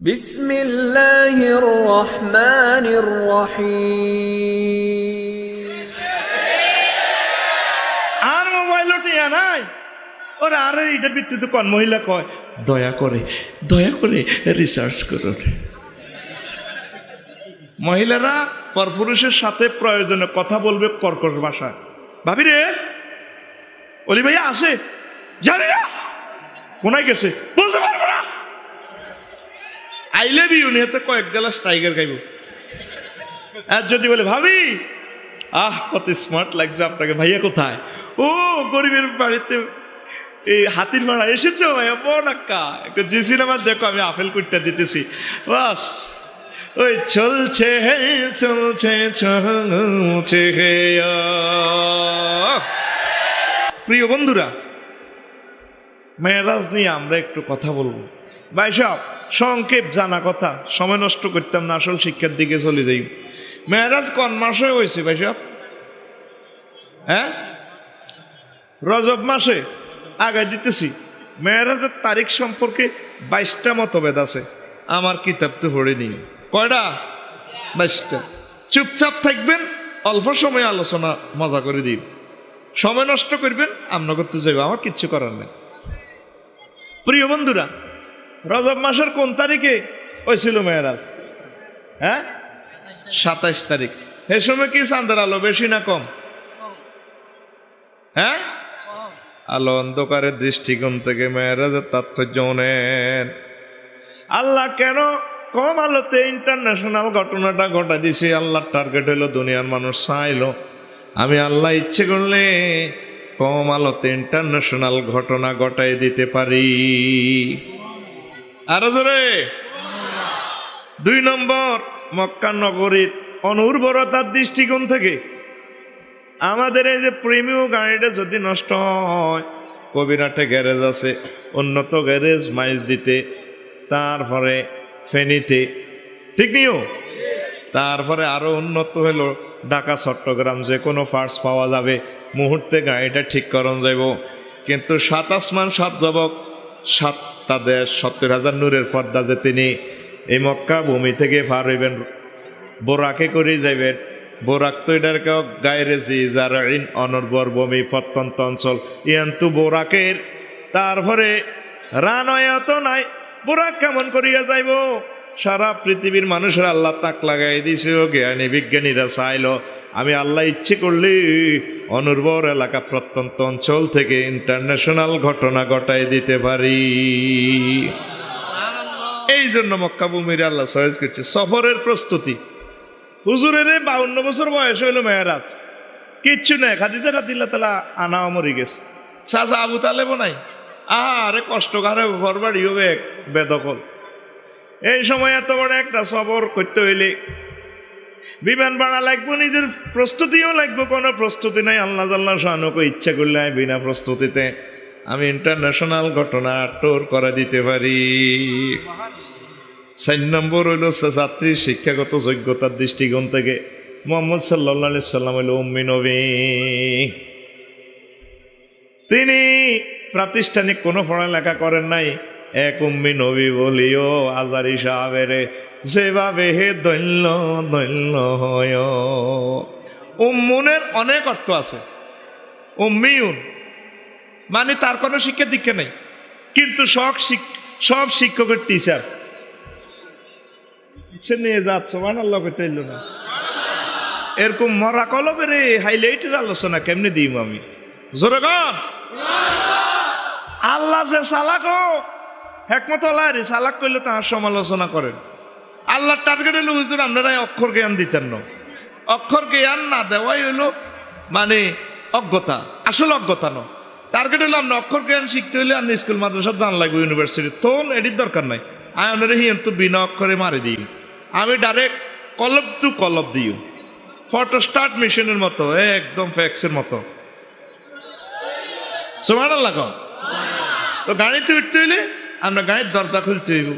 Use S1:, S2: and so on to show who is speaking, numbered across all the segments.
S1: বিসমিল্লাহির রহমানির রহিম।
S2: আর মোবাইল উঠিয়া নাই ওরা আরে এটার ভিত্তিতে কোন মহিলা কয় দয়া করে রিসার্চ করুন। মহিলারা পরপুরুষের সাথে প্রয়োজনে কথা বলবে কর্কশ ভাষায়। ভাবি রে অলি ভাইয়া আছে জানি না কোনায় গেছে বলতে পারবো না। আই লাভ ইউ নিয়ে কয়েক গ্লাস টাইগার খাইব। আর যদি বলে ভাবি কত স্মার্ট লাগছে আপনাকে, ভাইয়া কোথায়? ও গরিবের বাড়িতে এই হাতির ভাড়া এসেছো ভাইয়া বনাক্কা একটা জি সিনেমা দেখো আমি আপেল কুটটা দিতেছি বাস। ওই চলছে প্রিয় বন্ধুরা, মেয়েরাজ নিয়ে আমরা একটু কথা বলবো। ভাই সাহেব সংক্ষেপ জানা কথা, সময় নষ্ট করতাম না, আসল শিক্ষার দিকে চলে যাই। মেয়েরাজ কোন মাসে হয়েছে ভাই সাহেব? হ্যাঁ, রজব মাসে আগায় দিতেছি। মেয়েরাজের তারিখ সম্পর্কে 22টা মতভেদ আছে। আমার কিতাব তো পড়ে নিয়ে কয়টা? 22টা। চুপচাপ থাকবেন, অল্প সময় আলোচনা মজা করে দিন। সময় নষ্ট করবেন আমরা করতে যাইব, আমার কিচ্ছু করার নেই। প্রিয় বন্ধুরা, রজব মাসের কোন তারিখে হয়েছিল মেয়েরাজ? হ্যাঁ, 27 তারিখ। এ সময় কি চাঁদের আলো বেশি না কম? হ্যাঁ, আলো অন্ধকারের দৃষ্টিকোণ থেকে মেয়েরাজের তাৎপর্য নেন। আল্লাহ কেন কম আলোতে ইন্টারন্যাশনাল ঘটনাটা ঘটা দিছে? আল্লাহর টার্গেট হইলো দুনিয়ার মানুষ চাইলো আমি আল্লাহ ইচ্ছে করলে কম আলোতে ইন্টারন্যাশনাল ঘটনা ঘটাই দিতে পারি। আরো জোরে। 2 নম্বর, মক্কা নগরীর অনুর্বরতার দৃষ্টিকোণ থেকে আমাদের এই যে প্রেমীয় গাড়িটা যদি নষ্ট হয়, কবিরাটে গ্যারেজ আছে, উন্নত গ্যারেজ মাইজ দিতে, তারপরে ফেনীতে, ঠিক নিও। তারপরে আরো উন্নত হলো ঢাকা চট্টগ্রাম, যে কোনো পার্টস পাওয়া যাবে, মুহূর্তে গাড়িটা ঠিক করন যাইব। কিন্তু 7 আসমান 7 জবক 7টা দেশ 70,000 নূরের পর্দা যে তিনি এই মক্কা ভূমি থেকে পার হইবেন, বোরাকে করে যাইবেন। বোরাক তো এটার কেউ গায়রেছি যারা অনর্বর ভূমি প্রত্যন্ত অঞ্চল ইয়ান্তু বোরাকের। তারপরে রানয়ত নাই, বোরাক কেমন করিয়া যাইব? সারা পৃথিবীর মানুষের আল্লাহ তাক লাগাই দিছে। জ্ঞানী বিজ্ঞানীরা চাইল আমি আল্লাহ ইচ্ছে করলে অনুর্বর এলাকা প্রত্যন্ত অঞ্চল থেকে ইন্টারন্যাশনাল ঘটনা ঘটাই দিতে পারি। এই জন্য মক্কা ভূমির আল্লাহ সহজ করছে। সফরের প্রস্তুতি। হুজুরের 52 বছর বয়স হইল মেয়েরাজ, কিচ্ছু নেই, খাদিজা রাদিয়াল্লাহু তাআলা আনাও মরে গেছে, চাচা আবু তালেব নাই। আরে কষ্ট কারে ঘর বাড়ি হবে বেদখল। এই সময় এত বড় একটা সফর করতে হইলে বিমান ভাড়া লাগবো, নিজের প্রস্তুতিও লাগবো। কোনো প্রস্তুতি নাই। আল্লাহ শানুকে ইচ্ছা করলে বিনা প্রস্তুতিতে আমি ইন্টারন্যাশনাল ঘটনা টোর করে দিতে পারি। 4 নম্বর হইল যাত্রী শিক্ষাগত যোগ্যতার দৃষ্টিকোণ থেকে মুহাম্মদ সাল্লাল্লাহু আলাইহি সাল্লাম হইল উম্মি নবী। তিনি প্রাতিষ্ঠানিক কোনো পড়ালেখা করেন নাই। এক উম্মি নবী বলিও আজারি সাহাবের যেভাবে হে দৈন্য হয়। উম্মুনের অনেক অর্থ আছে। উম্মিউন মানে তার কোনো শিক্ষা দীক্ষা নেই, কিন্তু সব শিক্ষকের টিচার। সে নিয়ে যাচ্ছ আল্লাহ পেটাইল না, এরকম মরা কলবের হাইলাইটের আলোচনা কেমনে দিই আমি? জোরে গান। আল্লাহ যে চালাক, হেকমত আল্লাহ চালাক করলে তার সমালোচনা করেন। আল্লাহ টার্গেট হইল হুজুর আপনারা অক্ষর জ্ঞান দিতেন না। অক্ষর জ্ঞান না দেওয়াই হইলো মানে অজ্ঞতা, আসল অজ্ঞতা ন। টার্গেট হইলো আপনি অক্ষর জ্ঞান শিখতে হইলে আপনি স্কুল মাদ্রাসা জান লাগবে, ইউনিভার্সিটি। তোন এটির দরকার নাই। আমি আপনারা হিন্তু বিনা অক্ষরে মারি দিই। আমি ডাইরেক্ট কলব টু কলব দিই, ফটো স্টার্ট মেশিনের মতো, একদম ফ্যাক্সের মতো। সুবহানাল্লাহ। তো গাড়িতে উঠতে হইলে আমরা গাড়ির দরজা খুলতে হইব,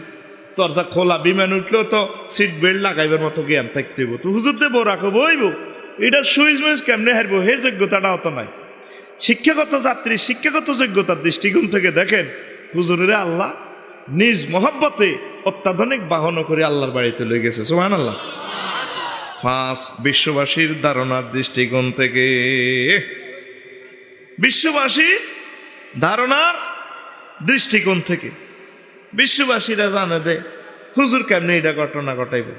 S2: দরজা খোলা। বিমান উঠলেও তো সিট বেল্ট লাগাইবার মতো জ্ঞান থাকতে হইব। তো হুজুর দেবো রাখো বইব, এটা সুইচ মুইচ কেমনে হারবো হে যোগ্যতাটা অত নাই। শিক্ষাগত যাত্রী শিক্ষাগত যোগ্যতার দৃষ্টিকোণ থেকে দেখেন হুজুরের আল্লাহ নিজ মহব্বতে অত্যাধুনিক বাহন করে আল্লাহর বাড়িতে লয়ে গেছে সুবহানাল্লাহ। 5 বিশ্ববাসীর ধারণার দৃষ্টিকোণ থেকে, বিশ্ববাসীর ধারণার দৃষ্টিকোণ থেকে বিশ্ববাসীরা জানে দে হুজুর কেমনি এটা ঘটনা ঘটাইবে।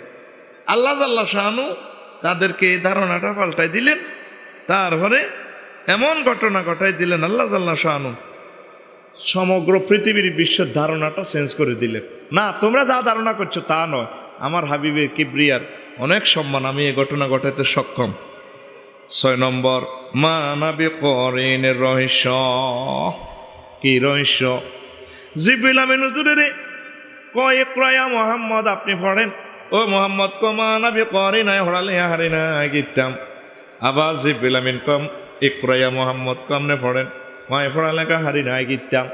S2: আল্লাহ জাল্লা শানু তাদেরকে এই ধারণাটা পাল্টাই দিলেন, তারপরে এমন ঘটনা ঘটাই দিলেন আল্লাহ জাল্লা শানু, সমগ্র পৃথিবীর বিশ্বের ধারণাটা চেঞ্জ করে দিলেন। না, তোমরা যা ধারণা করছো তা নয়, আমার হাবিবের কিবরিয়ার অনেক সম্মান, আমি এই ঘটনা ঘটাইতে সক্ষম। 6 নম্বর, মানাবি করিনের রহস্য। কি রহস্য? জিবরিল আমিন হুজুরে কয় ইকরা মুহাম্মদ, আপনি পড়েন। ও মুহাম্মদ কমানাবি করিনায় হড়ালে হারে না গিতাম। আবার জিবরিল আমিন কম ইকরা মুহাম্মদ কমনে পড়েন, কয় পড়ালেখা হারি না গিতাম।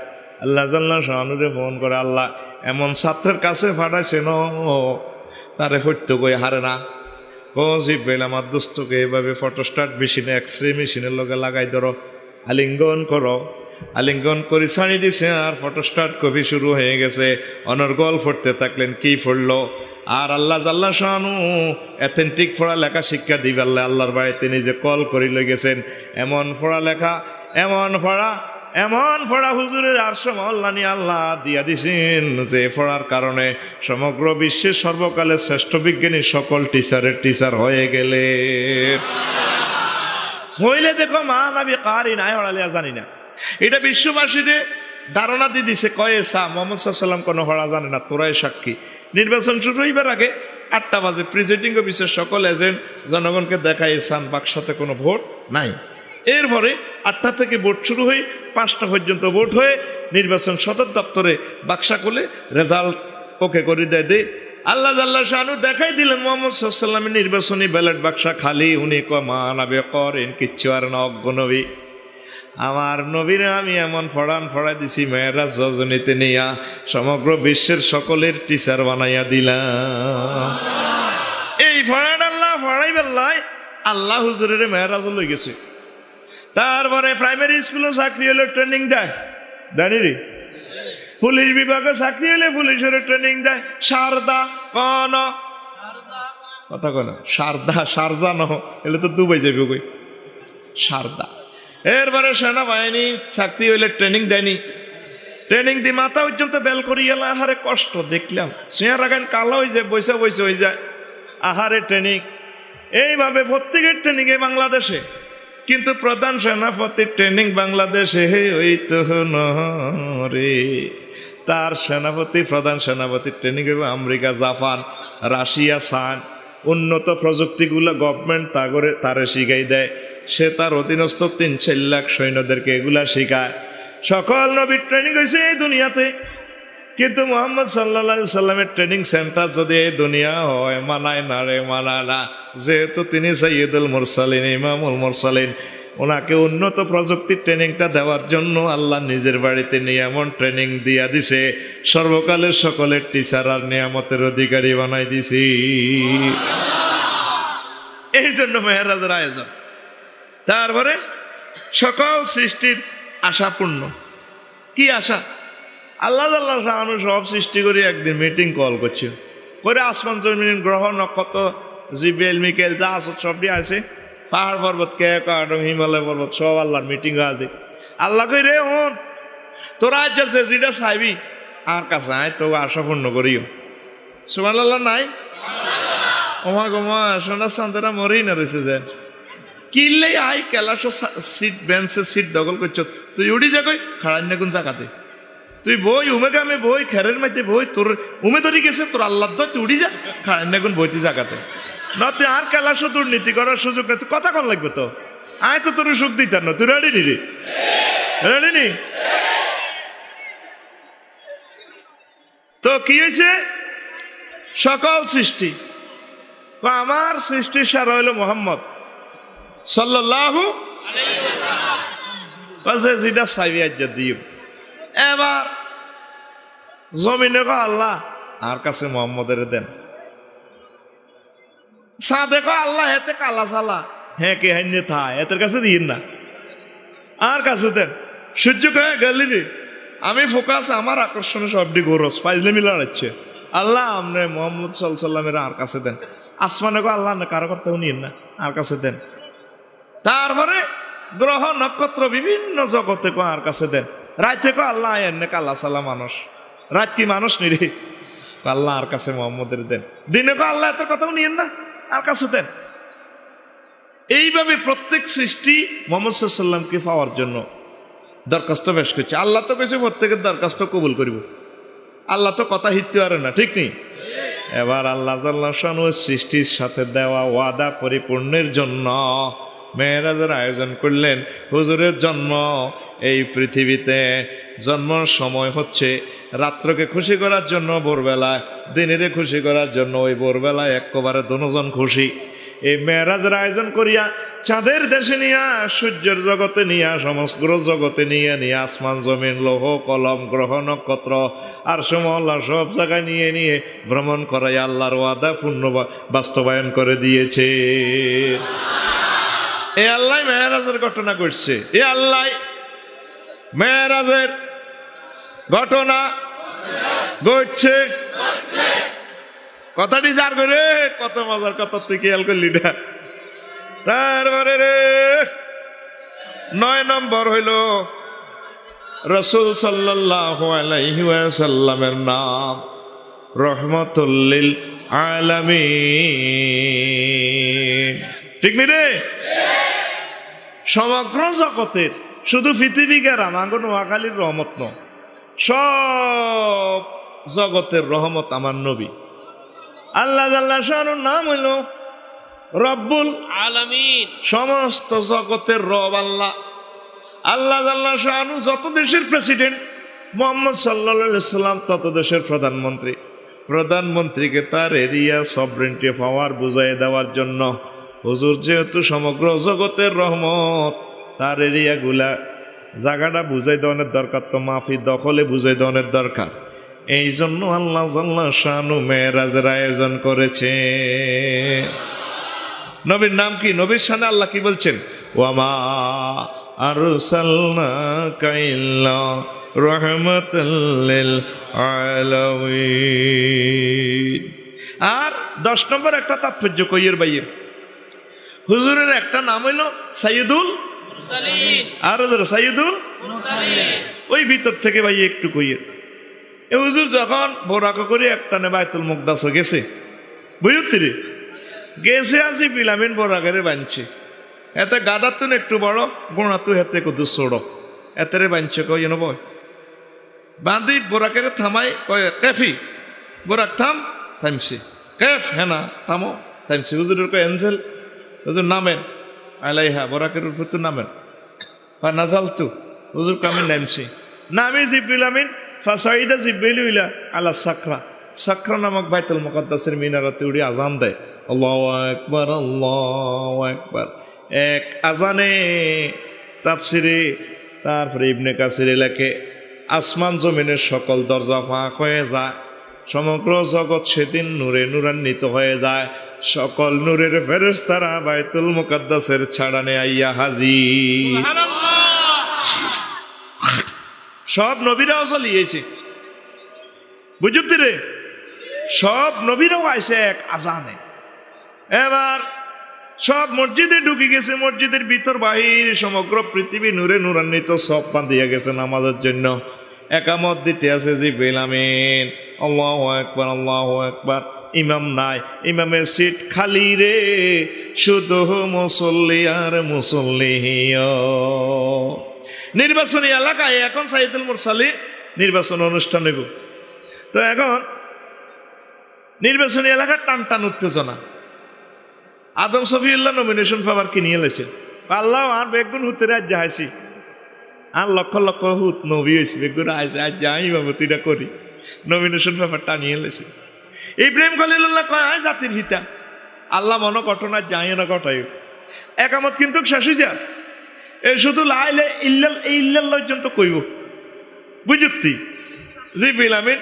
S2: আল্লাহ জাল্লা শানুরে ফোন করে, আল্লাহ এমন ছাত্রের কাছে পাঠাইছেন তারে পড়তে কই হারে না। ও জিবরিল আমার দোস্তকে এভাবে ফটোস্টাট মেশিনে এক্সরে মেশিনের লগে লাগাই ধরো, আলিঙ্গন করো। আলিঙ্গন করে ছাড়ি দিছে আর ফটোস্টাট কপি শুরু হয়ে গেছে। অনর্গল পড়তে থাকলেন, কি পড়লো? আর আল্লাহ জাল্লা শানু অ্যাথেন্টিক পড়ালেখা শিক্ষা দিবে আল্লাহ আল্লাহর বাড়িতে নিজে কল করে লই গেছেন। এমন পড়ালেখা, এমন পড়া হুজুরের আরশে মহল্লা নিয়ে আল্লাহ দিয়া দিছেন যে পড়ার কারণে সমগ্র বিশ্বের সর্বকালের শ্রেষ্ঠ বিজ্ঞানী সকল টিচারের টিচার হয়ে গেলে। হইলে দেখো মা নাবি কারি নাই হড়ালিয়া জানি না, এটা বিশ্ববাসীদের ধারণা দিয়ে দিছে। কয়ে সা মোহাম্মদ সাল্লাম কোনো হড়া জানে না, তোরাই সাক্ষী। নির্বাচন শুরু হইবার আগে 8টা বাজে প্রিজাইডিং অফিসের সকল এজেন্ট জনগণকে দেখায় সান বাক্সাতে কোনো ভোট নাই। এরপরে 8টা থেকে ভোট শুরু হয়ে 5টা পর্যন্ত ভোট হয়ে নির্বাচন সদর দপ্তরে বাক্সা খুলে রেজাল্ট ওকে করে দেয় দে। আল্লাহ জাল্লা শানু দেখাই দিলেন মোহাম্মদ সাল্লামের নির্বাচনী ব্যালট বাক্সা খালি। উনি মানাবে করেন কিচ্ছু আর না, অজ্ঞ নবী। আমার নবীরে আমি এমন ফড়াই দিছি মেয়েরাজ রজনীতে নিয়া সমগ্র বিশ্বের সকলের টিচার বানাইয়া দিলাম। এই ফড়াই আল্লাহ ফড়াই বেল্লায় আল্লাহ হুজুরের মেয়েরাজ লই গেছে। তারপরে প্রাইমারি স্কুলে চাকরি হলে ট্রেনিং দেয়, জানি রে। পুলিশ বিভাগে চাকরি হলে পুলিশের ট্রেনিং দেয়। সারদা কন কথা কন, সারজা নহ, এলে তো দুবাই যাবে কই সারদা। এরপরে সেনাবাহিনী চাকরি হইলে ট্রেনিং দেয়নি, ট্রেনিং দিয়ে মাথা পর্যন্ত বেল করি এলা। আহারে কষ্ট দেখলাম, চেয়ার আগান কালো হয়ে যায়, বৈশা হয়ে যায়। আহারে ট্রেনিং এইভাবে প্রত্যেকের ট্রেনিংয়ে বাংলাদেশে, কিন্তু প্রধান সেনাপতির ট্রেনিং বাংলাদেশে হইতো রে। তার সেনাপতি, প্রধান সেনাপতির ট্রেনিং হবে আমেরিকা, জাপান, রাশিয়া, চান। উন্নত প্রযুক্তিগুলো গভর্নমেন্ট তারে শিখাই দেয়। সে তার অধীনস্থ 3-4 লাখ সৈন্যদেরকে এগুলা শিখায়। সকল নবীর ট্রেনিং হয়েছে এই দুনিয়াতে, কিন্তু মুহাম্মদ সাল্লাল্লাহু আলাইহি সাল্লামের ট্রেনিং সেন্টার যদি এই দুনিয়া হয় মানায় না রে, মানায় না। যেহেতু তিনি সাইয়্যিদুল মুরসালিন, ইমামুল মুরসালিন, ওনাকে উন্নত প্রযুক্তির ট্রেনিংটা দেওয়ার জন্য আল্লাহ নিজের বাড়িতে নিয়ে এমন ট্রেনিং দিয়া দিছে, সর্বকালের সকলের টিচার আর নিয়ামতের অধিকারী বানাই দিছি। এই জন্য মেহেরাজের আয়োজন। তারপরে সকল সৃষ্টির আশা পূর্ণ। কি আশা? আল্লাহ আল্লাহ সব সৃষ্টি করে একদিন মিটিং কল করছে, করে আসমান জমিন গ্রহ নক্ষত্র জিব্রাইল মিকাইল যা আছে সবটি আছে, পাহাড় পর্বত কে কাটং হিমালয় পর্বত সব আল্লাহর মিটিং আছে। আল্লাহ কই রে হন তোরা আজ আছে যেটা চাইবি আর কাছে আয় তো আশা পূর্ণ করিও। সুবহানাল্লাহ নাই? ওমা গোমা সোনা শান্তরা মরেই না রয়েছে যে কিনলে আই কেলাস সিট বেঞ্চে সিট দখল করছ, তুই উঠি যা কই খাড়াই না কোন জায়গাতে, তুই বই উমে গামে বই খেরের মাইতে বই, তোর উমে ধরি গেছে তোর আল্লাহ দয়, তুই উঠি যা খাড়াই না কোন বইতে জায়গাতে। না তুই আর কেলাস দুর্নীতি করার সুযোগ নেই, তুই কথা কন লাগবে তো। আয় তো তোর সুখ দিতার না, তুই রেডি নি রে, রেডি নি? তো কি হয়েছে? সকল সৃষ্টি, আমার সৃষ্টির সারা হইল মোহাম্মদ সাল্লাল্লাহু আলাইহি ওয়াসাল্লাম, যেটা চাইবি আজ দিও। এবার জমিনে কো আল্লাহ আর কাছে মোহাম্মদের দেন, সাদে কো আল্লাহ হেতে কালা সালা হ্যাঁ কে হাইনে থা এদের কাছে দিন না, আর কাছে দেন। সূর্য কয়ে গেলি রে, আমি ফোকাস আমার আকর্ষণে সবটি গোরস ফাইজলে মিলা যাচ্ছে, আল্লাহ আপনি মোহাম্মদ সাল্লামের আর কাছে দেন। আসমানে গো আল্লাহ না কারো করতেও নিন না, আর কাছে দেন। তারপরে গ্রহ নক্ষত্র বিভিন্ন জগতে কো আর কাছে দেন। রাতে কো আল্লাহ এনে কাল্লা সাল্লাহ মানুষ, রাত কি মানুষ নিরে, আল্লাহ আর কাছে মোহাম্মদের দেন। দিনে কো আল্লাহ এত কথাও নিয়েন না, আর কাছে দেন। এইভাবে প্রত্যেক সৃষ্টি মোহাম্মদ সাল্লামকে পাওয়ার জন্য দরখাস্ত পেশ করছে। আল্লাহ তো কেছে প্রত্যেকের দরখাস্ত কবুল করিব, আল্লাহ তো কথা হিতে পারে না, ঠিক নেই? এবার আল্লাহ জাল্লাহু সৃষ্টির সাথে দেওয়া ওয়াদা পরিপূর্ণের জন্য মেরাজের আয়োজন করলেন। হুজুরের জন্ম এই পৃথিবীতে, জন্মের সময় হচ্ছে রাত্রকে খুশি করার জন্য ভোরবেলায়, দিনের খুশি করার জন্য ওই ভোরবেলায় একেবারে দুজন খুশি। এই মেরাজের আয়োজন করিয়া চাঁদের দেশে নিয়া, সূর্যের জগতে নিয়া, সমগ্র জগতে নিয়ে আসমান জমিন লৌহ কলম গ্রহ নক্ষত্র আর সমল্লা সব জায়গায় নিয়ে নিয়ে ভ্রমণ করাই আল্লাহর ওয়াদা পূর্ণ বাস্তবায়ন করে দিয়েছে। এ আল্লাহ মেরাজের ঘটনা ঘটছে, এ আল্লাহ মেরাজের ঘটনা ঘটছে। কথাটি যার করে কত মজার কথা, তুই খেয়াল করলি না? তারপরে রে 9 নম্বর হইল রাসূল সাল্লাল্লাহু আলাইহি ওয়াসাল্লামের নাম রহমাতুল লিল আলামিন, ঠিক নি রে? সমগ্র জগতের, শুধু পৃথিবী গেরাম আঙ্গন নোয়াখালীর রহমত ন, সব জগতের রহমত আমার নবী। আল্লাহ জাল্লা শানুর নাম হইল রব্বুল
S3: আলামিন,
S2: সমস্ত জগতের রব আল্লাহ। আল্লাহ জাল্লা শানু যত দেশের প্রেসিডেন্ট, মোহাম্মদ সাল্লাল্লাহু আলাইহি সাল্লাম তত দেশের প্রধানমন্ত্রী। প্রধানমন্ত্রীকে তার এরিয়া সভরেন্টি পাওয়ার বুঝাই দেওয়ার জন্য হুজুর যেহেতু সমগ্র জগতের রহমত, তার এরিয়াগুলা জায়গাটা বুঝাই দেওয়ার দরকার, তো মাফি দখলে বুঝাই দেওয়ার দরকার। এই জন্য আল্লাহ জাল্লা শানু মেরাজের আয়োজন করেছে। নবীর নাম কি? নবীর শানে আল্লাহ কি বলছেন? ওয়ামা আরসালনাকা ইল্লা রাহমাতাল লিল আলামিন। আর 10 নম্বর একটা তাৎপর্য কইয়ের বাইয়ে, হুজুরের একটা নাম হইল সাইয়্যিদুল
S3: মুরসালিন,
S2: আর সাইয়্যিদুল
S3: মুরসালিন।
S2: ওই ভিতর থেকে ভাই একটু কইয়ের, এ হুজুর যখন বোরাক করে একটা নে বাইতুল মুকদ্দাস গেছে, বুঝতে রে গেছে, আজি বিলামিন বোরাকেরে বানছে, এতে গাদার তুন একটু বড়, গোড়া তু হেতে কদু ছোড়ো, এতেরে বানছে কই যেন বয় বাঁধি বোরাকেরে থামাই, কয় কেফি বোরাক থাম, থামছে। কেফ হ্যাঁ না থামো, থামছে। হুজুরের কয় এঞ্জেল, হুজুর নামেন, আলাইহা বোরাকের উপর তো নামেন। ফা নাজাল তু, হুজুর কামি নামছি, নামে জিব্রিল আমিন ফাসাইদা জিব্রিল ইলা আলা সাকরা, সাকরা নামক বাইতুল মুকদ্দাসের মিনারাতে উড়ে আজান দেয়, আল্লাহু আকবার আল্লাহু আকবার। এক আজানে তাফসিরে, তারপরে ইবনে কাসির লেখে আসমান জমিনের সকল দরজা ফাঁক হয়ে যায়, সমগ্র জগৎ সেদিন নূরে নূরান্বিত হয়ে যায়, সকল নূরের ফেরেশতারা বাইতুল মুকদ্দাসের ছাড়ানে আইয়া হাজির। সব নবীরাও চলিয়েছে, বুঝতে রে? সব নবীরাও আইছে এক আজানে। এবার সব মসজিদে ঢুকে গেছে, মসজিদের ভিতর বাহির সমগ্র পৃথিবী নূরে নূরান্বিত, সব বাঁধিয়া গেছে নামাজের জন্য। একামত দিতে আছে জিব্রিল আমিন, আল্লাহু আকবার আল্লাহু আকবার। ইমাম নাই, ইমামের সিট খালি রে, শুধু মুসল্লি আর মুসল্লি। নির্বাচনী এলাকায় এখন সাইয়্যিদুল মুরসালিন নির্বাচন অনুষ্ঠান হইব। তো এখন নির্বাচনী এলাকার টান টান উত্তেজনা। আদম শফিউল্লাহ নমিনেশন পাওয়ার কি নিয়ে এলেছে, আল্লাহ আর বেগুন হুতের আজ যাইছি, আর লক্ষ লক্ষ হুত নবী হয়েছে, বেগুন আইসে আজ যাই বাবতিটা করি, নমিনেশন পেপার টানিয়ে এলেছে। ইব্রাহিম খলিলুল্লাহ কয় আয় জাতির হিতা, আল্লাহ মনে ঘটনা যাই না ঘটাই, একামত কিন্তু শেষ হয়ে যায়, এ শুধু লাইলে ইল্লাল এই ইল্লাল পর্যন্ত কইব, বুঝতি? জিব্রিল আমিন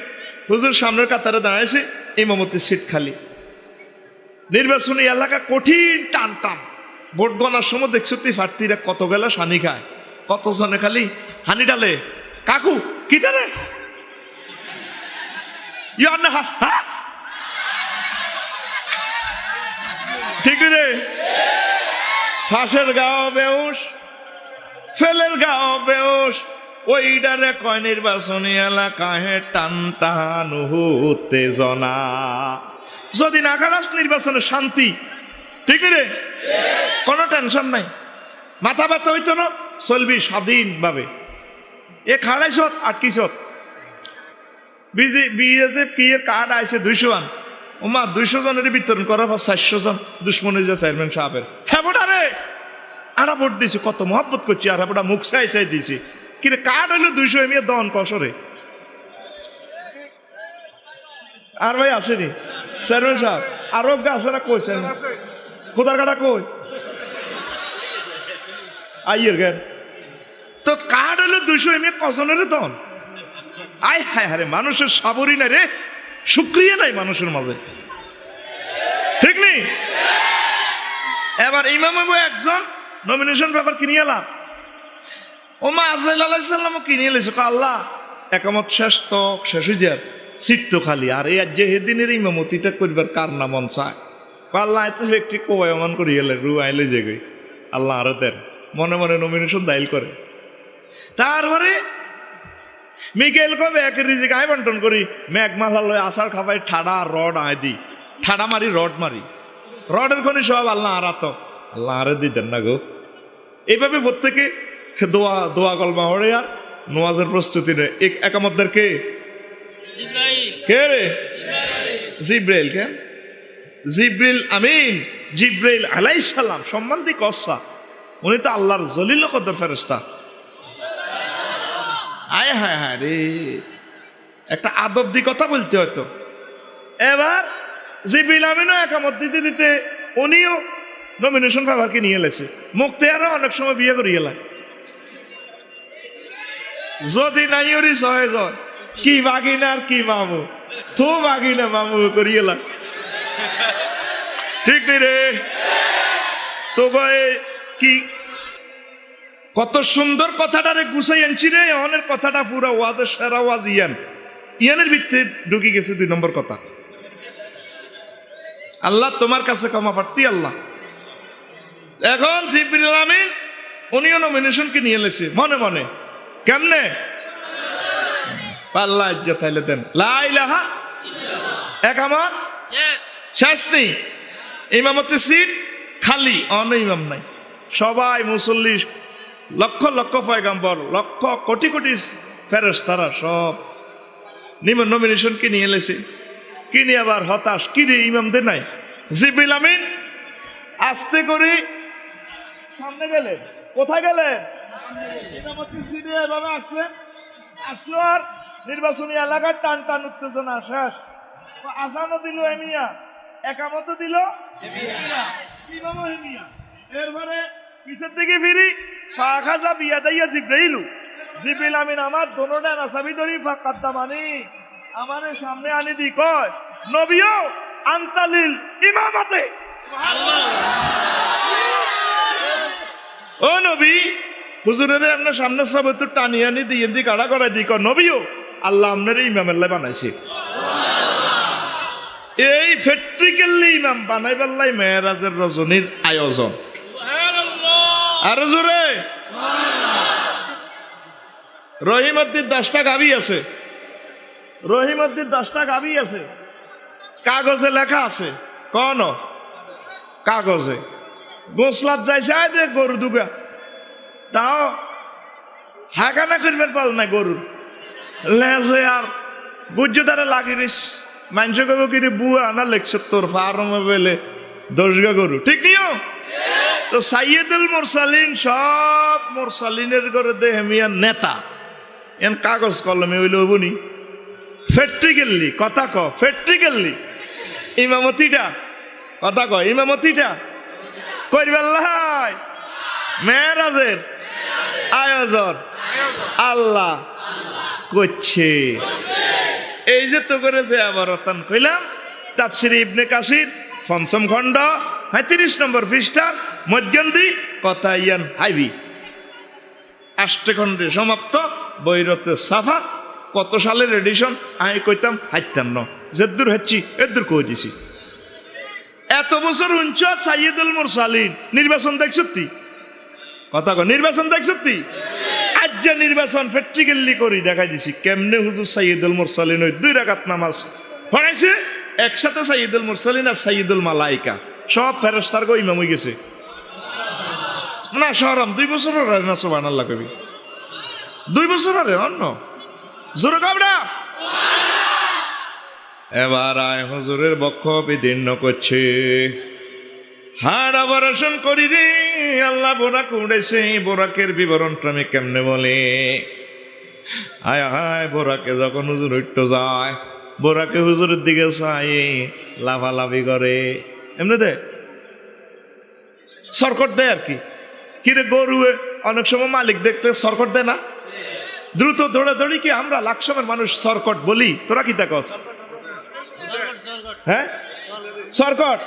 S2: হুজুর সামনের কাতারে দাঁড়াইছে, ইমামতির সিট খালি। নির্বাচনী এলাকা কঠিন টান টান, ভোট গণার সময় দেখছো তুই ফাটতিরা কত বেলা সানি খায়, কত জনে খালি হানি ডালে, কাকু কি ডালে ইয়ার না ঠিক রে ফাঁসের গাও বেউস ফেলের গাও বেউস ওইডারে কয় নির্বাচনী এলাকায় টান টান উত্তেজনা যদি না খারাস নির্বাচনে শান্তি ঠিক রে কোনো টেনশন নাই মাথা ব্যথা হইতো না চলবি স্বাধীনভাবে এ খাড়াইছ আটকিছ বিএসএফ কি এর কার্ড আইছে 200 আন ওমা 200 জনের বিতরণ করার পর 400 জন দুশ্মনের যে চেয়ারম্যান সাহেবের হ্যাঁ বোটা রে আরা ভোট দিছি কত মহব্বত করছি আর বোটা মুখ চাই চাই দিছি কিন্তু কার্ড হইলো 200 এমএ দন কসরে আর ভাই আসেনি চেয়ারম্যান সাহেব আরো আছে না কইছেন কোথার কাটা কই আইয়ের গের তো কার্ড হলো 200 এমএ কসনের দন আয় হায় হারে মানুষের সাবরই না রে শুক্রিয়া নাই মানুষের মাঝে ঠিক নেই এবার ইমাম আবু একজন নমিনেশন পেপার কিনে এলাম ওমা আজরাইল আলাইহিস সালামও কিনে এলেছে আল্লাহ একামত শেষ তো শেষ হয়ে যায় সিট তো খালি আর এই যে হেদিনের ইমামতিটা করবার কার না মন চায় আল্লাহ এত ব্যক্তি কোয়ায়মান করি এলে রু আইলে যে গই আল্লাহ আরো দেন মনে মনে নমিনেশন দাইল করে তারপরে মিকেল কবে এক রিজিক আয় বন্টন করি মেঘ মালা লয় আষাঢ় খাবাই ঠাডা রড আয় দি ঠাডা মারি রড মারি রডের খনি সব আল্লাহ আরাত আল্লাহ আরে দিতেন না গো এইভাবে প্রত্যেকে দোয়া দোয়া কলমা হরে আর নোয়াজের প্রস্তুতি নেই একামতদের কে কে রে জিব্রাইল কেন জিব্রিল আমিন জিব্রাইল আলাইহিস সালাম সম্মান দি কসা উনি তো আল্লাহর জলিল কদর ফেরেশতা আয় হায় হায় রে একটা আদব দি কথা বলতে হয়তো এবার জিব্রিল আমিনও একামত দিতে দিতে উনিও নমিনেশন পেপারকে নিয়ে এলেছে মুক্তিয়ারও অনেক সময় বিয়ে করিয়ে এলাম যদি নাই ওরি সহে যায় কি বাগিনা আর কি মামু তো বাগিনা মামু করিয়ে এলাম ঠিক নেই রে তো গয়ে কি কত সুন্দর কথাটা রে গুছাই আনছি রে অনের কথাটা পুরা ওয়াজের সেরা ওয়াজ ইয়ানের ভিত্তিতে ঢুকে গেছে 2 নম্বর কথা আল্লাহ তোমার কাছে ক্ষমা প্রার্থী আল্লাহ এখন জিবরিল আমিন উনিও নমিনেশনকে নিয়ে এলেছে মনে মনে কেমনে আল্লাহ ইজ্জত তাইলে দেন লা ইলাহা একামত শেষ নেই ইমামতি সিট খালি অন ইমাম নাই সবাই মুসল্লি লক্ষ লক্ষ পয়গাম্বর লক্ষ কোটি কোটি ফেরেশতারা সব নমিনেশনকে নিয়ে এলেছে কিনে আবার হতাশ কিনে ইমামদের নাই জিবরিল আমিন আস্তে করে সামনে গেলে কোথায় গেলে ইমামতি সিটে এভাবে আসলো আর নির্বাচনী এলাকার টান টান উত্তেজনা শেষ আসানও দিল এমিয়া একামত দিল ইমামও এমিয়া এরপরে পিছের দিকে ফিরি ফাখাজা বিয়াদাইয়া জিবরিল আমিন আমার দোনোটা নাসাবি ধরি ফাকাদ্দামানি আমারে সামনে আনি দি কয় নবীও আনতালিল ইমামতে ও নবী হুজুরের আপনার সামনে সব তো টানি আনি দিয়ে দি কাড়া করাই দি কয় নবীও আল্লাহ আপনার ইমামের লাই বানাইছে এই ফেট্রিক্যালি ইমাম বানাইবার মেয়েরাজের রজনীর আয়োজন আর জোরে রহিমদ্দির 10টা গাবি আছে রহিমদ্দির 10টা গাবি আছে কাগজে লেখা আছে কোন কাগজে গোসলাত যাইছে আয় দে গরু দুগা তাও হাঁকানা করবেন পাল না গরুর লেজ হয়ে আর বুঝছো তারা লাগিস মানুষ কব কি বুয়া আনা লেখছে তোর ফার্মে বেলে 10 গা গরু ঠিক নিও তো সাইয়েদুল মুরসালিন সব মুরসালিনের ঘরে দেহমিয়া নেতা এন কাগজ কলমে হইল বনি ফেট্রিক্যালি কথা ক ফেট্রিক্যালি ইমামতিটা কথা ক ইমামতিটা করবেল্লাহ মেরাজের আয়োজন আল্লাহ করছে এই যে তো করেছে আবার অতান কইলাম তাফসির ইবনে কাসির 5ম খণ্ড 35 নম্বর পৃষ্ঠার মধ্যন্দি কথা ইয়ান হাইবি 8 খণ্ডে সমাপ্ত বৈরতে সাফা কত সালের এডিশন আমি কইতাম হাইতাম ন যেদূর হচ্ছি এদূর কই দিছি এত বছর উঞ্চ সাইয়্যিদুল মুরসালিন নির্বাচন দেখ সত্যি কথা কয় নির্বাচন দেখ সত্যি আজ যে নির্বাচন প্র্যাকটিক্যালি করি দেখাই দিছি কেমনে হুজুর সাইয়্যিদুল মুরসালিন ওই 2 রাকাত নামাজ পড়াইছে একসাথে সাইয়্যিদুল মুরসালিন আর সাইয়্যিদুল মালাইকা সব ফেরেশতার গো ইমাম হয়ে গেছে না শরম 2 বছর আরে না সুবহানাল্লাহ কবি 2 বছর আরে অন্য জোরে কবড়া এবার আয় হুজুরের বক্ষ বিদীর্ণ করছে হাড় অপারেশন করি রে আল্লাহ বোরাক উড়েছে বোরাকের বিবরণটা আমি কেমনে বলে হায় হায় বোরাকে যখন হুজুর উঠতে যায় বোরাকে হুজুরের দিকে চাই লাফালাফি করে এমনি দে সরকট দেয় আর কি কিরে গরুয়ে অনেক সময় মালিক দেখতে সরকট দেয় না দ্রুত দৌড়াদৌড়ি কি আমরা লাকসামের মানুষ সরকট বলি তোরা কি দেখস হ্যাঁ সরকট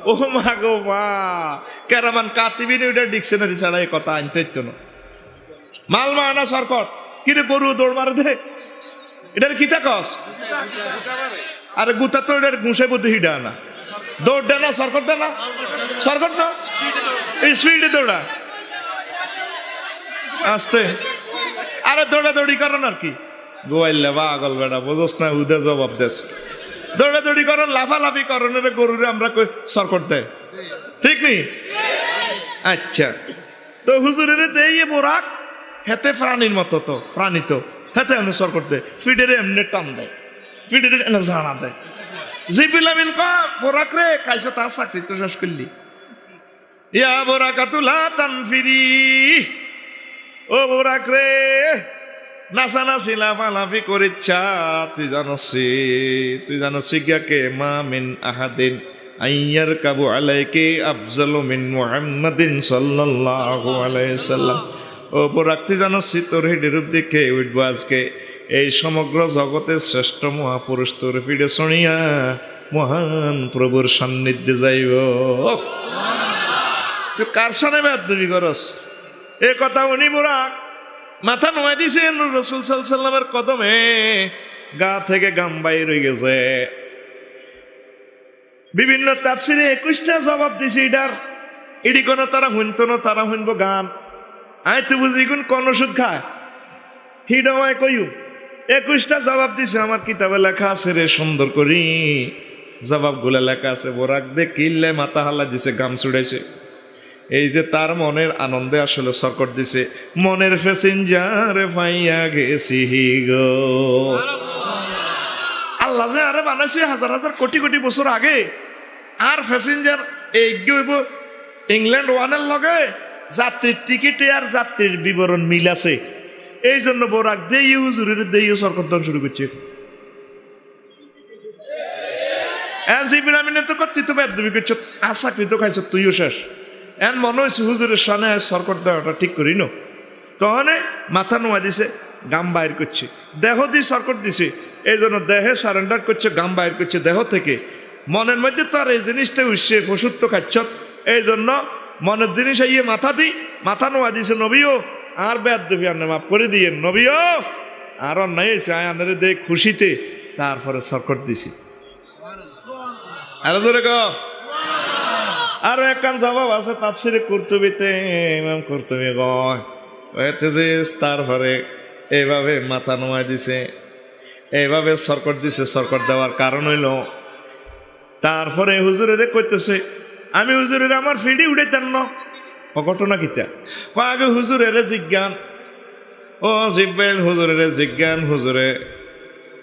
S2: ও মা গো মা কেরামান কাতিবিন ওইটা ডিকশনারি ছাড়া এই কথা আনতে হইতো না মাল মানা সরকট কিরে গরু দৌড় মারে দে এটার কি দেখস আরে গুতা তো এটার ঘুষে বুদ্ধি হিডা না দৌড় দে না সরকট দে না সরকট না এই স্পিডে দৌড়া আস্তে আরে দৌড়াদৌড়ি করেন আর কি গোয়াইল্লা পাগল বেটা বোঝস না উদে জবাব দেশ দৌড়াদৌড়ি করেন লাফালাফি করেন গরুরে আমরা সরকট দেয় ঠিক নি আচ্ছা তো হুজুরের দেই বোরাক হেতে প্রাণীর মতো তো প্রাণী তো হেতে এমনি সরকট দেয় ফিডেরে এমনি টান দেয় ফিডেরে এনে ঝাড়া দেয় জিবিলামিন বোরাক রে কাইছে তা চাকরি তো শেষ করলি ইয়া বোরাকাতুলা তানফিরি ও বোরাক রে নাচানাচি লাফালাফি করিচ্ছা তুই জানসি কে মা মিন আহাদিন আইয়ার কাবু আলাইকে আফজালু মিন মুহাম্মাদিন সাল্লাল্লাহু আলাইহি সাল্লাম ও বোরাক তুই জানসি তোর হিডেরূপ দেখে উঠবো আজকে এই সমগ্র জগতের শ্রেষ্ঠ মহাপুরুষ তোর ফিডে শুনিয়া মহান প্রভুর সান্নিধ্যে যাইব তুই কার সনে বেয়াদবি করস এ কথা উনি বোরাক মাথা নোয়া দিছে রাসূল সাল্লাল্লাহু আলাইহি সাল্লামের কদমে গা থেকে গাম বাইর হয়ে গেছে বিভিন্ন তাফসিরে 21টা জবাব দিছে এডি কোন তারা শুনতো না তারা শুনবো গান আয় তো বুঝি কোন ওষুধ খায় হিডমায় কইউ 21টা জবাব দিছে আমার কিতাবে লেখা আছে রে সুন্দর করি জবাবগুলো লেখা আছে বোরাক দে কিল্লে মাথা হাল্লা দিছে গাম ছুড়াইছে এই যে তার মনের আনন্দে আসলে সরকট দিছে মনের প্যাসেঞ্জার পাইয়া গেছি গো আল্লাহ যে আরে বানাইছে হাজার হাজার কোটি কোটি বছর আগে আর প্যাসেঞ্জার এই গইব ইংল্যান্ড ওয়ানের লগে যাত্রীর টিকিটে আর যাত্রীর বিবরণ মিল আছে এই জন্য বোরাক দেই হুজুরের দেই সরকট দান শুরু করছে জিবিলামিনে তো কর্তৃত্ব বেদবি করছো আর চাকরি তো খাইছ তুইও শেষ এন মনে হয়েছে হুজুরের সামনে সরকট দেওয়াটা ঠিক করি ন তখন মাথা নোয়া দিছে গাম বাইর করছে দেহ দিয়ে সরকট দিছে এই জন্য দেহে সারেন্ডার করছে গাম বাইর করছে দেহ থেকে মনের মধ্যে তো আর এই জিনিসটা উঠছে ওষুধ তো খাচ্ছ এই জন্য মনের জিনিস ইয়ে মাথা নোয়া দিছে নবীও আর বেদ দেবী আর মাফ করে দিয়ে নবীও আর অন্যায় হয়েছে আয় আনারে দেখ খুশিতে তারপরে সরকট দিছি আরো ধরে গো আরো একখান জবাব আছে তাফসিরে কুরতুবিতে ইমাম কুরতুবি কয়তে যে তারপরে এইভাবে মাথা নোয়া দিছে এইভাবে সরকট দিছে সরকট দেওয়ার কারণ হইল তারপরে হুজুরের কইতেছে আমি হুজুরের আমার ফিডি উঠাইতাম না ও ঘটনা কিতা আগে হুজুরের জিজ্ঞান ও জিব্বেল হুজুরের জিজ্ঞান হুজুরে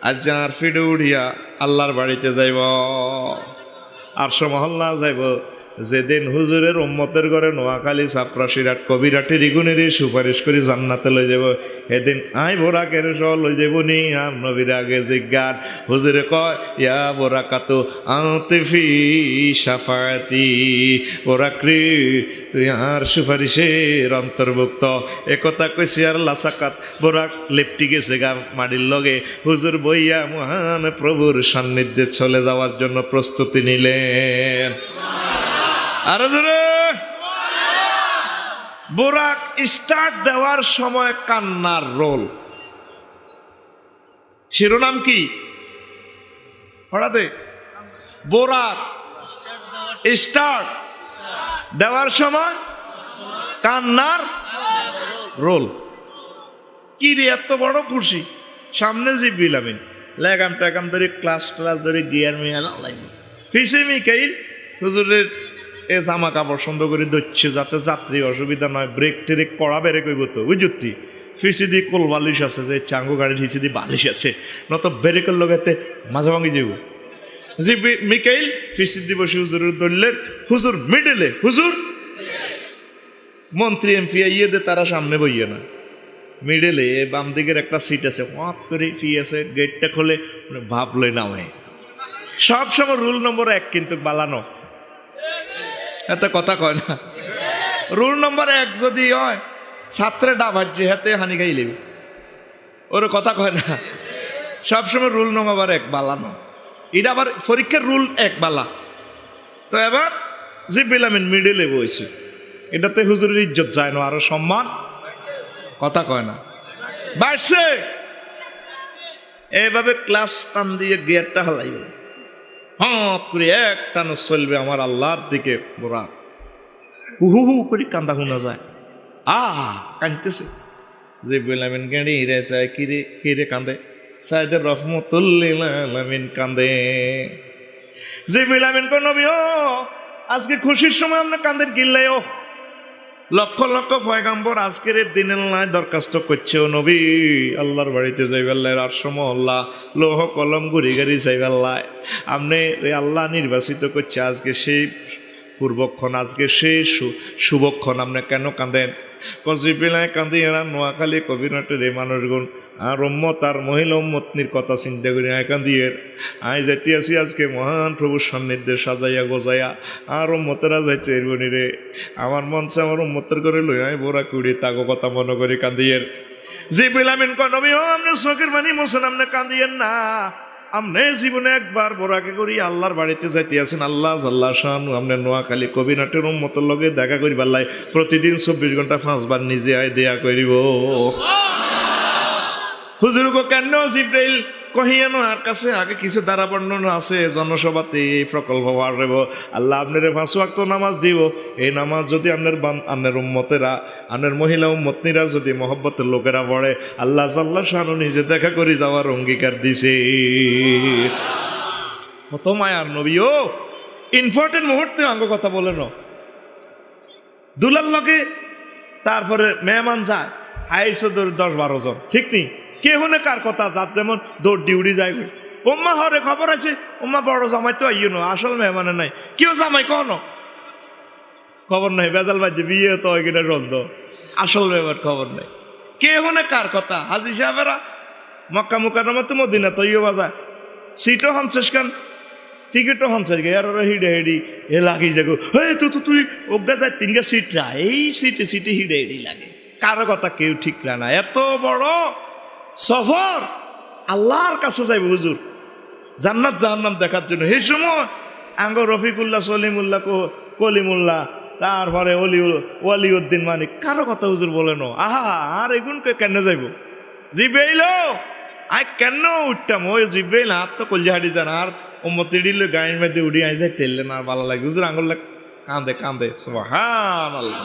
S2: আজ যার ফিডে উঠিয়া আল্লাহর বাড়িতে যাইব আর মহল্লা যাইব যেদিন হুজুরের উম্মতের ঘরে নোয়াখালী চাপরাশিরাট কবিরাটি রিগুনেরই সুপারিশ করে জান্নাতে লই যাব এদিন আই বোরাকের সহ লই যাব নি আর নবীর আগে জিজ্ঞান হুজুরে কয় ইয়া বোরাকাতু আতিফি শাফাতি বোরাকরি তুই আর সুপারিশের অন্তর্ভুক্ত একথা কইছি আর লাসাকাত বোরাক লেপটি গেছে গা মাটির লগে হুজুর বইয়া মহান প্রভুর সান্নিধ্যে চলে যাওয়ার জন্য প্রস্তুতি নিলেন আর বোরাক স্টার্ট দেওয়ার সময় কান্নার রোল শিরোনাম কি পড়াতে? বোরাক স্টার দেওয়ার সময় কান্নার রোল। কি রে এত বড় খুশি, সামনে জিব্রিল আমিন লেগাম টেগাম ধরে ক্লাস ধরে গিয়ার মেয়ে ফিসে মিকাইল হুজুরের এ জামা কাপড় সুন্দর করে দচ্ছে যাতে যাত্রী অসুবিধা নয়, ব্রেক টেরেক কড়া বেড়ে কইব তো বুঝতি। ফিসি দিয়ে কোল বালিশ আছে, যে চাঙ্গু গাড়ির হিসি দিয়ে বালিশ আছে, নত ব্রেকের লোকেতে মাঝে ভাঙি যাব। জি মিকাইল ফিসি দিয়ে বসে হুজুরের ধরলেন, হুজুর মিডলে, হুজুর মন্ত্রী এমপি ইয়ে তারা সামনে বইয়ে না, মিডলে বাম দিকের একটা সিট আছে, হট করে ফি আছে, গেটটা খোলে ভাবলে নামে। সব সময় রুল নম্বর 1 কিন্তু বালানো, এত কথা কয় না। রুল নম্বর 1 যদি হয় ছাত্রে ডাবার যে হাতে হানি খাই লেবি, ওর কথা কয় না। সবসময় রুল নম্বর 1 বালানো, এটা আবার পরীক্ষার রুল 1 বালা। তো এবার জিব্রিল আমিন মিডলে বইছে, এটাতে হুজুরের ইজ্জত যায় না, আরো সম্মান, কথা কয় না, বাড়ছে। এইভাবে ক্লাস টান দিয়ে গিয়ারটা হালাইবে, হট করে এক টানো চলবে আমার আল্লাহর দিকে। বোরা হু হু করে কান্দা শোনা যায়, কাঁদতেছে। জিব্রিল আমিন গাড়ি হিরে চায়, কিরে কিরে কান্দে, সাইদের রহমতুল্লিল আলামিন কান্দে। জিব্রিল আমিন কো নবী ও আজকে খুশির সময় আমরা কান্দের গিল্লাই, ও লক্ষ লক্ষ পয়গাম্বর আজকের দিনের লাই দরখাস্ত করছে, ও নবী আল্লাহর বাড়িতে যাইবাল্লাহ, আর সমল্লাহ লোহ কলম গুড়ি গাড়ি যাইবাল্লাহ, আপনি আল্লাহ নির্বাচিত করছে আজকে সেই পূর্বক্ষণ, আজকে সেই শুভক্ষণ, আপনি কেন কাঁদেন? কজিবিলায় কান্দি এরা নোয়াখালী কবিরাটের এই মানুষগুণ আর উম্মত আর মহিলা উম্মতনির কথা চিন্তা করি আয় কান্দিয়ের আয় যাইতে আসি আজকে মহান প্রভুর সান্নিধ্যে সাজাইয়া গোজাইয়া আর উম্মতেরা যাইতে এরবনি রে, আমার মনসে আমার উম্মতের করে লই আয় বোরা কুড়ি তাগো কথা মনে করি কান্দিয়ের। জিব্রিল আমিন কয় নবী ও আপনি চোখের পানি মোছেন, আপনি কান্দিয়েন না, আপনি জীবনে একবার বোরাকে করি আল্লাহর বাড়িতে যাইতে আছেন, আল্লাহ জাল্লা শানু আপনি নোয়াখালী কবিরাটের উম্মতের লগে দেখা করি পাল্লাই, প্রতিদিন 24 ঘন্টা 5 বার নিজে আয় দেয়া করিব। হুজুর গো কেন জিব্রাইল কহিয়ানো আর কাছে আগে কিছু দ্বারা বর্ণনা আছে, জনসভাতে এই প্রকল্প বাড়ব, আল্লাহ আপনার 5 ওয়াক্ত নামাজ দিব, এই নামাজ যদি আপনার উম্মতেরা আপনার মহিলা উম্মতনিরা যদি মহব্বতের লোকেরা পড়ে, আল্লাহ জাল্লা শানু নিজে দেখা করে যাওয়ার অঙ্গীকার দিছে। কত মায়ার নবী, ও ইম্পর্টেন্ট মুহূর্তে আঙ্গ কথা বলে ন দুলার লগে, তারপরে মেহমান যায় আইসো 10-12 জন, ঠিক নেই কে হনে কার কথা, যার যেমন দৌড় ডিউটি যায়, ওম্মা হরে খবর আছে, ওম্মা বড় জামাই তো আইও না, আসল মেহমানে নাই, কেউ জামাই কন খবর নাই, বেজাল বাজে বিয়ে তো ওইখানে রন্ধ, আসল মেহমান খবর নাই, কে হনে কার কথা। হাজি সাহেবেরা মক্কা মুকাররমা তো মদিনা তো ইয়ে বাজায়, সিটও হনছেস কান, টিকিটও হনছেস গে, আর হিডে হেডি এ লাগি যাগো, হ্যাঁ তুই ওগা যায় 3 সিট রা, এই সিটে হিডে হেডি লাগে, কারো কথা কেউ ঠিক না। এত বড় সফর আল্লাহর কাছে যাইব হুজুর জান্নাত জাহান্নাম দেখার জন্য। এই সময় আঙ্গ রফিকুল্লাহ সলিমুল্লাহ কলিমুল্লাহ, তারপরে ওয়ালিউদ্দিন মানিক, কারো কথা হুজুর বলেন, আহা আর এগুনকে কেন যাইব? জিব্রাইল আই কেন উঠতাম, ওই জিব্রাইল হাত তো কলজাহাড়ি যান, আর উম্মতি দিল গায়ের মধ্যে উড়ি আই যাই তেললে না, আর ভালো লাগে হুজুর আঙ্গুল্লা কান্দে সুবহানাল্লাহ।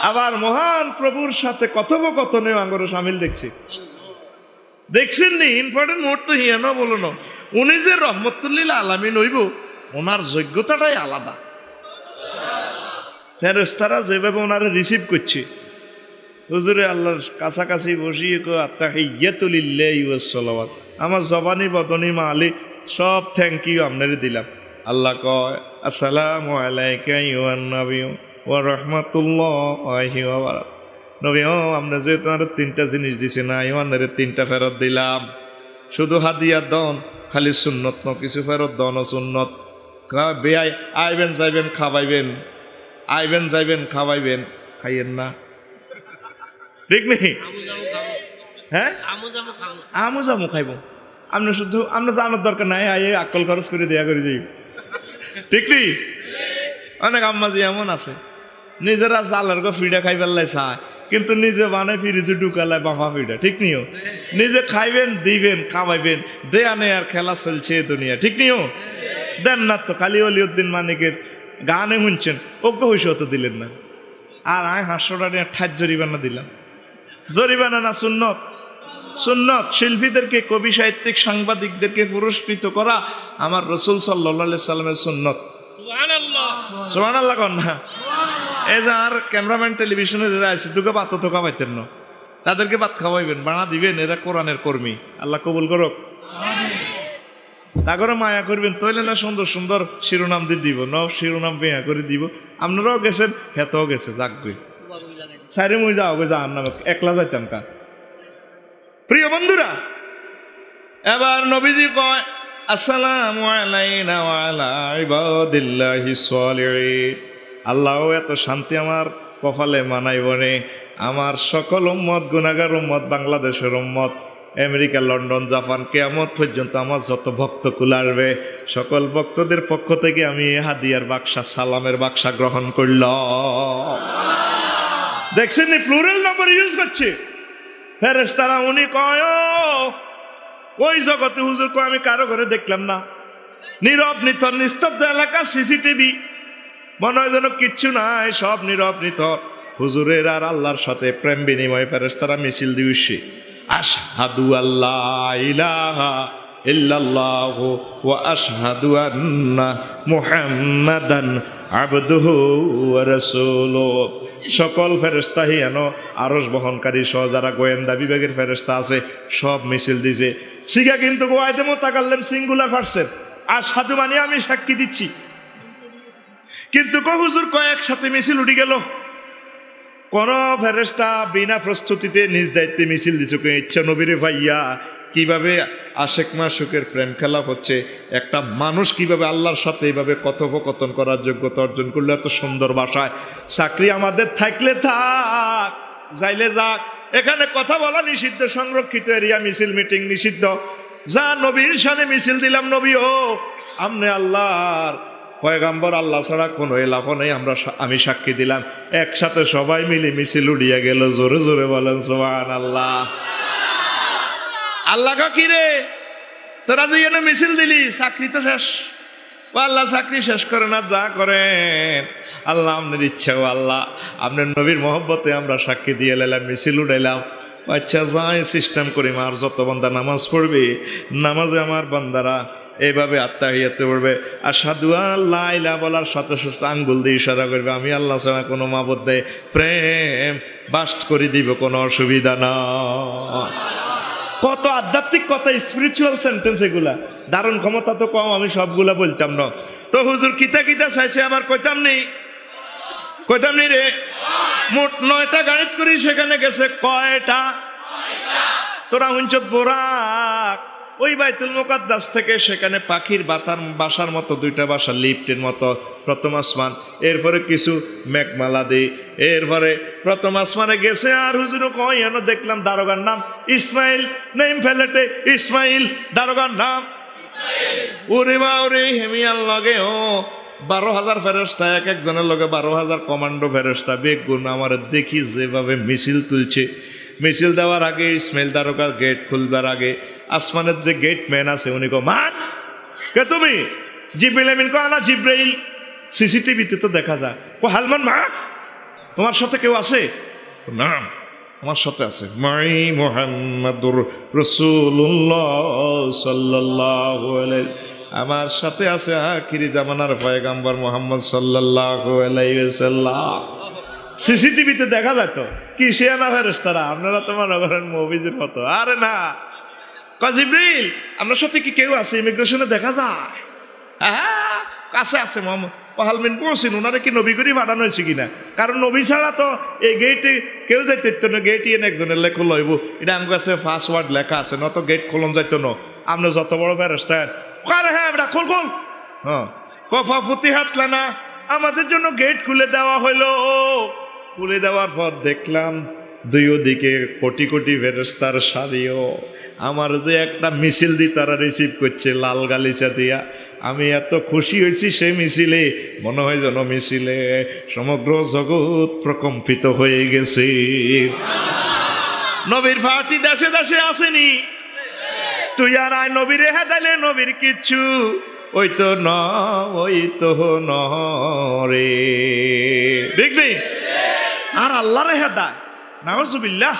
S2: আবার মহান প্রভুর সাথে কথোপকথনে আঙ্গরে সামিল দেখছেন নি, ইম্পর্টেন্ট মুহূর্ত হিয়ান বলো না, উনি যে রহমতুল্লিল আলামিন হইব, ওনার যোগ্যতাটাই আলাদা। ফেরেশতারা যেভাবে ওনারে রিসিভ করছে, হুজুরে আল্লাহর কাছাকাছি বসিয়ে আত্তাহিয়াতু লিল্লাহি ওয়াস সালাওয়াত, আমার জবানি বদনি মালি সব থ্যাংক ইউ আপনারে দিলাম। আল্লাহ কয় আসসালামু আলাইকা আইয়ুহান নাবিয়্যু ওয়া রাহমাতুল্লাহি ওয়া বারাকাতুহু। নবী ও আমরা যে তোমার 3টা জিনিস দিছি না, ইমানের 3টা ফেরত দিলাম, শুধু হাদিয়া দন, খালি সুন্নত ন, কিছু ফেরত দন সুন্নত, বেআই আইবেন যাইবেন খাওয়াইবেন, আইবেন যাইবেন খাওয়াইবেন, খাইয়েন না, ঠিক নেই? হ্যাঁ আমু জামু খাইব, আপনি শুধু আমরা জানার দরকার নাই, আই আকল খরচ করে দেয়া করে যাই, ঠিক নেই? অনেক আম্মাজি এমন আছে নিজেরা জালের গো ফিডা খাই ফেললাই চায়, কিন্তু নিজে বানায় ফিরিজে ঢুকালায় বাফা পিঠা, ঠিক নিও? নিজে খাইবেন, দিবেন, খাওয়াইবেন, দেয়া নেই আর খেলা চলছে এ দুনিয়া, ঠিক নিও? দেন না তো, খালি অলিউদ্দিন মানিকের গানে শুনছেন, ওকে হইসে তো দিলেন না। আর আয় 500 টাকা ঠাজ জরিমানা দিলাম। জরিমানা না সুন্নত? সুন্নত। শিল্পীদেরকে, কবি সাহিত্যিক সাংবাদিকদেরকে পুরস্কৃত করা আমার রসুল সাল্লাল্লাহু আলাইহি সাল্লামের সুন্নত।
S3: সুবহানাল্লাহ।
S2: সুবহানাল্লাহ কন না? এই যে আর ক্যামেরাম্যান টেলিভিশনে যারা আছে তোকে ভাত তো খাওয়াইতেন না, তাদেরকে ভাত খাওয়াইবেন, বানা দিবেন, এরা কোরআনের কর্মী, আল্লাহ কবুল করুক। তারপরে মায়া করবেন, তৈলে না সুন্দর সুন্দর শিরোনাম দিয়ে দিব, শিরোনাম বেয়া করে দিব। আপনারাও গেছেন, হেতেও গেছে, যাকবে সাইরে মুই যাও গে, যার নামে একলা যাইতাম কা। প্রিয় বন্ধুরা, এবার নবীজি কয় আসসালামু আলাইনা ওয়া আলা ইবাদিল্লাহিস সালিহিন। আল্লাহ এত শান্তি আমার কপালে মানাইব রে। আমার সকল উম্মত, গুনাহগার উম্মত, বাংলাদেশের উম্মত, আমেরিকা, লন্ডন, জাপান, কিয়ামত পর্যন্ত আমার যত ভক্ত কুল আসবে, সকল ভক্তদের পক্ষ থেকে আমি হাদিয়ার বাক্সা, সালামের বাক্সা গ্রহণ করলাম। দেখছেন নি প্লুরাল নাম্বার ইউজ করছে ফেরেশতারা। উনি কয় ওই জগতে হুজুর কয় আমি কারো ঘরে দেখলাম না, নীরব নিথর নিস্তব্ধ এলাকা, সিসিটিভি, মনে হয় যেন কিচ্ছু নাই, সব নীরব নিথর। হুজুরের আর আল্লাহর সাথে প্রেম বিনিময় ফেরেশতারা মিছিল দিউছে, আশহাদু আল্লা ইলাহা ইল্লাল্লাহু ওয়া আশহাদু আন্না মুহাম্মাদান আবদুহু ওয়া রাসূলুহু। সকল ফেরেশতা হিয়ান আরশ বহনকারী সহ যারা গোয়েন্দা বিভাগের ফেরেশতা আছে সব মিছিল দিছে। শিখা কিন্তু গোয়াইতে মোতাকাল্লিম সিঙ্গুলার পারসন, আশহাদু মানে আমি সাক্ষী দিচ্ছি। কিন্তু হুজুর কয় একসাথে মিছিল উঠে গেল। কোন ফেরেশতা বিনা প্রস্তুতিতে নিজ দায়িত্বে মিছিল দিচ্ছে, ইচ্ছা নবীরে ভাইয়া কিভাবে আশেক মাশুকের প্রেম খেলা হচ্ছে, একটা মানুষ কিভাবে আল্লাহর সাথে এইভাবে কথোপকথন করার যোগ্যতা অর্জন করলে এত সুন্দর ভাষায়। চাকরি আমাদের থাকলে থাক, যাইলে যাক, এখানে কথা বলা নিষিদ্ধ, সংরক্ষিত এরিয়া, মিছিল মিটিং নিষিদ্ধ। যা নবীর শানে মিছিল দিলাম, নবী ও আমনে আল্লাহর পয়গাম্বর, আল্লাহ ছাড়া কোনো এলাহ নেই, আমি সাক্ষী দিলাম। একসাথে সবাই মিলে মিছিল উড়িয়া গেল। জোরে জোরে বলেন সুবহানাল্লাহ। আল্লাহ কি রে তোরা যে এনে মিছিল দিলি, চাকরি তো শেষ। ও আল্লাহ চাকরি শেষ করে না, যা করেন আল্লাহ আপনার ইচ্ছা। ও আল্লাহ আপনার নবীর মহব্বতে আমরা সাক্ষী দিয়ে এলাম, মিছিল উঠাইলাম। আচ্ছা যাই সিস্টেম করি, মার যত বান্দা নামাজ পড়বে, নামাজে আমার বান্দারা এইভাবে আত্মাহিয়াতে পড়বে, আশহাদু আল্লা ইলাহা বলার সাথে সাথে আঙ্গুল দিয়ে ইশারা করবে আমি আল্লাহ ছাড়া কোনো মাবুদ নেই, প্রেম বাস্ট করে দিব, কোনো অসুবিধা না। কত আধ্যাত্মিক কথা, স্পিরিচুয়াল সেন্টেন্স এগুলা, দারুণ ক্ষমতা তো কম, আমি সবগুলা বলতাম না। তো হুজুর কিতা কিতা চাইছে আবার কইতাম নি রে। মোট 9টা গাড়িত করি সেখানে গেছে। কয়টা? তোরা হুঞ্চত বোরাক ওই বাইতুল মুকাদ্দাস থেকে সেখানে পাখির বাসার মতো 2টা বাসা, লিফটের মতো প্রথম আসমান, এরপরে কিছু মেঘমালা দি, এরপরে প্রথম আসমানে গেছে। আর হুজুরও কয় এন দেখলাম দারোগার নাম ইসমাইল, নেম ফেলেটে ইসমাইল দারোগার নাম। ওরে বা ওরে হেমিয়ার লগে 12,000 ফেরেশতা, এক একজনের লগে 12,000 কমান্ডো ফেরেশতা। বেগুন আমার দেখি যেভাবে মিছিল তুলছে। মিছিল দেওয়ার আগে ইসমাইল দারোগার গেট খুলবার আগে আসমানের যে গেট ম্যান আছে উনি কো মান কে তুমি? জিব্রাইল আমিন কো আনা জিব্রাইল। সিসিটিভিতে তো দেখা যায়। ও হালমান মা তোমার সাথে কেউ আছে? না আমার সাথে আছে। মাই মুহাম্মাদুর রাসূলুল্লাহ সাল্লাল্লাহু আলাইহি, আমার সাথে আছে আখিরি জামানার পয়গম্বর মুহাম্মদ সাল্লাল্লাহু আলাইহি ওয়াসাল্লাম। সিসিটিভিতে দেখা যায় তো কি শিয়ানা ফেরেশতারা, আপনারা তো মনে করেন মুভিজের মতো। আরে না, জিব্রাইল আপনার সাথে কি কেউ আছে? ইমিগ্রেশনে দেখা যায়। হ্যাঁ কাছে আছে মোহাম্মদ পাহালমিন পৌঁছেন, ওনারা কি নবী করে পাঠানো হয়েছে কিনা? কারণ নবী ছাড়া তো এই গেটে কেউ যাইতে না। গেট ইয়ে একজনের লেখো লইব, এটা আমার কাছে পাসওয়ার্ড লেখা আছে, নত গেট খোলন যাইতো না। আপনি যত বড় ফেরেশতা কারে, হ্যাঁ এটা খোল খোল, হ্যাঁ কফা ফুতি হাতলা না, আমাদের জন্য গেট খুলে দেওয়া হইলো। খুলে দেওয়ার পর দেখলাম দুই দিকে কোটি কোটি ফেরেশতার সারিও। আমার যে একটা মিছিল দি তারা রিসিভ করছে লাল গালিচা দিয়া, আমি এত খুশি হয়েছি সে মিছিলে, মনে হয় যেন মিছিলে সমগ্র জগৎ প্রকম্পিত হয়ে গেছে। নবীর ফাটি দেশে দেশে আসেনি, তুই আর আয় নবীরে হেদাইলে নবীর কিচ্ছু ওই তো ন, ওই তো ন রে, দেখবি? আর আল্লাহরে হেদায়, নাউজুবিল্লাহ।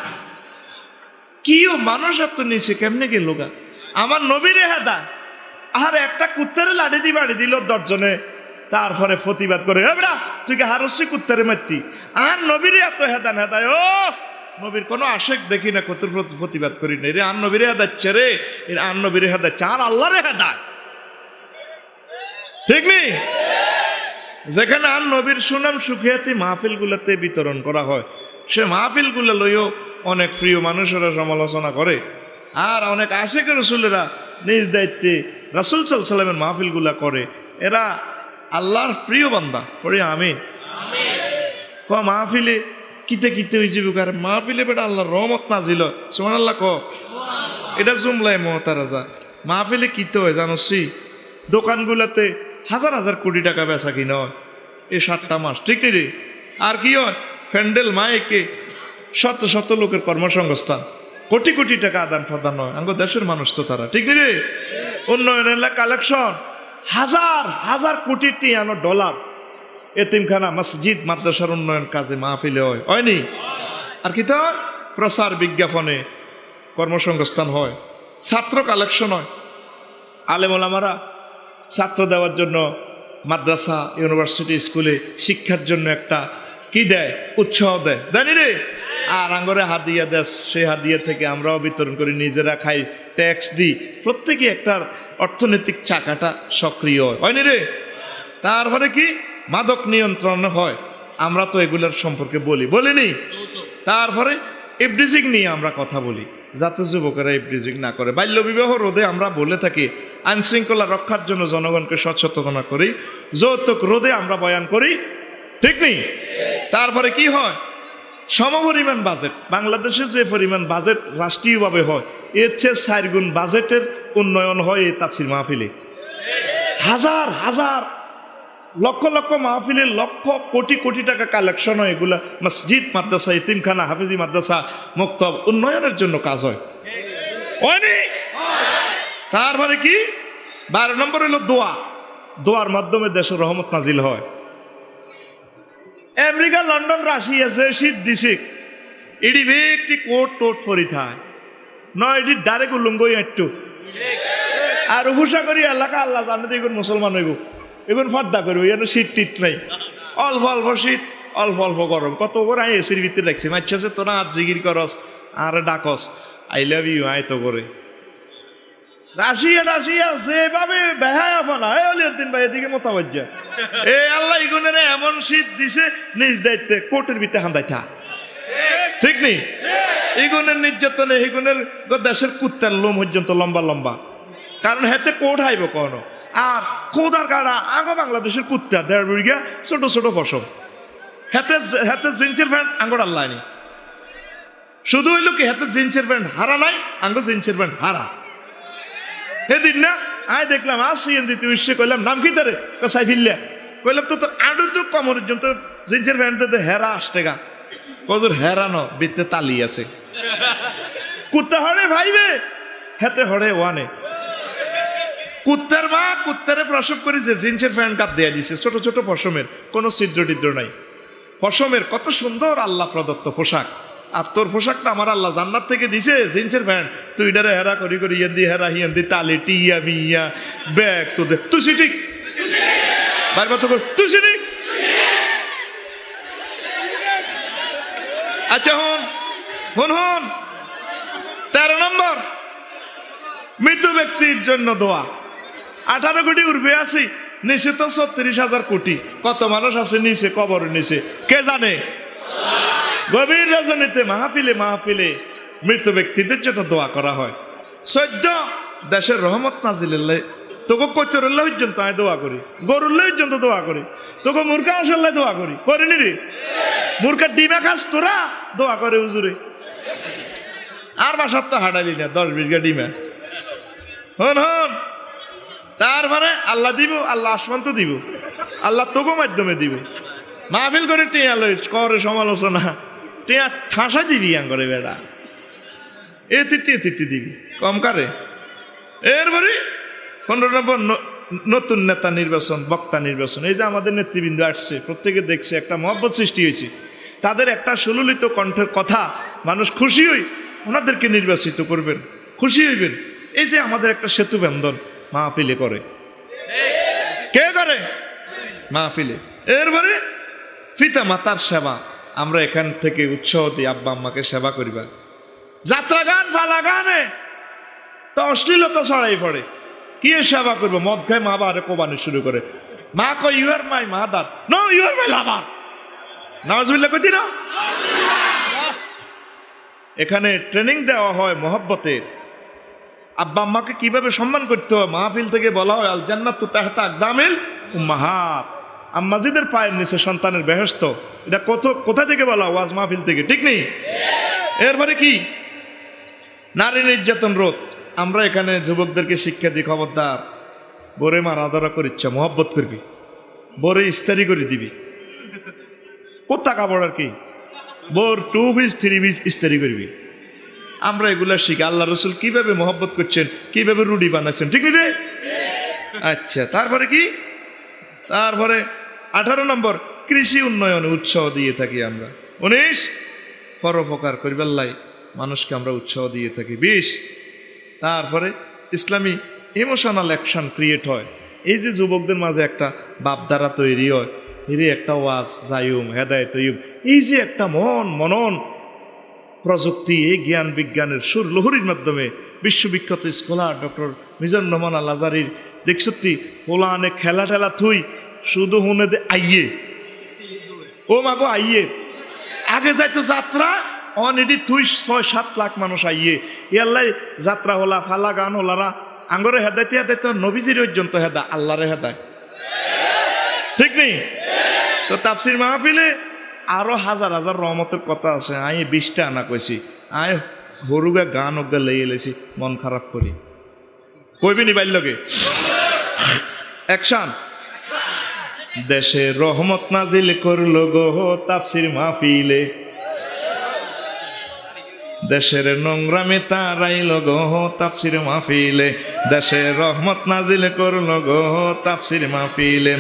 S2: কিও মানুষ এত নিচে কেমনে গেল গা? আমার নবীরে হেদায়, আর একটা কুত্তারে লাড়ি দি বাড়ি দিল 10 জনে, তারপরে প্রতিবাদ করে, এবড়া তুই কি হারসি কুত্তারে মারতি? আর নবীরে এত হেদান হেদায়, ও নবীর কোনো আশেক দেখি না, কত প্রতিবাদ করি না রে। আর নবীরে হেদাচ্ছে রে, আর নবীরে হেদাচ্ছে, আর আল্লাহরে হেদায়, ঠিক নেই? যেখানে আর নবীর সুনাম সুখিয়াতি মাহফিল গুলাতে বিতরণ করা হয়, সে মাহফিল গুলা লইও অনেক প্রিয় মানুষেরা সমালোচনা করে, আর অনেক আশেক রসুলেরা নিজ দায়িত্বে রাসূল সাল্লাল্লাহু আলাইহি ওয়াসাল্লামের মাহফিল গুলা করে। এরা আল্লাহর প্রিয় বান্দা, পড়ি আমিন। ক মাহফিলে কিতে কিতে হয়েছে বুকার, মাহফিলে বেটা আল্লাহর রহমত নাজিল, সুবহানাল্লাহ ক। এটা জুমলায় মুতারাজা। মাহফিলে কিতে হয় জানোসি? দোকানগুলাতে হাজার হাজার কোটি টাকা বেচা কিনা হয় এই 7টা মাস, ঠিক রে? আর কি হয়? ফ্যান্ডেল মাইকে শত শত লোকের কর্মসংস্থান, কোটি কোটি টাকা আদান প্রদান হয়। আমাদের দেশের মানুষ তো তারা, ঠিক রে? উন্নয়নের কালেকশন হাজার হাজার কোটি টিয়ানো ডলার, এতিমখানা মসজিদ মাদ্রাসার উন্নয়ন কাজে মাহফিলে হয়, হয়নি? আর কি তো প্রচার বিজ্ঞাপনে কর্মসংস্থান হয়, ছাত্র কালেকশন হয়। আলেম ওলামারা ছাত্র দেওয়ার জন্য মাদ্রাসা, ইউনিভার্সিটি, স্কুলে শিক্ষার জন্য একটা কি দেয়, উৎসাহ দেয়, জানি রে? আর আঙ্গরে হাদিয়া দেশ, সেই হাদিয়া থেকে আমরাও বিতরণ করি, নিজেরা খাই, ট্যাক্স দিই, প্রত্যেকে একটা অর্থনৈতিক চাকাটা সক্রিয় হয়, হয়নি রে? তারপরে কি মাদক নিয়ন্ত্রণ হয়, আমরা তো এগুলোর সম্পর্কে বলিনি। তারপরে ইফডিজিং নিয়ে আমরা কথা বলি, যাতে যুবকেরা ইফডিজিং না করে। বাল্যবিবাহ রোধে আমরা বলে থাকি, আইনশৃঙ্খলা রক্ষার জন্য জনগণকে সচেতনতা করি, যৌতুক রোধে আমরা বয়ান করি, ঠিক নেই? তারপরে কি হয়, সমপরিমাণ বাজেট, বাংলাদেশে যে পরিমাণ বাজেট রাষ্ট্রীয়ভাবে হয় এর চেয়ে 4 গুণ বাজেটের উন্নয়ন হয় এই তাফসীর মাহফিলে। হাজার হাজার লক্ষ লক্ষ মাহফিলে লক্ষ কোটি কোটি টাকা কালেকশন হয়, এগুলা মসজিদ, মাদ্রাসা, ইতিমখানা, হাফিজি মাদ্রাসা, মক্তব উন্নয়নের জন্য কাজ হয়, হয়নি? তারপরে কি 12 নম্বর হলো দোয়া, দোয়ার মাধ্যমে দেশের রহমত নাজিল হয়। আমেরিকা, লন্ডন, রাশিয়া যে শীত দিছে, এটি একটি কোট টোট ফরি থায় নয়, এটি ডাইরেক্ট উলঙ্গই একটু আর হুসা করি এলাকা আল্লাহ জানে তো এগুলো মুসলমান হইব, এগুলো ফার্দা করবো, এখানে শীত টিত নাই, অল্প অল্প শীত, অল্প অল্প গরম। কত করে আমি এসির ভিতরে রাখছি, মাইছে তোরা আজ জিগির করস আর ডাকস, আই লাভ ইউ আয় তো করে। রাশিয়া রাশিয়া যেভাবে বেহায় আফানা দিন ভাই এদিকে মোতাবাজ্জা, এ আল্লাহ ইগুনের এমন শীত দিছে, নিজ দায়িত্বে কোর্টের ভিতরে হান্দাই থা, ঠিক নেই? ইগুনের নির্যাতনে ইগুনের দেশের কুত্তার লোম পর্যন্ত লম্বা লম্বা, কারণ হেতে কোর্ট হাইব কখনো। আর খোদার কাড়া আগো বাংলাদেশের কুত্তা 1.5 বিঘা ছোট ছোট পশম, হেতে হেতে জিন্সের প্যান্ট আঙ্গর আল্লাহ নি, শুধু হইল কি হেতে জিন্সের প্যান্ট হারা নাই, আঙ্গো জিন্সের প্যান্ট হারা। সেদিন না আয় দেখলাম আর সিএনজি তুই কইলাম নাম কি তারে সাইফিল্লা, কইলাম তো তোর আডু তো কমর পর্যন্ত জিন্সের প্যান্ট হেরা আসতে গা, কদর হেরানো বিতে তালি আছে, কুত্তা হরে ভাইবে হেতে হরে ওয়ানে। কুত্তার মা কুত্তারে প্রসব করে যে জিন্সের প্যান্ট কাট দেয়া দিছে, ছোট ছোট পশমের, কোনো ছিদ্র টিদ্র নাই, পশমের কত সুন্দর আল্লাহ প্রদত্ত পোশাক। আর তোর পোশাকটা আমার আল্লাহ জান্নাত থেকে দিছে জিন্সের প্যান্ট, তুই এটারে হেরা করি করি ইয়ান্দি হেরা হিয়ান্দি তালি টিয়া মিয়া ব্যাগ তো দে, তুই ঠিক বার কত কর, তুই ঠিক। আচ্ছা হন হন হন 13 নম্বর মৃত ব্যক্তির জন্য দোয়া। 18 কোটি উর্বে আছি, নিচে তো 36,000 কোটি, কত মানুষ আছে নিচে, কবর নিচে কে জানে? গভীর রজনীতে মাহফিলে মাহফিলে মৃত ব্যক্তিদের জন্য দোয়া করা হয়। 14 দেশের রহমত নাজিলেল্লাই, তোকে কৈতরল্লাহ পর্যন্ত আমি দোয়া করি, গরুল্লাহ পর্যন্ত দোয়া করি, তোকে মুরগা আসল্লাহ দোয়া করি, করিনি রে? মুরগা ডিমা খাস তোরা দোয়া করে হুজুরে, আর বাসার তো হাঁটালি না 10 বিঘা ডিমা। হন হন তারপরে আল্লাহ দিব, আল্লাহ আসমান তো দিব, আল্লাহ তোকে মাধ্যমে দিব। মাহফিল করে টিয়া লই করে সমালোচনা, টিয়া ঠাসা দিবি করে বেড়া, এ তিটি দিবি কম কারে। এরপরে 15 নম্বর নতুন নেতা নির্বাচন, বক্তা নির্বাচন। এই যে আমাদের নেতৃবৃন্দ আসছে, প্রত্যেকে দেখছে একটা মহব্বত সৃষ্টি হয়েছে, তাদের একটা সুললিত কণ্ঠের কথা মানুষ খুশি হই ওনাদেরকে নির্বাচিত করবেন, খুশি হইবেন। এই যে আমাদের একটা সেতু বন্ধন মাহফিলে করে, কে করে? মাহফিলে। এরপরে পিতা মাতার সেবা, আমরা এখান থেকে উৎসাহ দিই আব্বা আম্মাকে সেবা করিবা। যাত্রা গান ফালা গানে তো অশ্লীলতা ছড়াই পড়ে, কি সেবা করবো? মদ খায় মা বাবারে কোবানি শুরু করে, মা কয় you are my mother, no you are my lover. নাউজুবিল্লাহ কইতি না? এখানে ট্রেনিং দেওয়া হয় মহব্বতের, আব্বা আম্মাকে কিভাবে সম্মান করতে হয়। মাহফিল থেকে বলা হয় আল জান্নাতু তাহতা আকদামিল উম্মাহাত, আম্মাজিদের পায়ের নিচে সন্তানের বেহেশত। এটা কোথা থেকে বলা? ওয়াজ মাহফিল থেকে, ঠিক নেই? এরপরে কি? নারী নির্যাতন রোধ। আমরা এখানে যুবকদেরকে শিক্ষা দিই, খবরদার বোরে মার আদরা করিচ্ছা মহব্বত করবি, বোরে ইস্তারি করে দিবি। কোথা কাপড় আর কি, বোর 2 পিস 3 পিস ইস্তারি করবি। আমরা এগুলা শিখি। আল্লাহ রসুল কিভাবে মহব্বত করছেন, কিভাবে রুডি বানাচ্ছেন, ঠিক নি রে? আচ্ছা, তারপরে কি? তারপরে 18 নম্বর কৃষি উন্নয়নে উৎসাহ দিয়ে থাকি আমরা। 19 পরোপকার করিবাল্লাই মানুষকে আমরা উৎসাহ দিয়ে থাকি। 20 তারপরে ইসলামী ইমোশনাল অ্যাকশন ক্রিয়েট হয়। এই যে যুবকদের মাঝে একটা ভাবধারা তৈরি হয়, এর একটা ওয়াজ জায়ুম হেদায়েত তৈয়ুব, এই যে একটা মনন প্রযুক্তি, এই জ্ঞান বিজ্ঞানের সুর লহরীর মাধ্যমে বিশ্ববিখ্যাত স্কলার ডক্টর মিজানুর রহমান আল আজারির দেখছতি পোলানে খেলা ঠেলা থুই শুধু হুনে দে আইয়ে, ও মাগো আইয়ে। আগে যাইতো যাত্রা অনেডি থুই 6-7 লাখ মানুষ আইয়ে, ইয়াল্লাই যাত্রা হলা ফালা গান হলারা আঙ্গরে হেদাইতে হেদাইতে নবীজির পর্যন্ত হেদা, আল্লাহরে হেদায়, ঠিক নেই? তো তাফসির মাহফিলে আরো হাজার হাজার রহমতের কথা আছে। আমি 20টা আনা কইছি, আয় হরুগা গান ওগা লেগে এলেছি, মন খারাপ করি কইবি নি বাইলকে অ্যাকশন। দেশে রহমত নাজিল করলো গো তাফসির মাহফিলে, দেশের নোংরামে তারাইল গো তাফসির মাহফিলে, দেশে রহমত নাজিল করলো গো তাফসির মাহফিলে,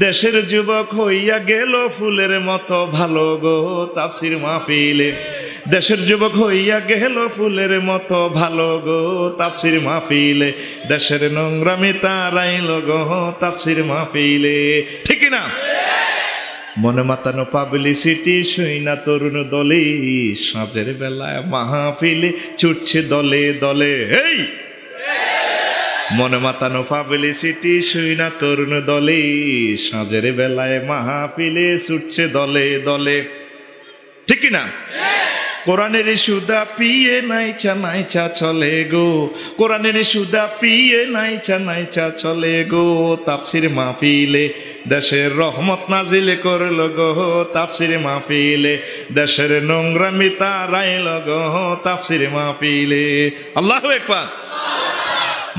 S2: দেশের যুবক হইয়া গেল ফুলের মতো ভালো গো তাফসির মাহফিলে, দেশের যুবক হইয়া গেল ফুলের মতো ভালো গো তাফসির মাহফিলে, দেশের নোংরামি তারাইল গো তাফসির মাহফিলে, ঠিক না? মনে মাতানো পাবলিসিটি শুইনা তরুণ দলে, সাঁঝের বেলায় মাহফিলে ছুটছে দলে দলে। এই মনে মাতানো পাবলিসিটি শুইনা তরুণ দলে, সাঁঝের বেলায় মাহফিলে ছুটছে দলে দলে, ঠিক না? কোরআনের সুদা পিয়ে নাইচা নাইচা চলে গো, কোরআনের সুদা পিয়ে নাইচা নাইচা চলে গো তাফসির মাহফিলে, দেশের রহমত নাজিল করলো গো তাফসির মাহফিলে, দেশের নোংরামি তারাইল গো তাফসির মাহফিলে। আল্লাহু আকবার।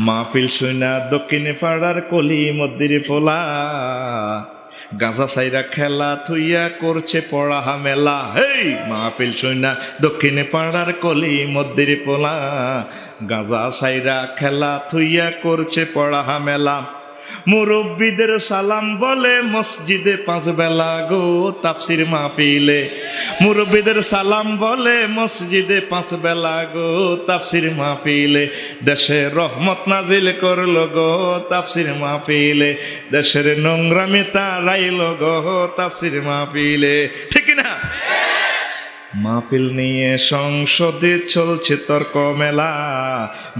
S2: মাহফিল শুনা দক্ষিণে পাড়ার কলি মদ্দির পোলা, গাঁজা সাইরা খেলা থুইয়া করছে পড়া মেলা। হেই মাহফিল শুনা দক্ষিণে পাড়ার কলি মদ্দির পোলা, গাঁজা সাইরা খেলা থুইয়া করছে পড়া মেলা, মুরব্বীদের সালাম বলে মসজিদে 5 বেলা গো তাফসির মাহফিলে, মুরব্বীদের সালাম বলে মসজিদে 5 বেলা গো তাফসির মাহফিলে, দেশে রহমত নাজিল করলো গো তাফসির মাহফিলে, দেশের নোংরামি তারাইল গো তাফসির মাহফিলে, ঠিক না? মাহফিল নিয়ে সংসদে চলছে তর্ক মেলা,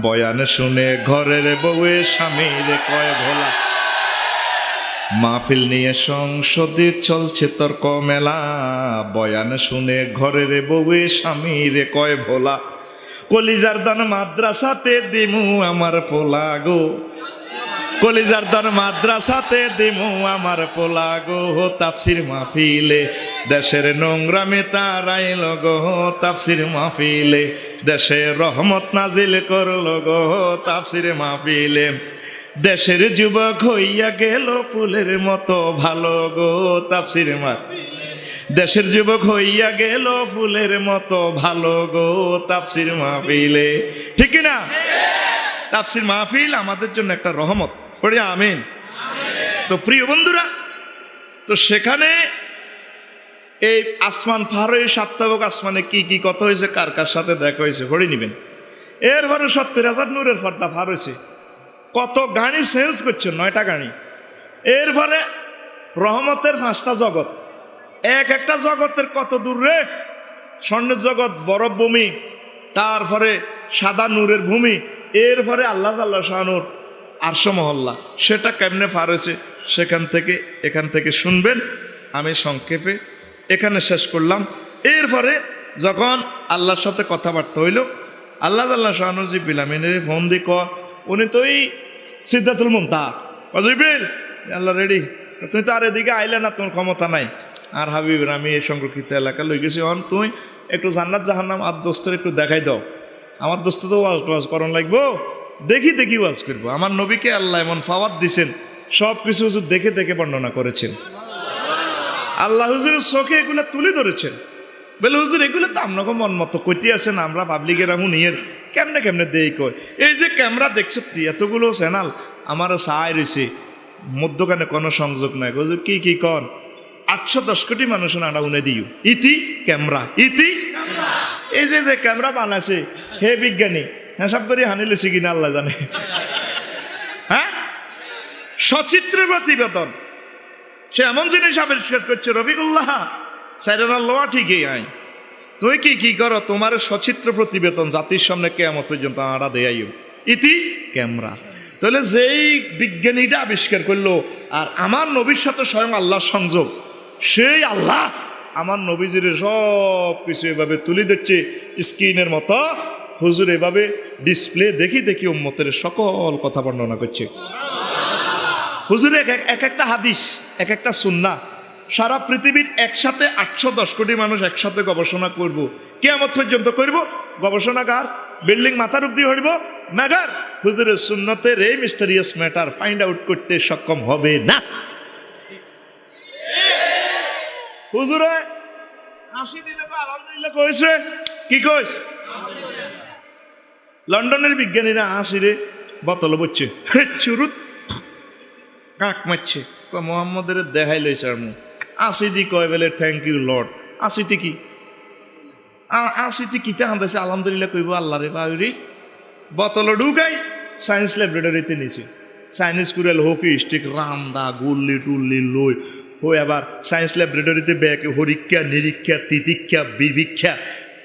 S2: বয়ান শুনে ঘরের বউয়ে স্বামীর কয় ভোলা, মাহফিল নিয়ে সংসদে চলছে তর্ক মেলা, বয়ান শুনে ঘরের বউয়ে স্বামীর কয় ভোলা, কলিজার দান মাদ্রাসাতে দিমু আমার পোলা গো, কলিজার দান মাদ্রাসাতে দিমু আমার পোলা গো তাফসির মাহফিলে, দেশের নোংরামে তারাইল গো তাফসির মাহফিলে, দেশে রহমত নাজিল করলো গো তাফসির মাহফিলে, দেশের যুবক হইয়া গেল ফুলের মতো ভালো গো তাফসীর মার দেশের যুবক হইয়া গেল ফুলের মতো ভালো গো তাফসীর মাহফিলে ঠিক কি না তাফসীর মাহফিল আমাদের জন্য একটা রহমত পড়ি আমিন তো প্রিয় বন্ধুরা তো সেখানে এই আসমান পার হয়ে সাপ্তাহিক আসমানে কি কি কথা হয়েছে কার কার সাথে দেখা হয়েছে পড়ে নিবেন এরপরে 70,000 নূরের পর্দা পার হয়েছে কত গাড়ি চেঞ্জ করছে 9টা গাড়ি এরপরে রহমতের 5টা জগৎ এক একটা জগতের কত দূর রে স্বর্ণের জগৎ বরফ ভূমি তারপরে সাদা নূরের ভূমি এরপরে আল্লাহ শানুর আরশ মহল্লা সেটা কেমনে পার হয়েছে এখান থেকে শুনবেন আমি সংক্ষেপে এখানে শেষ করলাম এরপরে যখন আল্লাহর সাথে কথাবার্তা হইল আল্লাহ শানুর জিব্রিল আমিনের ফোন দি উনি তো এই সিদ্ধাতুল মুমতাহ জিব্রিল আল্লাহ রেডি তুমি তো আর এদিকে আইলে না তোমার ক্ষমতা নাই আর হাবিবের আমি এই সংরক্ষিত এলাকা লই গেছি তুই একটু জান্নাত জাহান্নাম আর দোস্তের একটু দেখাই দাও আমার দোস্ত তো ওয়াজ করণ লাগবো দেখি ওয়াজ করবো আমার নবীকে আল্লাহ এমন ফাওয়াত দিছেন সব কিছু হুজুর দেখে বর্ণনা করেছেন আল্লাহ হুজুরের চোখে এগুলো তুলে ধরেছেন বলে হুজুর এগুলো তো আপনাকে মন মতো কইতে আছেন আমরা পাবলিকের নিয়ের কেমনে দেই কয় এই যে ক্যামেরা দেখছো এতগুলো চ্যানেল আমার চাই রয়েছে মধ্যখানে কোনো সংযোগ নাই হুজুর কি কন 810 কোটি মানুষের নাড়া উনে দিও ইতি ক্যামেরা এই যে ক্যামেরা বানাইছে হে বিজ্ঞানী হিসাব করে হানিলেছি কিনা আল্লাহ জানে হ্যাঁ সচিত্র প্রতিবেদন সে এমন জিনিস আবিষ্কার করছে রফিকুল্লাহ সাইরানা লোয়া ঠিকই আই তুই কি করো তোমার সচিত্র প্রতিবেদন জাতির সামনে কেয়ামত পর্যন্ত আড়া দেয়াইও ইতি ক্যামেরা তাহলে যেই বিজ্ঞানীটা আবিষ্কার করলো আর আমার নবীর সাথে স্বয়ং আল্লাহর সংযোগ সেই আল্লাহ আমার নবীজির সব কিছু এভাবে তুলে দিচ্ছে স্ক্রিনের মতো হুজুর এভাবে ডিসপ্লে দেখি উম্মতের সকল কথা বর্ণনা করছে হুজুর এক একটা হাদিস এক একটা সুন্নাহ সারা পৃথিবীর একসাথে 810 কোটি মানুষ একসাথে গবেষণা করব কিয়ামত পর্যন্ত করব গবেষণাগার বিল্ডিং মাথার উপর দিয়ে হইব মেগার হুজুরের সুন্নতের এই মিস্টেরিয়াস ম্যাটার ফাইন্ড আউট করতে সক্ষম হবে না হুজুরে হাসি দিলে আলহামদুলিল্লাহ কইছে কি কইস লন্ডনের বিজ্ঞানীরা হাসিরে বোতল বলছে চুরুত কাক মারছে মোহাম্মদের দেখাই লইছে আর আসি দি কয় বলে থ্যাংক ইউ লর্ড আসিতে কিতা হান্দাছে আলহামদুলিল্লাহ কইব আল্লাহ রে বাউরি বোতল ঢুকাই সায়েন্স ল্যাবরেটরিতে নিছে চাইনিজ কুড়াল হকি স্টিক রামদা গুল্লি টুল্লি লই হই আবার সায়েন্স ল্যাবরেটরিতে ব্যাকে হরিক্ষা নিরীক্ষা তিতিক্ষা বিভীক্ষা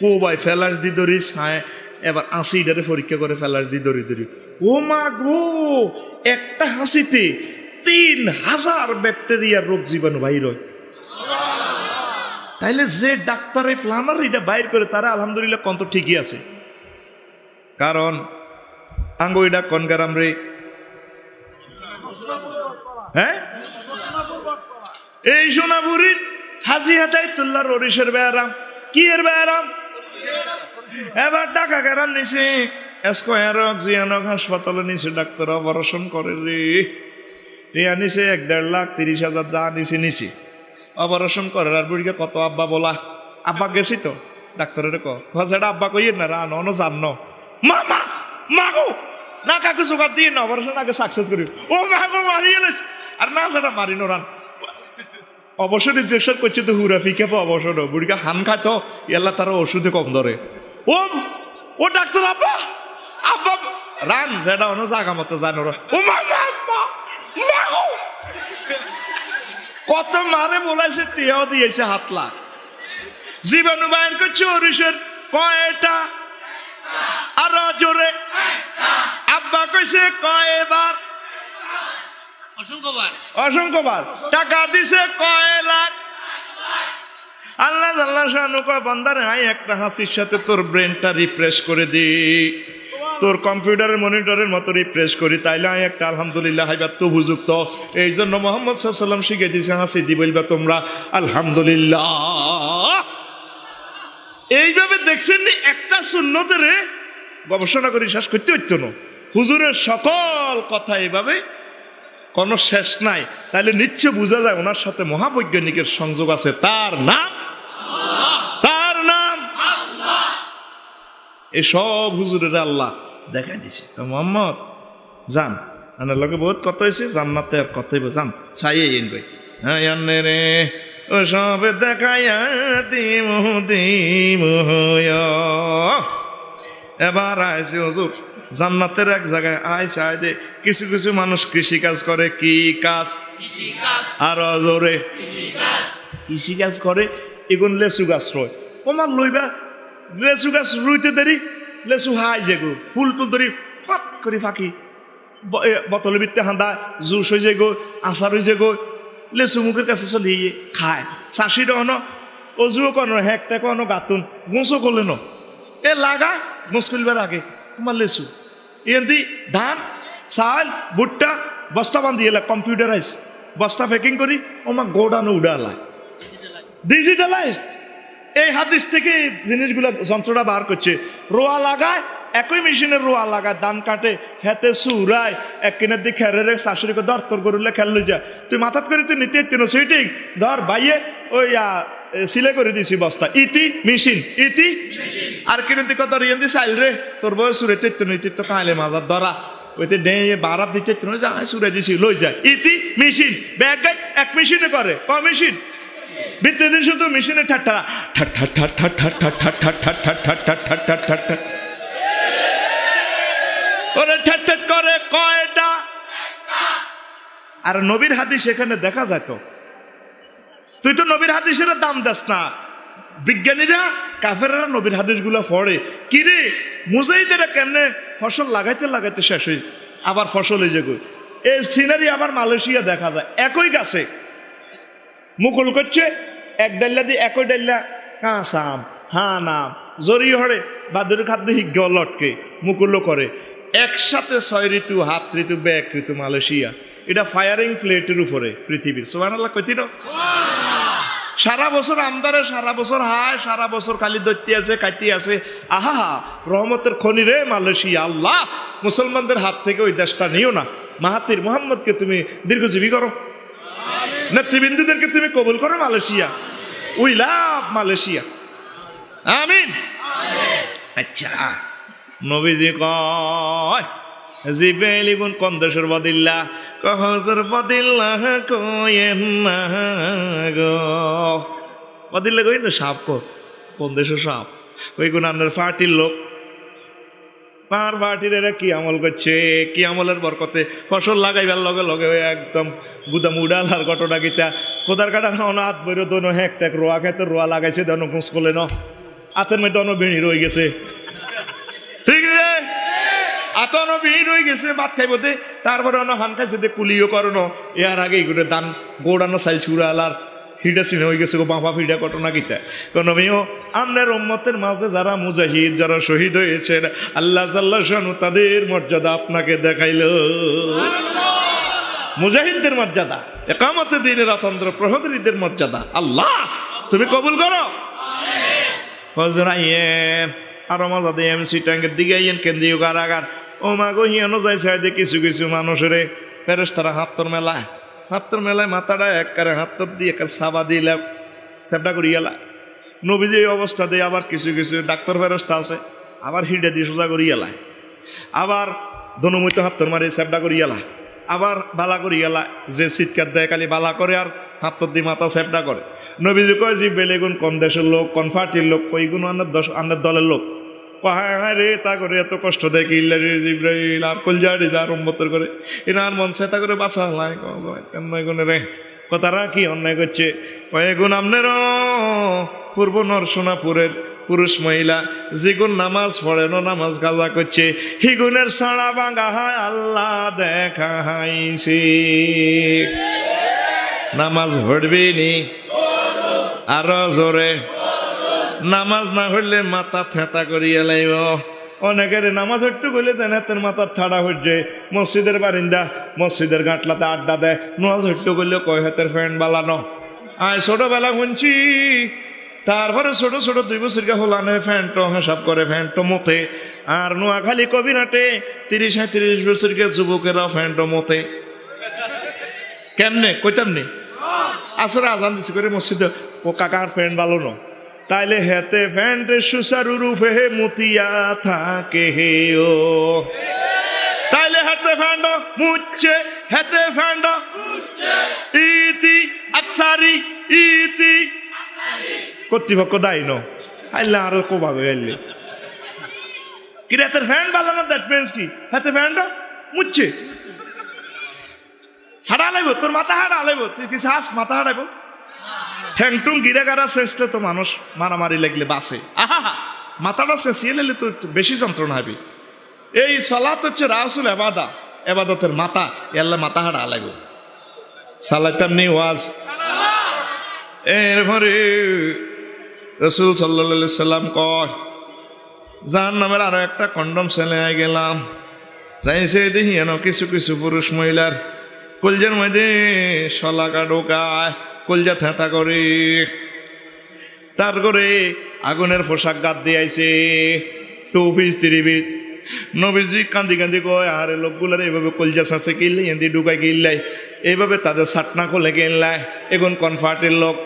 S2: কোবাই ফেলাস দি ধরি ছায় এবার 80টারে পরীক্ষা করে ফেলাস দি ধরি ও মা গো একটা হাসিতে 3000 ব্যাকটেরিয়ার রোগ জীবাণু বাইর হয় তাইলে যে ডাক্তারে প্লানার এটা বাইর করে তারা আলহামদুলিল্লাহ কত ঠিকই আছে কারণ আঙ্গুইডা কনগারাম রে হ্যাঁ এই সোনাপুরীর হাজি হাতাইতুল্লাহ ররিসের ব্যায়ারাম কি এর ব্যায়ারাম এবার টাকা কারাম নিছে স্কোয়ারক জিয়ানক হাসপাতালে নিছে ডাক্তার অপারেশন করে রে রিয়া নিছে 1.5 লাখ 30,000 যা নিছে অপারেশন করার আর বুড়িকে কত আব্বা বলা আব্বা গেছি তো ডাক্তারের সেটা আব্বা কইয়ের না রান অন জান মাগো না কাকে জোগাড় দিয়ে না অপারেশন আগে সাকসেস করি ও মাগো মারিয়ে গেছে আর না সেটা মারিনো রান অবসর ইনজেকশন করছে তো হুরা ফিকে অবসর বুড়িকে হান খায় তো এলা তারা ওষুধে কম ধরে ও ডাক্তার আব্বা রান যেটা অন্য জায়গা মতো জানো ও মাগো কত মারে বলাইছে টিয়াও দিয়েছে 7 লাখ জীবাণু বাইর করছে হরিষের কয়টা আরো জোরে আব্বা কইছে কয়বার অসংখ্যবার টাকা দিছে কয় লাখ আল্লাহ শানু কয় বান্দারে আই একটা হাসির সাথে তোর ব্রেনটা রিফ্রেশ করে দি তোর কম্পিউটারের মনিটরের মতো রিফ্রেশ করি তাইলে আমি একটা আলহামদুলিল্লাহ হাইবা তো উপযুক্ত এই জন্য মোহাম্মদ সাল্লাল্লাহু আলাইহি ওয়াসাল্লাম শিখে দিয়েছে হাসি দি বলবা তোমরা আলহামদুলিল্লাহ এইভাবে দেখছেন একটা সুন্নতের গবেষণা করে শেষ করতে হইতো না হুজুরের সকল কথা এইভাবে কোনো শেষ নাই, তাহলে নিশ্চয় বোঝা যায় ওনার সাথে মহাবৈজ্ঞানিকের সংযোগ আছে। তার নাম এসব হুজুরের আল্লাহ দেখা দিছে। তো মোহাম্মদ যান, আমার লোকে বহুত কত হয়েছে, জান্নাতে আর কতই যান চাইয়ে এন গই। হ্যাঁ আন্নে রে ও সব দেখাইয়া এবার আইছে হুজুর জান্নাতের এক জায়গায় আইছে আয় দে কিছু কিছু মানুষ কৃষি কাজ করে। কি কাজ? আর জোরে কৃষি কাজ করে। এগুন লেচু গাছ রয়, ওমার লইবা লেচু গাছ রুইতে দেরি লেচু হাই যে গো, ফুল টুল ধরি ফট করে ফাঁকি বোতলের ভিত্তে হাঁদা জুস হয়ে যায় গো, আচার হয়ে যায় গো, লেচু মুখের কাছে চলে খায়। চাষির অন অজুও কন হেকটা কন গাতুন গোঁচও করলে ন এ লাগায় গোঁচ করবার আগে আমার লেচু এদি ধান চাল ভুট্টা বস্তা বান্ধি এলা কম্পিউটারাইজ বস্তা প্যাকিং করি ওমা গোডানো উড়ালায় ডিজিটালাইজ। এই হাদিস থেকে জিনিসগুলো যন্ত্রটা বার করছে। রোয়া লাগায় একই মেশিনের রোয়া লাগায়, ধান কাটে হেতে সুরায় এক কিনের দিকে খেরে শাশুড়িকে ধর তোর গরুলে খেল লই যা, তুই মাথাত করে তুই নিতে তেন সেইটিক ধর বাইয়ে ওই সিলে করে দিছি বস্তা ইতি মেশিন ইতি আর কিনে দিকে ধর ইয়ে দি চাইল রে তোর বয়স সুরে তেত্য নিতে তো কালে মাজার ধরা ওইতে ডে বারাত দিতে যা সুরে দিছি লই যায় ইতি মেশিন ব্যাগ গাই এক মেশিনে করে ক মেশিন বিদ্যে দিন শুধু মেশিনে ঠাট্টা ঠাট ঠাট ঠাট ঠাট ঠাট ঠাট ঠাট ঠাট ঠাট ঠাট ঠাট ঠাট ঠাট ঠাট ঠাট ওরে ঠাট ঠাট করে কয়টা। আর নবীর হাদিস এখানে দেখা যায় তো, তুই তো নবীর হাদিসের দাম দাস না। বিজ্ঞানীরা কাফেররা নবীর হাদিসগুলো পড়ে কি রে মুজাহিদেরা কেমনে ফসল লাগাইতে লাগাইতে শেষ হই আবার ফসল হয়ে যাবে। এই সিনারি আবার মালয়েশিয়া দেখা যায়, একই গাছে মুকুল করছে এক ডাল্লা দিয়ে একই ডাল্লা কাঁচাম হা নাম জরি হরে বাদুর খাদ্য হিজ্ঞ লটকে মুকুলও করে একসাথে 6 ঋতু, 7 ঋতু, ব্যাক ঋতু মালয়েশিয়া। এটা ফায়ারিং প্লেটের উপরে পৃথিবীর সুবহানাল্লাহ কইতি না। সারা বছর আমদারে, সারা বছর হায়, সারা বছর খালি দৈত্যি আছে কাইতি আছে। আহা রহমতের খনি রে মালয়েশিয়া। আল্লাহ মুসলমানদের হাত থেকে ওই দেশটা নিও না। মাহাতির মোহাম্মদকে তুমি দীর্ঘজীবী করো, নেতৃবৃন্দুদেরকে তুমি কবুল করো মালয়েশিয়া। উই লাভ মালয়েশিয়া, আমিন। আচ্ছা নবীজি কয় জিব্রাইল ইবনে কোন দেশের বদিল্লা কহজর বদিল্লাহ কয়েন না গো বদিল্লা কই না সাপ কো কোন দেশের সাপ ওই গুণ আন্নার পার্টির লোক পার পার্টির এরা কি আমল করছে, কি আমলের বরকতে ফসল লাগাইবার লগে লগে একদম গুদাম উড়ালার ঘটনা গীতা কোদার কাটার হাত বইর দোনো হ্যাক ট্যাক রোয়া খেতে রোয়া লাগাইছে দনো ঘুষ করলে ন হাতের মধ্যে অন্য বেড়ি রয়ে গেছে, ঠিক রে আতনো ভিড় হয়ে গেছে ভাত খাইব দে তারপরে অন্য হান খাইছে দে কুলিও করো এর আগে এগুলো দান গোড়ানো চাইল চুড়ালার হিডা সিনে হয়ে গেছে গো বাঁপা ফিডা ঘটনা গীতা কোনো মেয়েও আমনের উম্মতের মাঝে যারা মুজাহিদ যারা শহীদ হয়েছেন আল্লাহ জাল্লা শানু তাদের মর্যাদা আপনাকে দেখাইল। মুজাহিদদের মর্যাদা, একামতে দ্বীনের অতন্ত্র প্রহরীদের মর্যাদা আল্লাহ তুমি কবুল করো। ফজর আইয়েন আর মজাদে এমসি ট্যাঙ্কের দিকে আইয়েন কেন্দ্রীয় কারাগার ও মা গো হিয়ানো যায় সাইডে কিছু কিছু মানুষের ফেরেশতারা হাতর মেলায় মাথাটা একবারে হাতর দিয়ে একার সাবা দিলে সেপটা করিয়ালা নবীজি এই অবস্থা দিয়ে আবার কিছু কিছু ডাক্তার ফেরস্তা আছে আবার হিডে দিয়ে সোজা করিয়ালায় আবার ধনুমৈত হাতর মারি সেপটা করিয়ালা আবার বালা করিয়ালা যে চিৎকার দেয় খালি বালা করে আর হাতর দিয়ে মাথা সেপটা করে। নবীজি কয় জি বেলেগুন কোন দেশের লোক কোন ফাটির লোক কইগুন আন্নার দলের লোক হ্যাঁ রে তা করে এত কষ্ট দেয় কি জিব্রাইল আর কলজাড়ি যার উম্মতের করে এনার মন সে তা করে বাঁচা লাই নয় গুণে রে কথারা কি অন্যায় করছে কয়েকগুণ আমনের পূর্ব নরসোনাপুরের পুরুষ মহিলা যেগুন নামাজ পড়েন নামাজ গাজা করছে হিগুনের সাড়া ভাঙা হয় আল্লাহ দেখাইছে নামাজ পড়বি নি আরো জোরে নামাজ না হইলে মাথা থেতা করিয়া লাইব অনেকের নামাজ হইতে গেলে তেনাতের মাথা ঠাড়া হইছে মসজিদের বারিন্দা মসজিদের গাঁটলাতে আড্ডা দেয় নামাজ হইতে গেলে কয় হাতের ফ্যান বালানো আয় ছোটবেলা শুনছি তারপরে ছোট ছোট 2 বছর হলানে ফ্যানটো হিসাব করে ফ্যানটো মতে আর নোয়াখালী কবিরাটে 30-35 বছরকে যুবকেরা ফ্যান্ড মতে কেমনে কইতাম নি আসলে আজান দিছি করে মসজিদে ও কাকার ফ্যান ভালো ন তাইলে হেতে ফ্যান্ডের সুসারু রূপে হে মতিয়া থাকে হে ও তাইলে হেতে ফ্যান্ড মুচ্ছে হেতে ফ্যান্ড ইতি আফসারি ইতি কর্তৃপক্ষ দায়ী ন আইলা আর কোভাবে আইলে কি হেতের ফ্যান ভালো না দ্যাট মিন্স কি হেতে ফ্যান্ড মুচ্ছে হাড়া লাইব তোর মাথা হাড়া লাইব তুই কি শ্বাস মাথা হারাইব ঠ্যাংটুং গিরে গারা শেষলে তো মানুষ মারামারি লাগলে বাসে আহা মাথাটা শেষিয়ে নিলে তো বেশি যন্ত্রণা হবে এই সলাত হচ্ছে রাসুল এবাদতের মাথা এল্লা মাথা হাড়া লাইব সালাইতাম নি ওয়াজ এরপরে রসুল সাল্লাল্লাহু সাল্লাম কয় যার নামের আরো একটা কন্ডম ছেলে গেলাম চাইছে দেখি এন কিছু কিছু পুরুষ মহিলার কলজার মধ্যে শলাকা ঢোকায় কলজা থেঁতা করে তার করে আগুনের পোশাক গাদ দিয়ে আইছে 2 পিস 3 পিস নবীজি কান্দি কান্দি কয় আরে লোকগুলার এইভাবে কলজা চাষে কিনলে এদি ঢুকাই কিনলাই এইভাবে তাদের সাটনা খোলে কিনলাই এগুন কনফার্টের লোক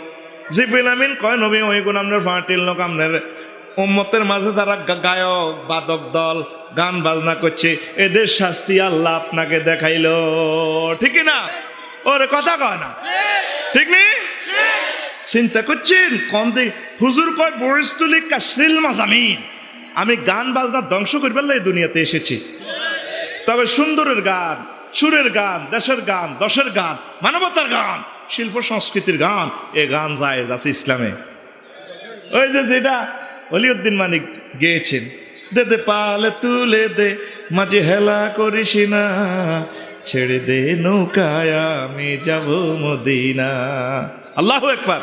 S2: জিবরিল আমিন কয় নবী ওইগুন আপনার ফার্টির লোক আপনার উম্মতের মাঝে যারা গায়ক বাদক দল গান বাজনা করছে এদের শাস্তি আল্লাহ আপনাকে দেখাইলো ঠিক না ওরে কথা কয় না ঠিক নেই চিন্তা করছেন কম দিক হুজুর কয় বরিস্তুলি কাসরিল মাজামিন আমি গান বাজনা ধ্বংস করবার এই দুনিয়াতে এসেছি তবে সুন্দরের গান সুরের গান দেশের গান দশের গান মানবতার গান শিল্প সংস্কৃতির গান এ গান জায়েজ আছে ইসলামে ওই যে যেটা অলিউদ্দিন মানিক গেয়েছেন দে দে পালে তুলে দে মাঝে হেলা করিস না ছেড়ে দে নৌকায় আমি যাব মদিনা আল্লাহু আকবার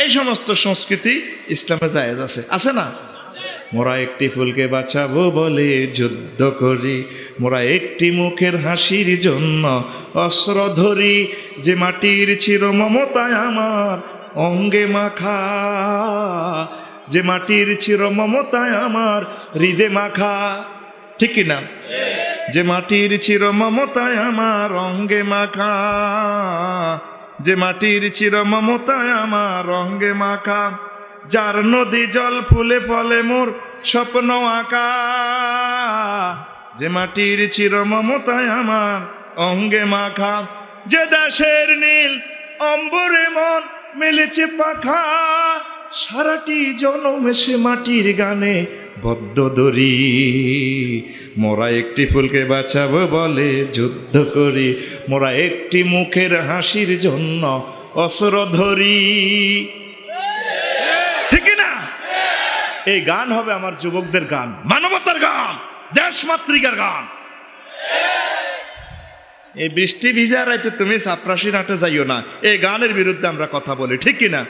S2: এই সমস্ত সংস্কৃতি ইসলামে জায়েজ আছে আছে না মোরা একটি ফুলকে বাঁচাবো বলে যুদ্ধ করি মোরা একটি মুখের হাসির জন্য অস্ত্র ধরি যে মাটির চির মমতায় আমার অঙ্গে মাখা যে মাটির চির মমতায় আমার হৃদে মাখা ঠিক না যে মাটির চির মমতায় আমার অঙ্গে মাখা যে মাটির চির মমতায় আমার অঙ্গে মাখা যার নদী জল ফুলে ফলে মোর স্বপ্ন আঁকা যে মাটির চির মমতায় আমার অঙ্গে মাখা যে দেশের নীল অম্বরে মন মেলেছে পাখা সারাটি জনম সে মাটির গানে বদ্ধ দড়ি মোরা একটি ফুলকে বাঁচাবো বলে যুদ্ধ করি মোরা একটি মুখের হাসির জন্য অস্ত্র ধরি ঠিক না এই গান হবে আমার যুবকদের গান মানবতার গান দেশমাতৃকার গান এই বৃষ্টি ভিজা রাইতে তুমি সাফরাশি নাটে যাইও না এই গানের বিরুদ্ধে আমরা কথা বলি ঠিক কিনা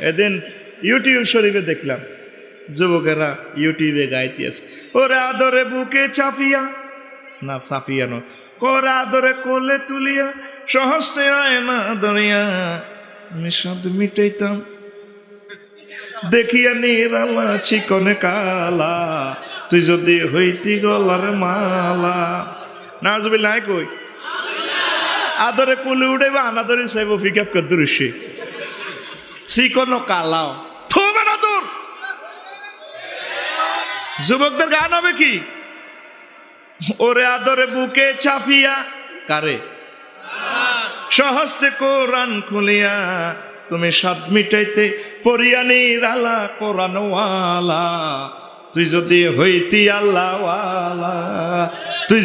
S2: এদিন ইউটিউব শরীফে দেখলাম যুবকেরা ইউটিউবে গাইতে আছে ওরে আদরে বুকে চাপিয়া না সাফিয়া ন ওরে আদরে কোলে তুলিয়া সহস্তে আয় না দরিয়া আমি সাদ মিটাইতাম দেখিয়া নিরালা চিকনে কালা তুই যদি হইতি গলার মালা না যদি নাই কই আদরে কোলে উঠেবা আনাদরে সাইব ফিকাপ কর দৃশ্যে চিকন কালাও থবে না তোর যুবকদের গান হবে কি ওরে আদরে বুকে চাপিয়া কারে সহস্তে কোরআন খুলিয়া তুমি স্বাদ মিটাইতে পড়িয়া নিরালা কোরআনওয়ালা তুই যদি হইতি আল্লাহওয়ালা তুই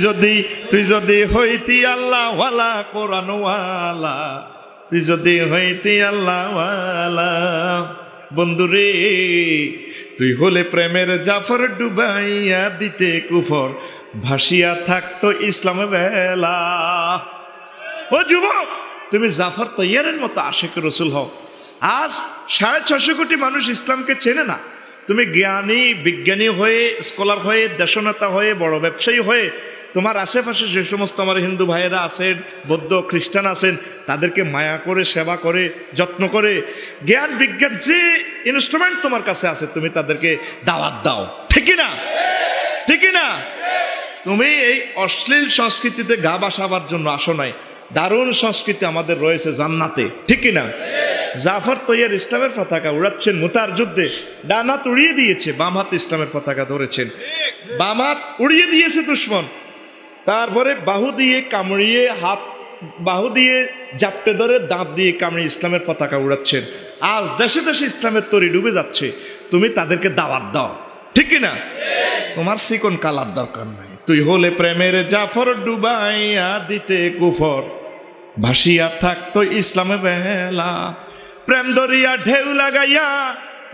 S2: যদি হইতি আল্লাহওয়ালা কোরআনওয়ালা তুই যদি হইতি আল্লাহওয়ালা বন্ধুরে তুই হলে প্রেমের জাফর ডুবাইয়া দিতে কুফর ভাসিয়া থাকতো ইসলাম বেলা ও যুবক তুমি জাফর তৈয়ারের মতো আশেক রসুল হও আজ 650 কোটি মানুষ ইসলামকে চেনে না তুমি জ্ঞানী বিজ্ঞানী হয়ে স্কলার হয়ে দেশনেতা হয়ে বড় ব্যবসায়ী হয়ে তোমার আশেপাশে যে সমস্ত আমার হিন্দু ভাইয়েরা আছেন বৌদ্ধ খ্রিস্টান আছেন তাদেরকে মায়া করে সেবা করে যত্ন করে জ্ঞান বিজ্ঞান যে ইনস্ট্রুমেন্ট তোমার কাছে আছে, তুমি তাদেরকে দাওয়াত দাও, ঠিক না? ঠিক না? তুমি এই অশ্লীল সংস্কৃতিতে গা বাসাবার জন্য আসো নাই, দারুণ সংস্কৃতি আমাদের রয়েছে জান্নাতে, ঠিক না? জাফর তৈয়ার ইসলামের পতাকা উড়াচ্ছেন মুতার যুদ্ধে, ডান হাত উড়িয়ে দিয়েছে, বাম হাত ইসলামের পতাকা ধরেছেন, বাম হাত উড়িয়ে দিয়েছে দুশ্মন, তারপরে বাহু দিয়ে কামড়িয়ে, হাত বাহু দিয়ে জাপটে ধরে দাঁত দিয়ে কামড়িয়ে ইসলামের পতাকা উড়াচ্ছেন। আজ দেশে দেশে ইসলামের তরি ডুবে যাচ্ছে, তুমি তাদেরকে দাওয়াত দাও, ঠিক না? তোমার চিকন কালার দরকার নাই, তুই হলে প্রেমের জাফর ডুবাইয়া দিতে কুফর, ভাসিয়া থাকতো ইসলামে বেলা, প্রেম দরিয়া ঢেউ লাগাইয়া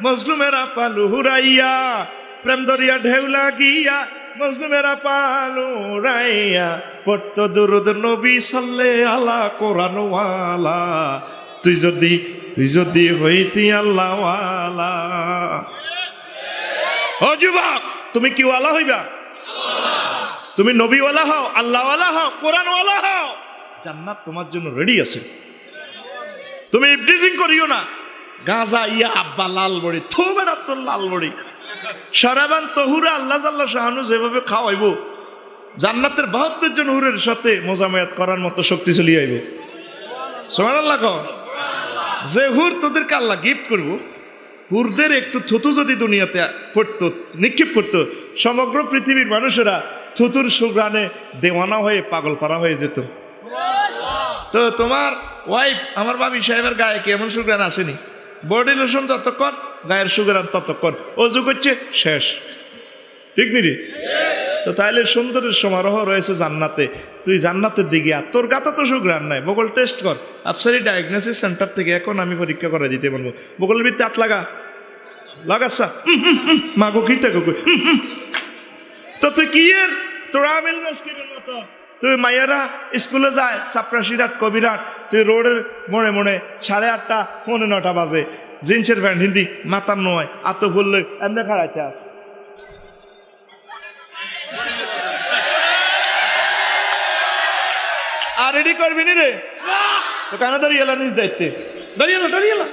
S2: মজলুমেরা পালু হুরাইয়া, প্রেম দরিয়া ঢেউ লাগিয়া মজলুমেরা পালু হুরাইয়া, পড়তো দুরুদ নবী সাল্লে আলা কোরআন ওয়ালা, তুই যদি হইতি আল্লাহ ওয়ালা। ও যুবক, তুমি কি ওয়ালা হইবা? তুমি নবীওয়ালা হও, আল্লাহওয়ালা হও, কোরআনওয়ালা হও, জান্নাত তোমার জন্য রেডি আছে। তুমি ইফটিজিং করিও না, গাঁজা ইয়া আব্বা লাল বড়ি, থো বেড়া তোর লাল বড়ি, সারাবান তহুরা আল্লাহ জাল্লা শাহানু যেভাবে খাওয়াইব, জান্নাতের 72 জন হুরের সাথে মোজামায়াত করার মতো শক্তিশালী হইব। সুবহানাল্লাহ কও। যে হুর তোদেরকে আল্লাহ গিফট করব, হুরদের একটু থুতু যদি দুনিয়াতে পড়তো, নিক্ষেপ করতো, সমগ্র পৃথিবীর মানুষেরা থুতুর সুগ্রানে দেওয়ানা হয়ে পাগল পারা হয়ে যেত। তো তোমার ওয়াইফ, আমার ভাবি সাহেবের গায়ে কি এমন সুগ্রান আসেনি? বডি লোশন যতক্ষণ, গায়ের সুগ্রান ততক্ষণ, অজু করছে শেষ, ঠিক নি? তো তাইলে সুন্দরের সমারোহ রয়েছে জান্নাতে, তুই জান্নাতের দিকে আর তোর গাতা তো সুগ্রান নাই, বগল টেস্ট কর, আফসারি ডায়াগনোসিস সেন্টার থেকে এখন আমি পরীক্ষা করে দিতে বলবো, বগলের ভিত্তি হাত লাগাচ্ছা, মাগো খিতে তো তুই কি এর তোর আমিল মেসকিনের মতো, তুই মাইয়ারা স্কুলে যায় চাপরাশিরাট কবিরাট, তুই রোডের মোড়ে মোড়ে 8:30 পৌনে 9 বাজে, জিন্সের প্যান্ট হিন্দি মাতার নয়, আত বললে এমনি খাড়াইতে আস। আর রেডি করবি নি রে, তো কানে দাঁড়িয়ে এলা নিজ দায়িত্বে, দাঁড়িয়ে এলা,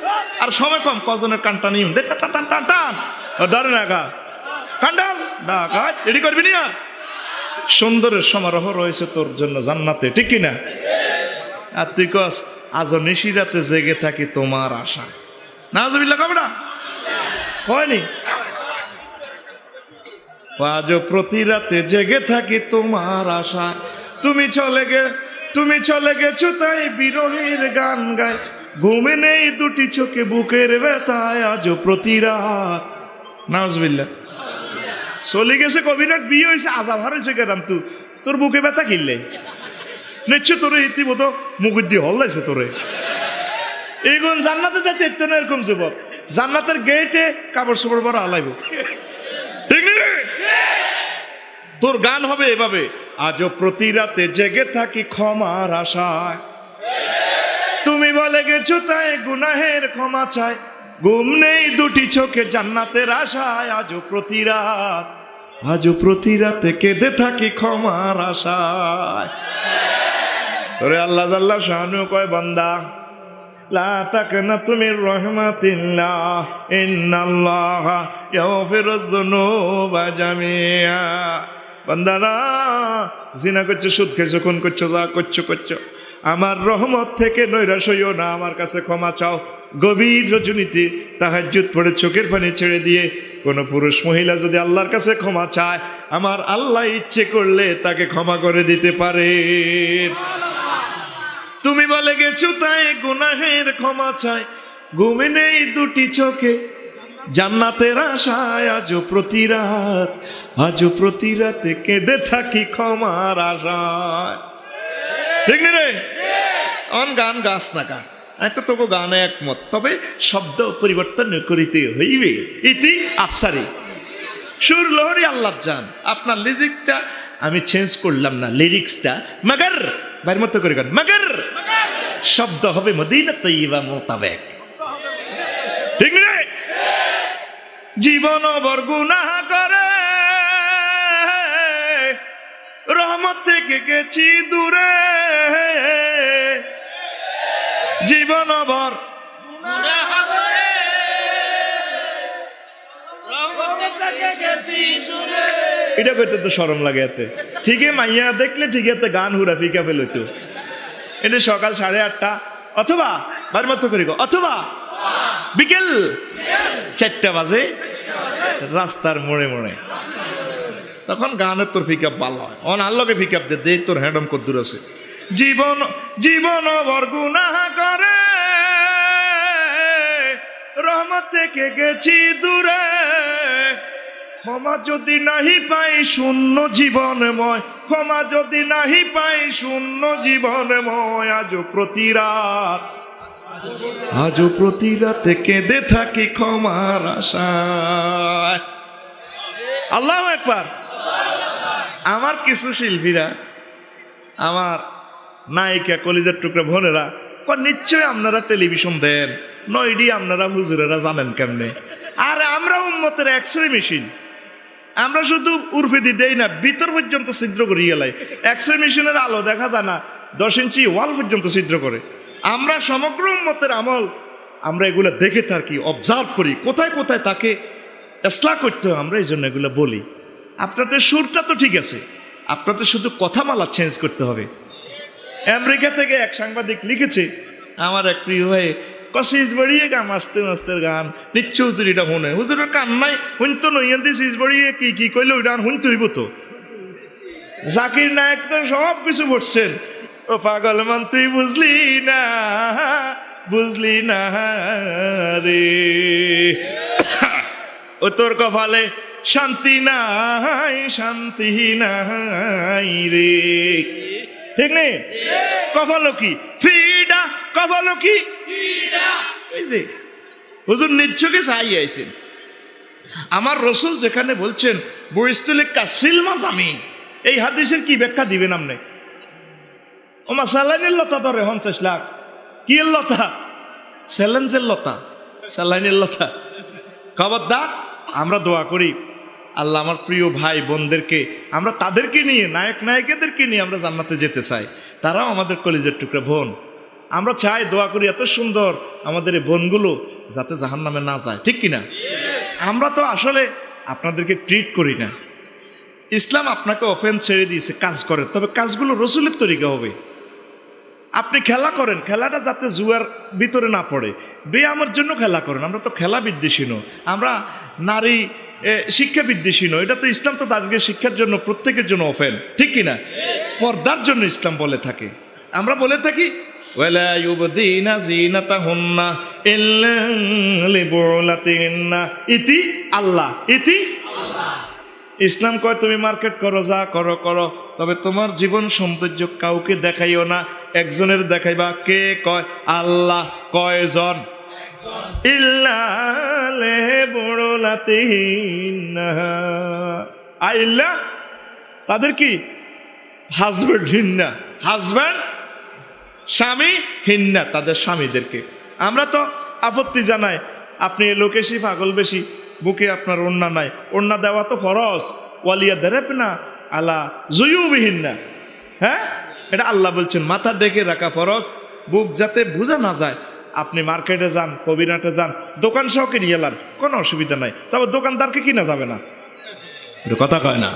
S2: আর সময় কম, কজনের কানটা নিয়ম দে, টান টান টান টান, ধরে না গা কান্ডাল ডাকা, রেডি করবি না? সুন্দরের সমারোহ রয়েছে তোর জন্য জান্নাতে, ঠিক কিনা? আর তুই কস আজ নিশিরাতে জেগে থাকি তোমার আশা, নাউজুবিল্লাহ কবে না হয়নি? আজ প্রতি রাতে জেগে থাকি তোমার আশা, তুমি চলে গেছো তাই বিরহের গান গায়, ঘুমে নেই দুটি চোখে বুকের ব্যথায়, আজ প্রতি রাত। নাউজুবিল্লাহ। চলে গেছে কবিরাট, বিয়ে হয়েছে, আজাব হারাইছে কেরাম, তোর বুকে ব্যথা কিনলে নিশ্চয় তোরে ইতিমতো মুখের দিয়ে হল্লাইছে তোরে। এইগুন জান্নাতে যাইতে ইত্য না এরকম যুবক, জান্নাতের গেটে কাপড় চোপড় পরা হালাইব, ঠিক না? তোর গান হবে এভাবে, আজও প্রতি রাতে জেগে থাকি ক্ষমার আশায়, তুমি বলে গেছো তাই গুনাহের ক্ষমা চাই, ঘুম নেই দুটি চোখে জান্নাতের আশায়, আজও প্রতি রাতে কেঁদে থাকি ক্ষমার আশায়। তোরে আল্লাহ জাল্লা শানু কয় বান্দা, লা তাকনাতু মির রাহমাতিল্লাহ, ইন্নাল্লাহা ইয়াগফিরুয যুনুবা জামিআ। বান্দারা, জিনা করছো, সুদ খেয়েছো, খুন করছো, যা করছো, আমার রহমত থেকে নৈরাশ হইও না, আমার কাছে ক্ষমা চাও। গভীর রজনীতে তাহাজ্জুদ পড়ে চোখের পানি ছেড়ে দিয়ে কোনো পুরুষ মহিলা যদি আল্লাহর কাছে ক্ষমা চায়, আমার আল্লাহ ইচ্ছে করলে তাকে ক্ষমা করে দিতে পারে। তুমি বলে গেছো তাই গুনাহের ক্ষমা চাই, ঘুমে নেই দুটি চোখে জান্নাতের আশায়, আজও প্রতি রাতে কেঁদে থাকি ক্ষমার আশায়, ঠিক রে? অন গান গাছ না গান, আমি তো তবু গানে একমত, তবে শব্দ পরিবর্তন করিতে হইবে, ইতি আফসারি, সুর লহরি আল্লাহ জান। আপনার লিরিক্সটা আমি চেঞ্জ করলাম না, লিরিক্সটা মগর বাইর মতো করে গান, মগর শব্দ হবে মদিনা তৈয়বা মোতাবেক, ঠিক না? জীবন ভর গুনাহ করে রহমত থেকে গেছি দূরে, জীবন ভর এটা করতে তো শরম লাগে এতে। ঠিকই মাইয়া দেখলে ঠিক এতে গান হুরা ফিকা ফেল হইতো। এটা সকাল 8:30 অথবা বার মতো করি গো, অথবা বিকেল 4টা বাজে রাস্তার মোড়ে মোড়ে, তখন গানের তোর পিক আপ ভালো হয়। অন আল্লোকে পিক আপ দে তোর হ্যাডম কদ্দুর আছে। জীবন জীবন বরগুনা করে রহমত থেকে গেছি দূরে, ক্ষমা যদি নাহি পাই শূন্য জীবনময়, ক্ষমা যদি নাহি পাই শূন্য জীবনময়, আজও প্রতি রাতে কেঁদে থাকি ক্ষমার আশায়। আল্লাহু আকবার। আমার কিছু শিল্পীরা, আমার নায়িকা কলিজার টুকরা বোনেরা, নিশ্চয়ই আপনারা টেলিভিশন দেন, নয়ডি আপনারা হুজুরেরা জানেন কেমনে। আর আমরা উম্মতের এক্সরে মেশিন, আমরা শুধু উর্ফিদি দেই না, ভিতর পর্যন্ত ছিদ্র করি গেলাই। এক্সরে মেশিনের আলো দেখা যায় না, 10 ইঞ্চি ওয়াল পর্যন্ত ছিদ্র করে। আমরা সমগ্র উম্মতের আমল আমরা এগুলো দেখে থাকি, অবজার্ভ করি, কোথায় কোথায় তাকে ইসলাহ করতে হয়, আমরা এই জন্য এগুলো বলি। আপনাদের সুরটা তো ঠিক আছে, আপনাদের শুধু কথামালা চেঞ্জ করতে হবে। আমেরিকা থেকে এক সাংবাদিক লিখেছে, আমার এক প্রিয় হয়ে কশিস বাড়িয়ে গান মাস্তে মাস্তের গান নিচ্ছে হুজুরিটা শুনে, হুজুরের কান নাই শুনতো নইয়ান্তি সিজ বাড়িয়ে কি কইলে ওই গান শুনতে হইব তো। জাকির নায়ক তো সব কিছু বলছেন, ও পাগল মান তুই বুঝলি না রে, ও তোর কপালে শান্তি নাই রে, ঠিক নেই? কপালো কি ফিডা, কপালো কি হুজুর নিচ্ছকে চাই আইছেন। আমার রসুল যেখানে বলছেন বরিস্তুলে কাসিল মাজামি, এই হাদিসের কি ব্যাখ্যা দিবেন আপনি? ওমা স্যালাইনের লতা ধরে 50 লাখ, কি লতা? স্যালেন্সের লতা, স্যালাইনের লতা। খবরদার, আমরা দোয়া করি আল্লাহ আমার প্রিয় ভাই বোনদেরকে, আমরা তাদেরকে নিয়ে, নায়িকাদেরকে নিয়ে আমরা জান্নাতে যেতে চাই। তারাও আমাদের কলিজার টুকরা বোন। আমরা চাই, দোয়া করি এত সুন্দর আমাদের এই বোনগুলো যাতে জাহান্নামে না যায়, ঠিক কিনা? আমরা তো আসলে আপনাদেরকে ট্রিট করি না। ইসলাম আপনাকে অফেন্স ছেড়ে দিয়েছে, কাজ করেন, তবে কাজগুলো রসুলের তরিকা হবে। আপনি খেলা করেন, খেলাটা যাতে জুয়ার ভিতরে না পড়ে, ব্যায়ামের জন্য খেলা করেন। আমরা তো খেলা বিদ্বেষী নই, আমরা নারী শিক্ষা বিদ্বেষী নই। এটা তো ইসলাম তো তাদেরকে শিক্ষার জন্য, প্রত্যেকের জন্য ওপেন, ঠিক কিনা? পর্দার জন্য ইসলাম বলে থাকে। আমরা বলে থাকি ওয়ালা ইউবদিনা জিনাতাহুন্না ইল্লা লিবুলাতিহিন্না, ইতি আল্লাহ, ইতি আল্লাহ। ইসলাম কয় তুমি মার্কেট করো, যা করো করো, তবে তোমার জীবন সৌন্দর্য কাউকে দেখাইও না। একজনের দেখাইবা, কে? কয় আল্লাহ। কয়জন? ইল্লা লিবুলাতিহিন্না, আইল্লা তাদের কি? হাজব্যান্ড হিন্না, হাজব্যান্ড স্বামী হিন্না, তাদের স্বামীদেরকে। আমরা তো আপত্তি জানাই, আপনি লোকেশি পাগল বেশি, বুকে আপনার ওড়না নাই, ওড়না দেওয়া তো ফরজ। ওয়ালিয়া দেরেপ না আলা জুয়ুবিহিন্না, হ্যাঁ, এটা আল্লাহ বলছেন মাথা ডেকে রাখা ফরজ, বুক যাতে বোঝা না যায়। আপনি মার্কেটে যান, কবিরাটে যান, দোকান সহকে নিয়ে এলান, কোনো অসুবিধা নাই, তবে দোকানদারকে কিনা যাবে না, কথা কয় না,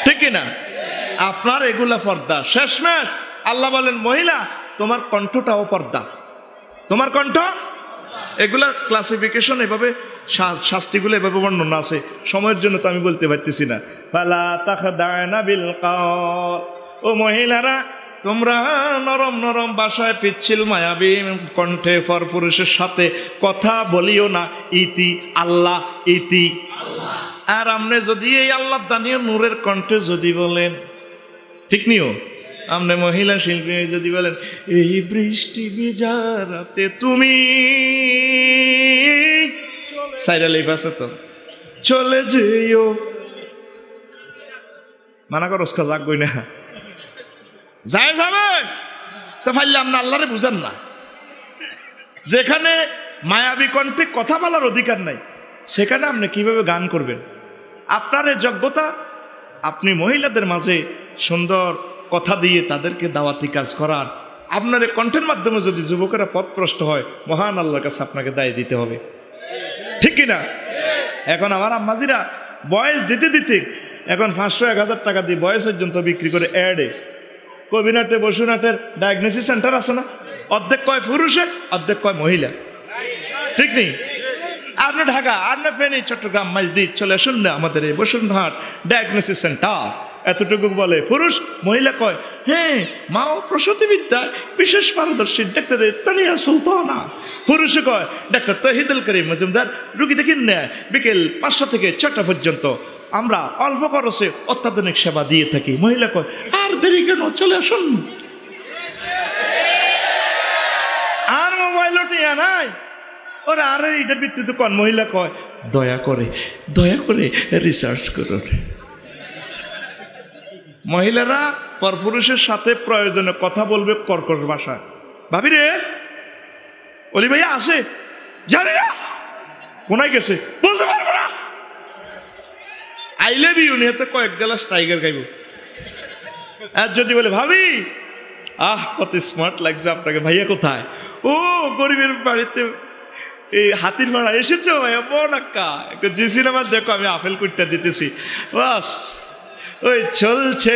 S2: ঠিক কিনা? আপনার এগুলা পর্দা। শেষমেশ আল্লাহ বলেন মহিলা তোমার কণ্ঠটাও পর্দা, তোমার কণ্ঠ। এগুলা ক্লাসিফিকেশন এভাবে, শাস্তিগুলো এভাবে বর্ণনা আছে, সময়ের জন্য তো আমি বলতে পারতেছি না। ফালা তাখদানা বিল কাওল, ও মহিলারা তোমরা নরম নরম ভাষায় পিচ্ছিল মায়াবী কণ্ঠে পরপুরুষের সাথে কথা বলিও না। ইতি আল্লাহ, ইতি আল্লাহ। আর আপনি যদি এই আল্লাহ দানিয়ে নূরের কণ্ঠে যদি বলেন, ঠিক নিও, আপনি মহিলা শিল্পী যদি বলেন এই বৃষ্টি ভিজা রাতে তুমি, সাইরা লিফ আছে তো, চলে যেও, মানা করস্কা যাকবই না, যায় যাবে তো ফাইলে আপনি আল্লাহরে বুঝেন না। যেখানে মায়াবী কণ্ঠে কথা বলার অধিকার নাই, সেখানে আপনি কিভাবে গান করবেন? আপনার এই যোগ্যতা, আপনি মহিলাদের মাঝে সুন্দর কথা দিয়ে তাদেরকে দাওয়াতি কাজ করার, আপনার এই কণ্ঠের মাধ্যমে যদি যুবকেরা পথভ্রষ্ট হয়, মহান আল্লাহর কাছে আপনাকে দায় দিতে হবে, ঠিক কিনা? এখন আমার আম্মাজিরা বয়স দিতে দিতে এখন 500-1000 টাকা দিয়ে বয়স পর্যন্ত বিক্রি করে অ্যাডে কবিনাটে বসুনাটের ডায়াগনোসিস সেন্টার আছে না, অর্ধেক কয় পুরুষে অর্ধেক কয় মহিলা, ঠিক নেই? আপনি ঢাকা, আপনি ফেনী, চট্টগ্রাম, মাইজদিদ চলে আসুন না আমাদের এই বসুনহাট ডায়াগনোসিস সেন্টার, এতটুকু বলে পুরুষ, মহিলা কয় হ্যাঁ মা ও প্রসূতিবিদ্যায় বিশেষ পারদর্শী ডাক্তার তানিয়া সুলতানা, পুরুষে কয় ডাক্তার তহিদুল করিম মজুমদার, রুগী দেখিন না বিকেল 5টা থেকে 6টা পর্যন্ত আমরা অল্প খরচে অত্যাধুনিক সেবা দিয়ে থাকি। মহিলা কয় আর দেরি কেন, চলে আসুন। আর মোবাইল টিয়া নাই ওরা, আর এটার ভিত্তিতে কোন মহিলা কয় দয়া করে রিসার্চ করুন। মহিলারা পরপুরুষের সাথে প্রয়োজনে কথা বলবে কর্কশ ভাষায়। ভাবি রে অলি ভাইয়া আসে, জানি না কোনায় গেছে, বলতে পারবো না। আইলে বি উনি হাতে কয়েক গ্লাস টাইগার খাইব। আর যদি বলে ভাবি কত স্মার্ট লাগছে আপনাকে, ভাইয়া কোথায়? ও গরিবের বাড়িতে এই হাতির ভাড়া এসেছো ভাইয়া, বনাক্কা একটু জি সিনেমা দেখো, আমি আপেল কুইটটা দিতেছি। বাস ওই চলছে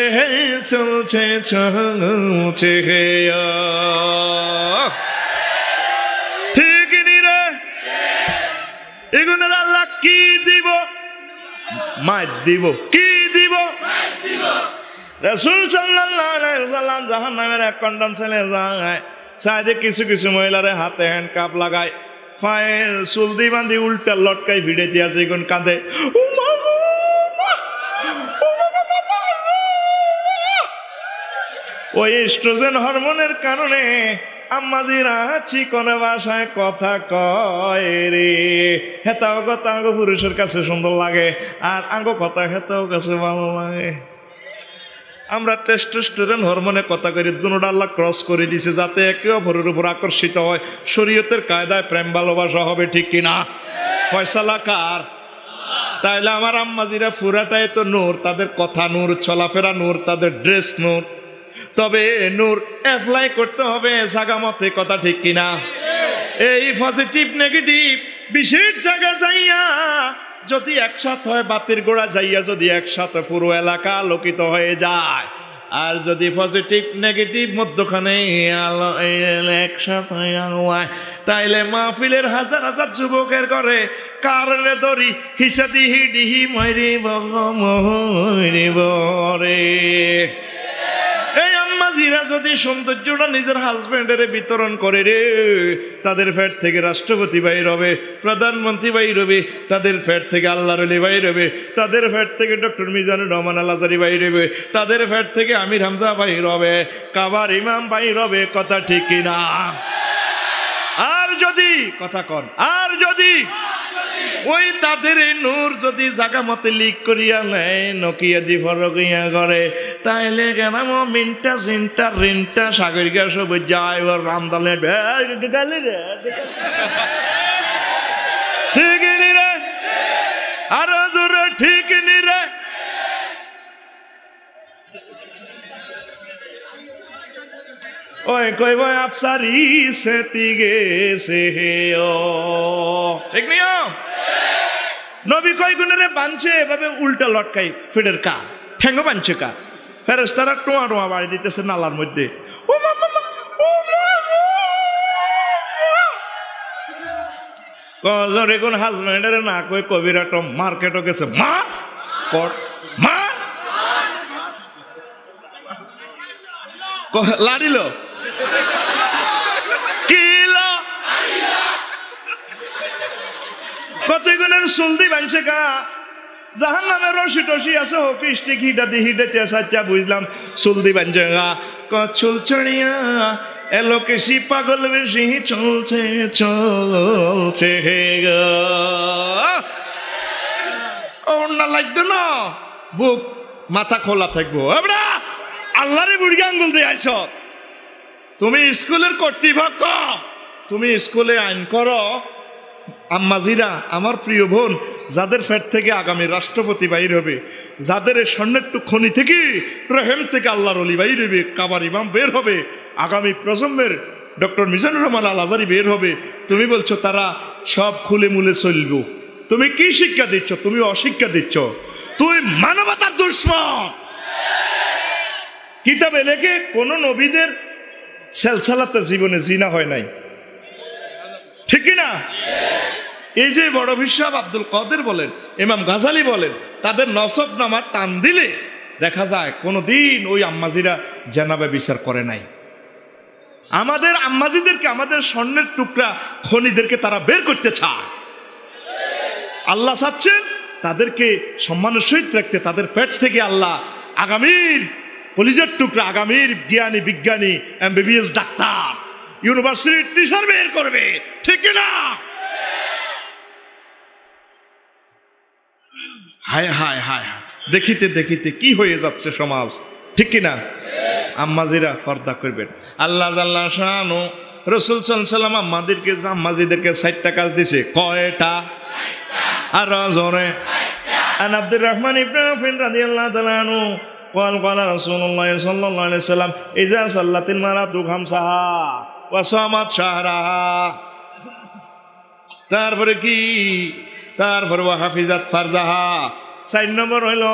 S2: ঠিক নি রে, এগুলোর আল্লাহ কি দিব? মার দিব। কি দিব? রাসূল সাল্লাল্লাহু আলাইহি ওয়াসাল্লাম জাহান্নামের এক কন্ডম ছেলে যায়, সাইডে কিছু কিছু মহিলারে হাতে হ্যান্ড কাপ লাগায়, পায়ে চুলদি বাঁধি উল্টা লটকাই ভিড়ে দিয়ে আছে, এখন কাঁদে ওই এস্ট্রোজেন হরমোনের কারণে আম্মাজিরা চিকন ভাষায় কথা কয় রে, হেতাও কথা আঙ্গ পুরুষের কাছে সুন্দর লাগে, আর আঙ্গ কথা হেতাও কাছে ভালো লাগে। আমরা টেস্টোস্টেরন হরমোনে কথা করি, দুনোটা আল্লাহ ক্রস করে দিছে যাতে একে অপরের উপর আকর্ষিত হয়। শরীয়তের কায়দায় প্রেম ভালোবাসা হবে, ঠিক কিনা? ফয়সালা কার? তাইলে আমার আম্মাজিরা পুরাটাই তো নূর, তাদের কথা নূর, চলাফেরা নূর, তাদের ড্রেস নূর। তবে নূর অ্যাপ্লাই করতে হবে জাগা মতে, কথা ঠিক কিনা? এই পজিটিভ নেগেটিভ বিশেষ জায়গা যাইয়া যদি একসাথে হয়, বাতির গোড়া যাইয়া যদি একসাথে পুরো এলাকা আলোকিত হয়ে যায়, আর যদি পজিটিভ নেগেটিভ মধ্যখানে আলো একসাথে হয়, তাইলে মাহফিলের হাজার হাজার যুবকের করে কারণে দড়ি হিসা দিহি ডিহি মরিব রে। এই আম্মাজিরা যদি সৌন্দর্যটা নিজের হাজব্যান্ডের বিতরণ করে রে, তাদের ফ্যাট থেকে রাষ্ট্রপতি বাইর হবে, প্রধানমন্ত্রী বাইর হবে, তাদের ফ্যাট থেকে আল্লাহর ওলি বাইর হবে, তাদের ফ্যাট থেকে ডক্টর মিজানুর রহমান আল আজারি বাইর হবে, তাদের ফ্যাট থেকে আমির হামজা বাইর হবে, কাবার ইমাম বাইর হবে, কথা ঠিক কিনা? আর যদি কথা কন, আর যদি ওই তাদের এই নূর যদি জাগা মতে লিক করিয়া নেয়, নকিয়া দি ফরকিয়া করে, তাইলে কেনাম মিনটা চিন্তা রিনটা সাগরিকা সব যায় রামদালে গালি রে, ঠিক নি রে? আরো জোরে ঠিক নি রে? ওই কইব আফসারি সেতি গেছে হে ও, ঠিক নিও? নবী কয় গুণেরে বাঁধছে এভাবে উল্টা লটকাই ফিডের কা ঠেঙ্গ বাঁধছে কা, ফেরেশতারা টোয়া টোয়া বাড়ি দিতেছে নালার মধ্যে। ও মামা কজরে কোন হাজব্যান্ডের না কই কবিরাট মার্কেটও গেছে, মা কট মা লাড়িল কিলো কতগুলোর সুলদি বানছে কা, জাহান নামের রশি টসি আছে হোক স্টিক হিটাতে হিটাতে সাচ্চা বুঝলাম সুলদি বানছে গা, কচুল চড়িয়া এলোকে সি পাগল বেশি চলছে চলছে হে গা, ওনা লাগতো না বুক মাথা খোলা থাকবো। আমরা আল্লাহরে বুড়ি আঙ্গুল দিয়ে আইস, তুমি স্কুলের কর্তৃপক্ষ, তুমি স্কুলে আইন করো। আম্মাজিরা আমার প্রিয় বোন, যাদের ফ্যাট থেকে আগামী রাষ্ট্রপতি বাইর হবে, যাদের স্বর্ণের খনি থেকে রহেম থেকে আল্লাহর ওলি বাইর হবে, কাবার ইমাম বের হবে, আগামী প্রজন্মের ডক্টর মিজানুর রহমান আল আজারি বের হবে, তুমি বলছো তারা সব খুলে মুলে চলব, তুমি কি শিক্ষা দিচ্ছ? তুমি অশিক্ষা দিচ্ছ, তুই মানবতার দুশ্মন। কিতাবে লেখে কোন নবীদের সেলসালাতে জীবনে জিনা হয় নাই, ঠিক না? এই যে বড় বিশ্বব আব্দুল কাদের বলেন, ইমাম গাজালি বলেন, তাদের নসব নামা টান দিলে দেখা যায় কোনোদিন ওই আম্মাজিরা জানাবে বিচার করে নাই। আমাদের আম্মাজিদেরকে, আমাদের স্বর্ণের টুকরা খনিদেরকে তারা বের করতে চায়। আল্লাহ চাচ্ছেন তাদেরকে সম্মানের সহিত রাখতে। তাদের পেট থেকে আল্লাহ আগামীর কলিজার টুকরা, আগামীর জ্ঞানী, বিজ্ঞানী, এমবিবিএস ডাক্তার, ইউনিভার্সিটির টিচার বের করবে, ঠিক না? হায় হায় হায় হায়, দেখিতে দেখিতে কি হয়ে যাচ্ছে সমাজ, ঠিক কিনা? আম্মাজিরা পর্দা করবেন। আল্লাহ জাল্লা শানু রাসূল সাল্লাল্লাহু আলাইহি ওয়াসাল্লাম আম্মাজিদেরকে 60টা কাজ দিছে। কয়টা? আর জোরে। আন আব্দুর রহমান ইবনে আওফ রাদিয়াল্লাহু তাআলা আনহু قال قال رسول الله صلى الله عليه وسلم اذا صلت المرأة خمسها وصامت شهرها। তারপরে কি? তারপরে হাফিজাত ফারজাহা। 4 নম্বর হইল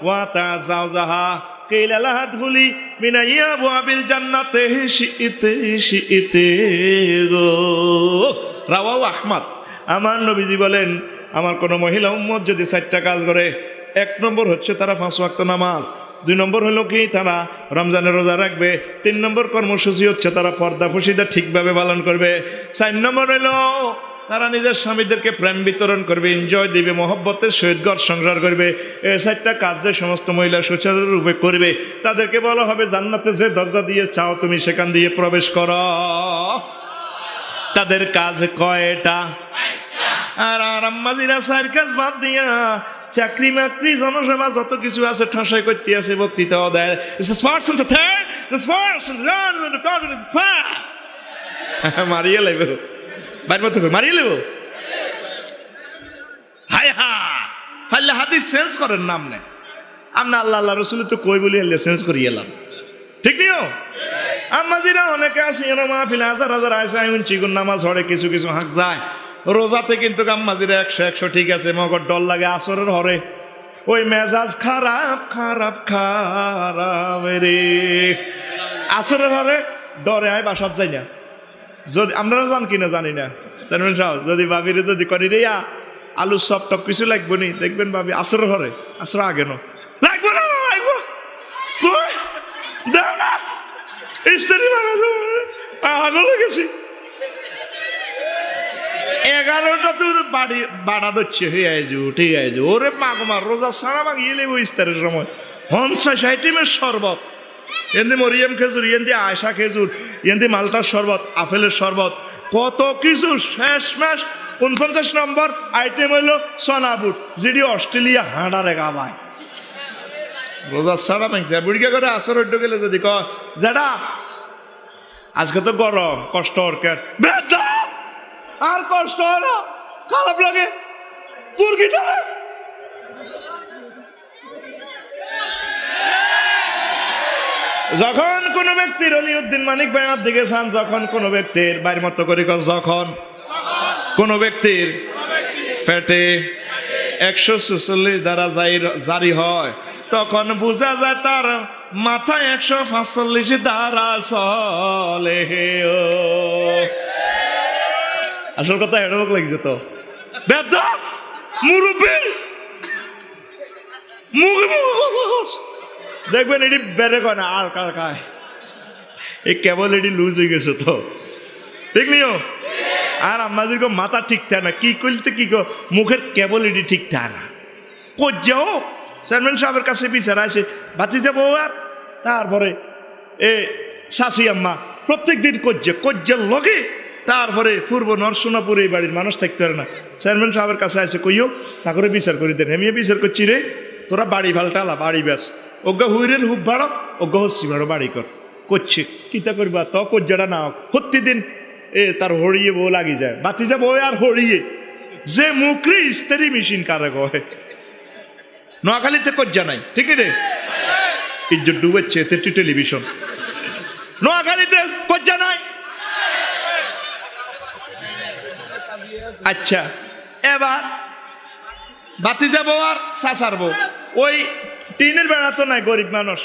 S2: ওয়া তাজাওজাহা কিলা লাহাদগুলি মিনাইয়া বুআবিল জান্নাতে শিইতে গো। রাওয়াহু আহমদ। আমার নবীজি বলেন, আমার কোন মহিলা উম্মত যদি 4টা কাজ করে, 1 নম্বর হচ্ছে তারা 5 ওয়াক্ত নামাজ, 2 নম্বর হলো কি তারা রমজানের রোজা রাখবে, 3 নম্বর কর্মসূচি হচ্ছে তারা পর্দা ফসিদা ঠিকভাবে পালন করবে, 4 নম্বর হলো তারা নিজের স্বামীদেরকে প্রেম বিতরণ করবে, এনজয় দিবে, মহব্বতের সহিত ঘর সংসার করবে। এই 4টা কাজ যে সমস্ত মহিলা সুচারুরূপে করবে, তাদেরকে বলা হবে জান্নাতে যে দরজা দিয়ে চাও তুমি সেখান দিয়ে প্রবেশ করো। তাদের কাজ কয়টা? আর আম্মাজিরা 4 কাজ বাদ দিয়া চাকরি মাকরি জনসেবা যত কিছু আছে ঠাসাই করতে আছে, বক্তৃতাও দেয়। মারিয়ে লাইব, বাইর মতো করে মারিয়ে লাইব। হায় হা ফাইলে হাদিস চেঞ্জ করেন নাম নেই আপনি। আল্লাহ আল্লাহ রসুল তো কই বলি এলে চেঞ্জ করি এলাম, ঠিক নিও। আম্মাজিরা অনেকে আছে মাহফিল হাজার হাজার আছে, আমি চিগুন নামাজ হরে কিছু কিছু হাঁক যায়। রোজাতে কিন্তু আম্মাজিরা 100 ঠিক আছে, মগর ডর লাগে আসরের হরে ওই মেজাজ খারাপ খারাপ খারাপ রে। আসরের হরে ডরে আয় বাসাত যাই না। যদি আপনারা যান কিনা জানি না, জানবেন সব, যদি ভাবিরে যদি করি রে আলু সব টপ কিছু লাগবো নি, দেখবেন ভাবি আসরের হরে, আসর আগে ন লাগবো না, লাগবো তুই দেখ না স্ত্রী আগলে গেছি 11টা তোর বাড়ি বাড়া দিচ্ছে, হয়ে আইজু ঠিক আছে। ওরে মাগমার রোজা ছাড়া মাগিয়ে লেবো ইস্তারের সময় 50-60 শরবত, এমনি মরিয়াম খেজুর, এমনি আয়সা খেজুর, এমনি মালটার শরবত, আপেলের শরবত, কত কিছু। শেষ মাস 49 নম্বর আইটেম হইল সোনাবুট, যেটি অস্ট্রেলিয়া হাঁড়ারে গাবায়। রোজা ছাড়া মাংসা বুড়িকে করে আসর হইতে গেলে যদি ক যেটা আজকে তো গরম কষ্ট অর্কের আর কষ্ট হলো খারাপ লাগে তোর কি তাহলে। যখন কোন ব্যক্তির অলিউদ্দিন মানিক ভাইয়ার দিকে চান, যখন কোন ব্যক্তির বাইর মতো করে যখন কোন ব্যক্তির পেটে 146 দ্বারা জারি হয়, তখন বোঝা যায় তার মাথায় 145 দ্বারা চলে। আসল কথা হেডক লাগছে তো বেদম মুরব্বী মুখে দেখবেন এটি বেড়ে কয় না আর কার খায়, এই কেবল এটি লুজ হয়ে গেছে তো, ঠিক নিও। আর আমাদের মাথা ঠিক থাকে না, কি করতে কি মুখের কেবল এটি ঠিক থাকে না। কজ্জাও চেয়ারম্যান সাহেবের কাছে বিচার আছে, বাতি যাবো আর তারপরে এ শাশি আম্মা প্রত্যেক দিন কজ্জার লগে, তারপরে পূর্ব নরসোনাপুর এই বাড়ির মানুষ থাকতে পারে না। চেয়ারম্যান সাহেবের কাছে আছে কইও তা করে বিচার করি দেন। হেমিয়ে বিচার করছি রে তোরা বাড়ি ভালটালা বাড়ি ব্যাস, অজ্ঞা হুইরের হুপ ভাড়ো অজ্ঞা হচ্ছি ভাড়ো বাড়ি কর করছে কিতা করবা তো কজ্জাটা না প্রতিদিন তার হরিয়ে বউ লাগি যায়, বাতি যাব আর হরিয়ে যে মুখরে ইস্তারি মেশিন কারে কয়। নোয়াখালীতে কজ্জা নাই, ঠিক রে ইজ্জত ডুবেছে এতে টেলিভিশন। নোয়াখালীতে কজ্জা নাই। আচ্ছা এবার বাতি যাবো আর চাচারবো ওই টিনের বেড়া তো নাই, গরিব মানুষ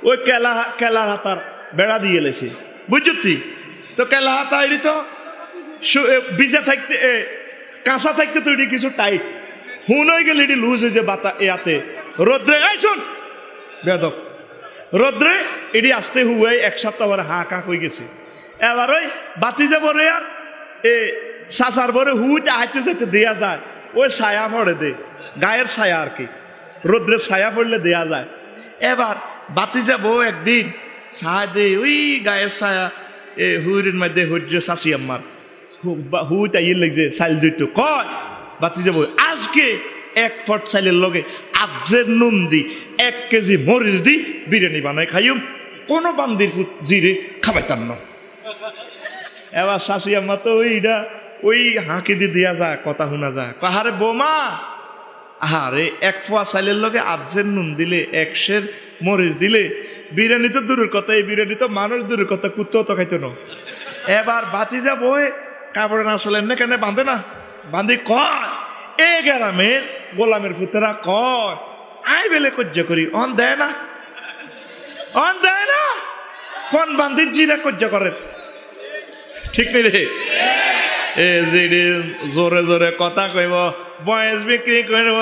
S2: ওই কেলার হাতার বেড়া দিয়ে এলেছে, বুঝছি তো কেলা হাতা এটি তো ভিজা থাকতে কাঁচা থাকতে তো এটি কিছু টাইট, হুন হয়ে গেলে এটি লুজ হয়েছে বাতা ইয়াতে রোদ্রে শোন বেদক রোদ্রে এটি আসতে হুয়াই এক সপ্তাহ পরে হাঁ কাঁ হয়ে গেছে। এবার ওই বাতি যাবো রে আর চাচার পরে হুইতে হাইতে যেতে দেয়া যায়, ওই ছায়া পড়ে দে গায়ের ছায়া আর কি, রোদ্রের ছায়া পড়লে দেয়া যায়। এবার বাতি যাবো একদিন ছায়া দে ওই গায়ের ছায়া হুইরের মধ্যে হইরে চাষি আমার হুইটা ইয়ে লাগছে চাইল দিত কয় বাতি যাবো আজকে এক ফট চাইলের লগে আজের নুন দি 1 কেজি মরিচ দি বিরিয়ানি বানাই খাইম, কোনো বান্দির জিরে খাবাইতাম না। এবার শাশি আম্মা তো ওই হাঁকি দিয়ে দেওয়া যায়, কথা শোনা যায়, কাহারে বোমা আহারে 1 পোয়া চাইলের লগে আজের নুন দিলে 1 সের মরিচ দিলে বিরিয়ানি তো দূরের কথা, এই বিরিয়ানি তো মানুষ দূরের কথা, কুত্তাও তো খাইতো না। এবার বাতি যা বই কাপড়ে না চলেন না কেন বাঁধে না, বাঁধি কয় এ গ্রামের গোলামের ফুতেরা কয় আই বেলে কজ্জা করি অন দেয় না, অন দেয় না, কোন বান্দির জিরা কজ্জা করে, ঠিক নেই রে? এ যে জোরে জোরে কথা কইব, বয়স বিক্রি করব,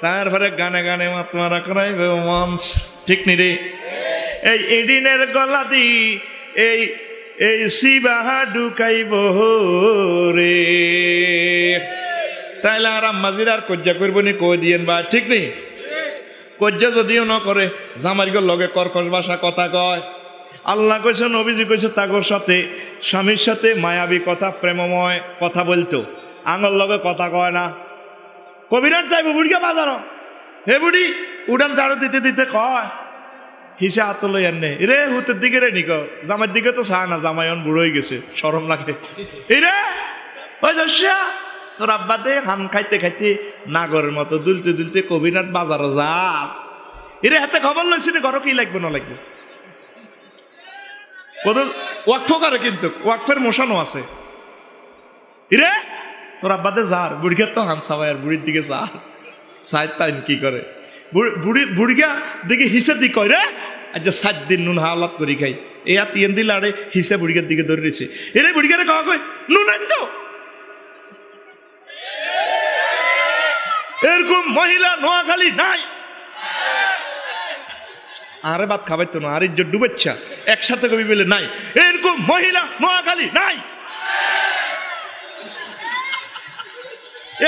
S2: তারপরে গানে গানে মাতমারা করাইব মঞ্চ, ঠিক নেই রে? এই এডিনের গলা দি এই শিবাহা ঢুকাইব রে, তাইলে আর আম্মাজির আর কজ্জা করবো নি কই দিয়েন বা, ঠিক নেই? কজ্জা যদিও ন করে জামাইগর লগে কর্কশ ভাষা কথা কয়। আল্লাহ কইছে নবীজি কইছে তাগর সাথে স্বামীর সাথে মায়াবী কথা প্রেমময় কথা বলতো, আঙর লগে কথা কয় না। কবিরাজ যাইব বুড়িকে বাজার, হে বুড়ি উড়ান ঝাড়ু দিতে দিতে কয় হিসা হাত লই আনে রে হুতের দিকে রে নিক, জামাইয়ের দিকে তো চায় না, জামাই অন বুড়ো হয়ে গেছে, শরম লাগে। এই রে ওই দর্শা তোর আব্বা দে হান খাইতে খাইতে নাগরের মতো দুলতে দুলতে কবিরাট বাজারে যা, এরে হাতে খবর লইছি না ঘর কি লাগবে না লাগবে, কত ওয়াকফ করে কিন্তু ওয়াকফের মোশনও আছে। ইরে তোর আব্বাতে যার বুড়িকে তো হান সাবাই আর বুড়ির দিকে যা সাইড টাইম কি করে বুড়িকা দিকে হিসে দি কয় রে আজ 7 দিন নুন হাওলাত করি খাই, এয়া 3 দিন লাড়ে হিসে বুড়িকার দিকে ধরে রয়েছে, এরে বুড়িকারে খাওয়া কই নুন আন তো। এরকম মহিলা নোয়াখালী নাই, আরে ভাত খাবাইতো না আর ইজ্জত ডুবেচ্ছা একসাথে কবি বলে নাই, এরকম মহিলা নোয়াখালী নাই।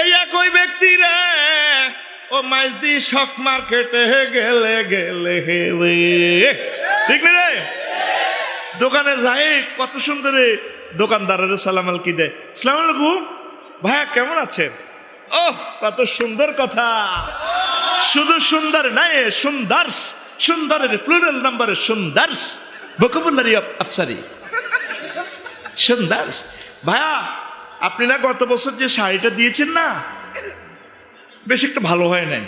S2: এই একই ব্যক্তি রে ও মাইজদি শক মার্কেটে গেলে গেলে হেলে, ঠিক না রে? দোকানে যাই কত সুন্দর দোকানদারের সালাম আলকি দেয়, সালাম আলাইকুম ভাইয়া কেমন আছেন, ও কত সুন্দর কথা, শুধু সুন্দর নাই সুন্দর, সুন্দরের প্লুরাল নাম্বারে সুন্দর, ভোকাবুলারি অফ আফসারি সুন্দর। ভাইয়া আপনি না গত বছর যে শাড়িটা দিয়েছেন না বেশ একটা ভালো হয় নাই,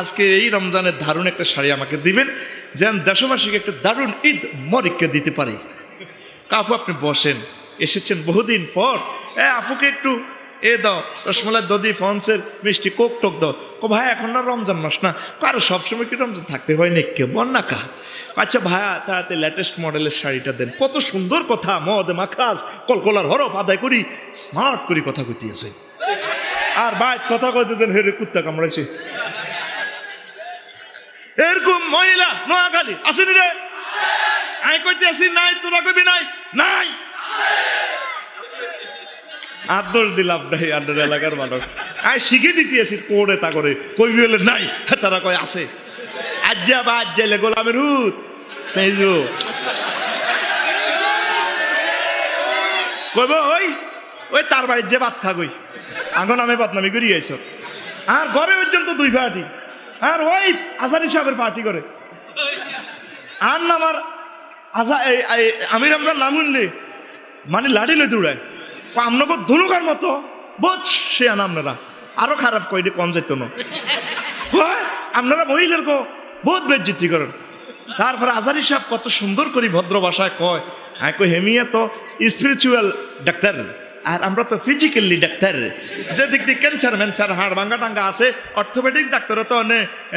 S2: আজকে এই রমজানের দারুণ একটা শাড়ি আমাকে দিবেন যেন দেশবাসীকে একটা দারুণ ঈদ মরিককে দিতে পারে। কাপু আপনি বসেন, এসেছেন বহুদিন পর, আপুকে একটু দাও রসমালাই দধি ফন্সের মিষ্টি কোক টোক দাও। ভাই এখন না রমজান মাস না, কারো সবসময় কি রমজান থাকতে হয় না, কে বন্যা কা। আচ্ছা ভাইয়া তাড়াতাড়ি লেটেস্ট মডেলের শাড়িটা দেন, কত সুন্দর কথা, মদ মাখাজ কলকলার হরফ আদায় করি স্মার্ট করি কথা কইতেছে, আর ভাই কথা কইতেছেন হেরে কুত্তা কামড়াইছে। এরকম মহিলা নোয়াখালী আসেনি রে, আমি কইতে আসি নাই, তোরা কবি নাই নাই, আর দোষ দিলাম নাই আপনার এলাকার মানুষ, আমি শিখে দিতে আসি কোড়ে তা করে কইবি বলে নাই, তারা কয় আছে আজ্জা বা আজ্জাইলে গোলামের হুত সেই কইব ওই তার বাড়ির যে ভাত খাগই আঙ্গ নামে বদনামি করি আইছ, আর ঘরে পর্যন্ত 2 পার্টি, আর ওই আজারি সাহেবের পার্টি করে, আর নামার আমি রমজান নাম উনলে মানে লাঠি লই দৌড়ায়, আপনাকে ধনুকার মতো বোঝ সে আনা আপনারা আরো খারাপ কইলে কম যেত না, আপনারা মহিলার গো বহুত বেজ্জিতি করেন। তারপরে আজারি সাহেব কত সুন্দর করে ভদ্র ভাষায় কয়, আমি কই হেমিয়া তো স্পিরিচুয়াল ডাক্তার, আর আমরা তো ফিজিক্যালি ডাক্তার, যে দিক দিয়ে ক্যান্সার ম্যান্সার হাড় ভাঙ্গা টাঙ্গা আছে, অর্থোপেডিক ডাক্তারও তো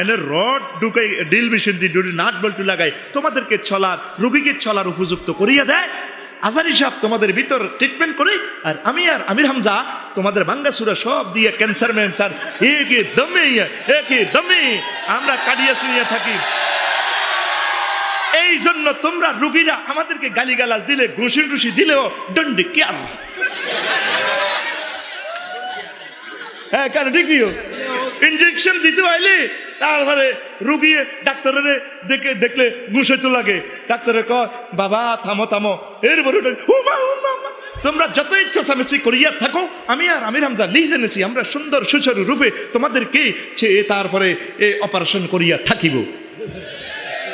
S2: এনে রড ঢুকাই ডিল মেশিন দিয়ে ডুরি নাট বল্টু লাগাই তোমাদেরকে চলার রুগীকে চলার উপযুক্ত করিয়া দেয়। আজারি সাহেব তোমাদের ভিতর ট্রিটমেন্ট করি, আর আমির হামজা তোমাদের ভাঙ্গা সুরা সব দিয়ে ক্যান্সার ম্যান্সার একই দমে আমরা কাটিয়ে শুনিয়ে থাকি। এই জন্য তোমরা রুগীরা আমাদেরকে গালিগালাজ দিলে, ঘুষি টুসি দিলেও ডন্ডি কেয়ার, হ্যাঁ কেন ঠিকই ইঞ্জেকশন দিতে পাইলে তারপরে রুগী ডাক্তারের দেখলে ঘুষে তো লাগে, ডাক্তারে কয় বাবা থামো থামো, এরপরে তোমরা যত ইচ্ছা চামেচি করিয়া থাকো, আমি আর আমির হামজা লিজে নেছি, আমরা সুন্দর সুচারু রূপে তোমাদেরকে তারপরে অপারেশন করিয়া থাকিব।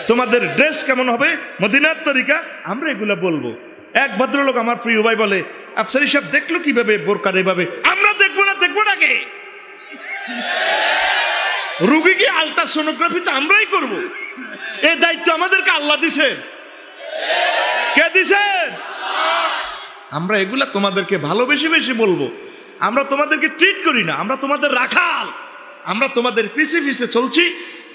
S2: তোমাদের ড্রেস কেমন হবে মদিনার তরিকা আমরা এগুলো বলবো। এক ভদ্রলোক আমার প্রিয় ভাই বলে, আফসারি সাহেব দেখলো কিভাবে বোরকার এভাবে, আমরা দেখবো নাকি? রুগীকে আলট্রাসোনোগ্রাফি তো আমরাই করব, এই দায়িত্ব আমাদেরকে আল্লাহ দিছেন। কে দিছেন? আমরা এগুলা তোমাদেরকে ভালোবেসে বেশি বলবো। আমরা তোমাদেরকে ট্রিট করি না, আমরা তোমাদের রাখাল, আমরা তোমাদের পিছে পিছে চলছি,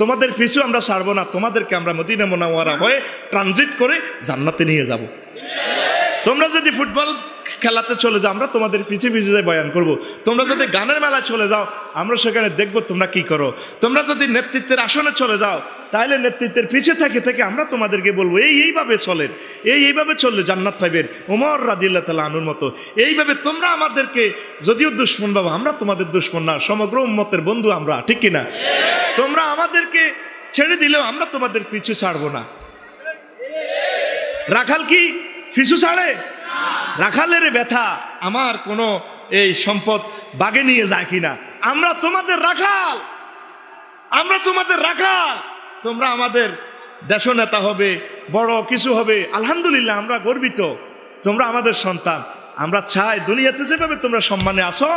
S2: তোমাদের পিছু আমরা ছাড়বো না, তোমাদেরকে আমরা মদিনা মুনাওয়ারা হয়ে ট্রানজিট করে জান্নাতে নিয়ে যাব। তোমরা যদি ফুটবল খেলাতে চলে যাও, আমরা তোমাদের পিছে পিছে যাই বয়ান করব। তোমরা যদি গানের মেলায় চলে যাও, আমরা সেখানে দেখবো তোমরা কি করো। তোমরা যদি নেতৃত্বের আসনে চলে যাও, তাহলে নেতৃত্বের পিছে থেকে আমরা তোমাদেরকে বলবো এইভাবে চলেন, এইভাবে চললে জান্নাত পাইবেন ওমর রাদিয়াল্লাহু তাআলা আনহুর মতো। এইভাবে তোমরা আমাদেরকে যদিও দুশমন বাবা, আমরা তোমাদের দুশমন না, সমগ্র উম্মতের বন্ধু আমরা, ঠিক কিনা? তোমরা আমাদেরকে ছেড়ে দিলেও আমরা তোমাদের পিছু ছাড়বো না। রাখাল কি পিছু ছাড়ে? রাখালের ব্যথা আমার কোনো এই সম্পদ বাগে নিয়ে যায় কিনা। আমরা তোমাদের রাখাল, তোমরা আমাদের দেশ নেতা হবে, বড় কিছু হবে, আলহামদুলিল্লাহ আমরা গর্বিত। তোমরা আমাদের সন্তান, আমরা চাই দুনিয়াতে যেভাবে তোমরা সম্মানে আসো,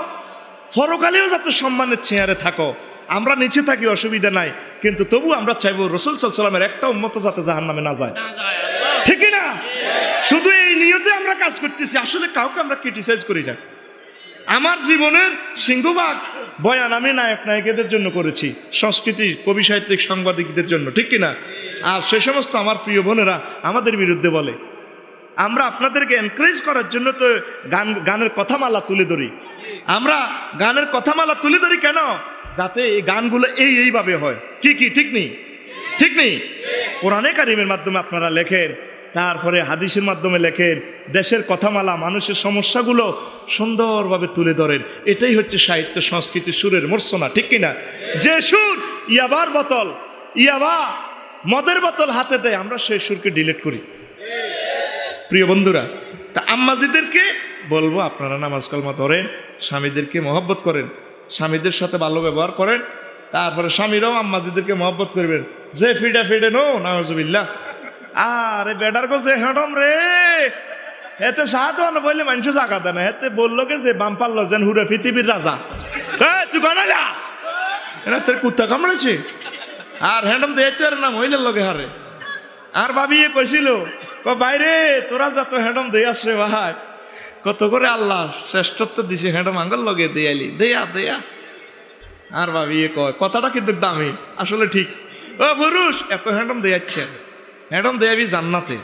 S2: পরকালেও যাতে সম্মানের চেয়ারে থাকো। আমরা নিচে থাকি অসুবিধা নাই, কিন্তু তবু আমরা চাইবো রাসূল সাল্লাল্লাহু আলাইহি ওয়াসাল্লামের একটা উম্মত যাতে জাহান্নামে না যায়, ঠিক না? শুধু এই নিয়তে আমরা কাজ করতেছি, আসলে কাউকে আমরা ক্রিটিসাইজ করি না। আমার জীবনের সিংহভাগ বয়ান আমি নায়ক নায়িকাদের জন্য করেছি, সংস্কৃতি কবি সাহিত্যিক সাংবাদিকদের জন্য, ঠিক কিনা? আর সে সমস্ত আমার প্রিয় বোনেরা আমাদের বিরুদ্ধে বলে, আমরা আপনাদেরকে এনকারেজ করার জন্য তো গানের কথামালা তুলে ধরি। আমরা গানের কথামালা তুলে ধরি কেন? যাতে এই গানগুলো এইভাবে হয়। কি ঠিক নেই? কোরআনে কারিমের মাধ্যমে আপনারা লেখেন, তারপরে হাদিসের মাধ্যমে লেখেন, দেশের কথামালা, মানুষের সমস্যাগুলো সুন্দরভাবে তুলে ধরেন। এটাই হচ্ছে সাহিত্য সংস্কৃতি, সুরের মূর্ছনা, ঠিক কিনা? যে সুর ইয়াবা মদের বোতল হাতে দেয়, আমরা সেই সুরকে ডিলিট করি। প্রিয় বন্ধুরা, তা আম্মাজিদেরকে বলবো আপনারা নামাজ কালমা ধরেন, স্বামীদেরকে মহব্বত করেন, স্বামীদের সাথে ভালো ব্যবহার করেন, তারপরে স্বামীরাও আম্মাজিদেরকে মহব্বত করবেন। যে ফিডে নো নাউজুবিল্লাহ, আরে বেডার কাছে হেঁটম রে, এতে সাহায্য বললে মানুষ জাগা দেয় না, এতে বললো কে যে বাম পারলো যেন হুরে পৃথিবীর রাজা, তুই কানালা এরা তোর কুত্তা কামড়েছে, আর হ্যান্ডম দেখতে আর না মহিলার লগে হারে। আর ভাবি কইছিল বাইরে তোরা যা তো হ্যান্ডম দিয়ে আসরে ভাই, কত করে আল্লাহ শ্রেষ্ঠত্ব দিছে, হ্যান্ডম আঙ্গল লগে দেয়ালি দেয়া। আর ভাবি কয় কথাটা কিন্তু দামি, আসলে ঠিক। ও পুরুষ এত হ্যান্ডম দেয়াচ্ছে, হ্যান্ডম দেয়াবি জান্নাতে,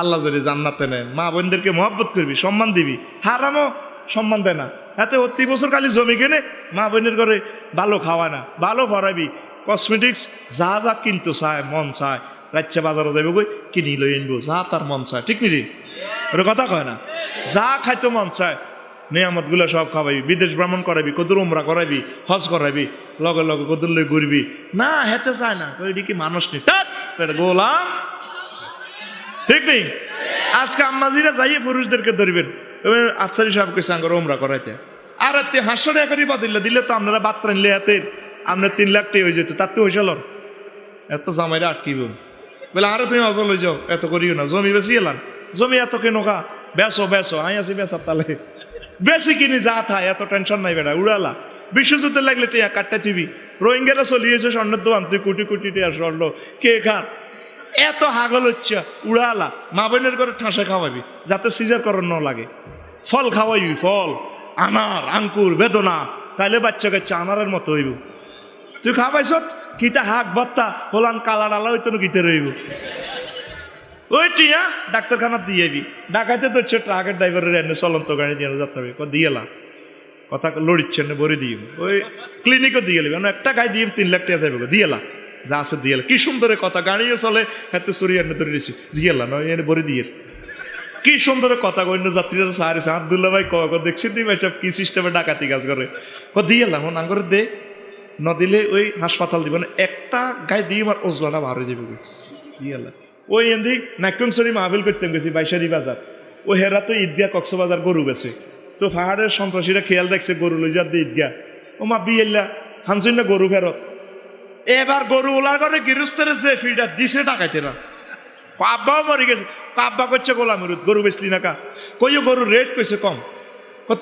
S2: আল্লাহ যদি জান্নাতে নেয়। মা বোনদেরকে মহব্বত করবি, সম্মান দিবি, হারামও সম্মান দেয় না। এতে 30 বছর খালি জমি কেনে মা বোনের ঘরে ভালো খাওয়ায় না, ভালো ভরাবি, কসমেটিক্স যা কিন্তু চায়, মন চায়, রাজ্যে বাজারও যাইব গই কিনি লই আনবো, যা তার মন চায়, ঠিক নিদি? ওর কথা কয় না, যা খাইতে মন চায় নিয়ামতগুলো সব খাওয়াবি, বিদেশ ভ্রমণ করাবি, কদুর উমরা করাবি, হজ করাবি, লগে কদুর লই ঘুরবি না, হেতে চায় না, ওইটি কি মানুষ নেই গোলাম, ঠিক নেই? আজকে আম্মাজিরা যাইয়ে পুরুষদেরকে ধরবেন, আফসারি সাহেবকে সাঙ্গর উমরা করাইতে, আর 500 টাকা করে দিলে তো আপনারা বাত্রা নিলে হাতে আপনার 3 লাখ টাকা হয়ে যেত, তার তো হয়েছিল এত জামাইরা আটকিব বলে, আরে তুমি অজল হয়ে যাও, এত করিও না, জমি বেশি এলাম, জমি এত কেনোকা, বেসো আই আছি বেসার তালে বেশি কিনি, যা থা, এত টেনশন নাই বেড়া, উড়ালা। বিশ্বযুদ্ধে লাগলে টিয়া কাটটা টিভি, রোহিঙ্গারা চলিয়েছে স্বর্ণের দোকান, তুই কোটি টিয়া স্বর্ণ কে খার, এত হাগল হচ্ছে, উড়ালা। মা বোনের ঘরে ঠাঁসে খাওয়াবি যাতে সিজার করার ন লাগে, ফল খাওয়াইবি, ফল আনার আঙ্কুর বেদনা, তাইলে বাচ্চা কাচ্চা আনারের মতো হইব। তুই খাবাইছ কিতা হাক ভত্তা হলান কালা ডালা হইতো না গীতে রইব। ওই টিয়া ডাক্তারখানা দিয়ে যাবি, ডাকাইতে তো ট্রাকের ড্রাইভারের এনে চলন্ত গাড়ি দিয়ে যাতে হবে দিয়েলা কথা লড়িচ্ছেন না ভরে দিয়ে ওই ক্লিনিকও দিয়ে নেবে একটা গাড়ি দিয়ে 3 লাখ টাকা চাইবে দিয়েলা যা আছে দিয়েলা। কি সুন্দর কথা, গাড়িও চলে হাতে সরি এনে ধরে দিয়েছি দিয়েলা নয় এনে ভরে দিয়ে। কি সুন্দর কথা অন্য যাত্রীরা সাহায্য আব্দুল্লাহ ভাই দেখছেন নি ভাই সব কি সিস্টেমে ডাকাতি কাজ করে দিয়েলাম না করে দে ন দিলে ওই হাসপাতাল দিব না, একটা গায়ে দিয়ে আমার ওজলাটা বার হয়ে যাবে দিয়েলা। ওই এদি নাক্যমসরি মাহফিল করতেন গেছি বাইশারি বাজার, ও হেরা তো ঈদগাহ কক্সবাজার গরু বেছে, তো পাহাড়ের সন্ত্রাসীরা খেয়াল দেখছে গরু লই যার দিয়ে ঈদগাহ ও মা বিয়েলা হানসুন না গরু ফেরত। এবার গরু ওলার করে গৃহস্থের যে ফিটা দিছে ডাকাইতে না, আব্বাও মরে গেছে, আব্বা করছে গোলামরুদ গরু বেচলি না কা, কইও গরুর রেট কইছে কম,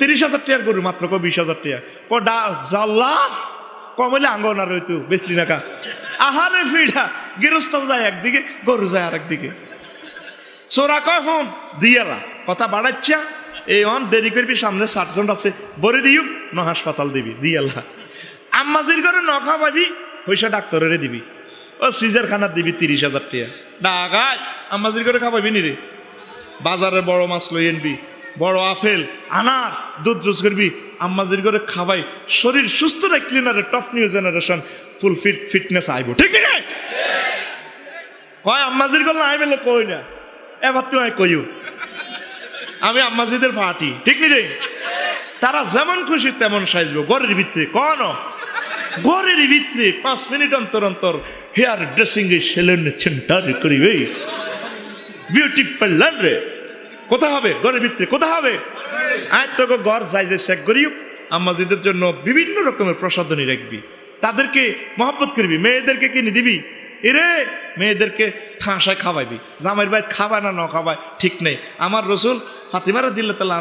S2: 30,000 টাকার গরু মাত্র 20,000 টাকা, জাল্লাদ কম হইলে আঙ্গন আর হইতো বেচলি না কা। আহারে ফিডা গৃহস্থ যায় একদিকে গরু যায় আর একদিকে। চোরা কয় হন দিয়ালা কথা বাড়াচ্ছা এই অন দেরি করবি, সামনে 60 জন আছে বরে দিও ন হাসপাতাল দিবি দিয়ালা। আম্মাজির করে ন খাওয়াবি পয়সা ডাক্তারের দিবি, ও সিজার খানার দিবি 30,000 টাকা ডাকাত। আম্মাজির করে খাওয়াবি নি রে, বাজারে বড় মাছ লই আনবি, বড় আপেল আনার দুধ রোজ করবি, আম্মাজির করে খাওয়াই শরীর সুস্থ রাখলি না রে। টপ নিউ জেনারেশন ফুল ফিটনেস আইব, ঠিক না কয় আম্মাজির করে না আইবে কই না, এবার তুই কইও আমি আম্মাজিদের পার্টি, ঠিক নি রে। তারা যেমন খুশি তেমন সাজবো ঘরের ভিতরে, কন ঘরের ভিতরে 5 মিনিট অন্তর অন্তর হেয়ার ড্রেসিং এ সেলুন সেন্টার করিবে, বিউটি পার্লার রে কোথা হবে ঘরের ভিতরে, কোথা হবে আজ তোকে ঘর সাইজে চেক করিও। আম্মাজিদের জন্য বিভিন্ন রকমের প্রসাধনী রাখবি, তাদেরকে মহব্বত করবি, মেয়েদেরকে কিনে দিবি, এরে মেয়েদেরকে ঠাঁসায় খাওয়াইবি। জামাইয়ের বাইত খাওয়ায় না খাওয়ায় ঠিক নেই। আমার রসুল ফাতিমারা দিল্লা তাল্লাহ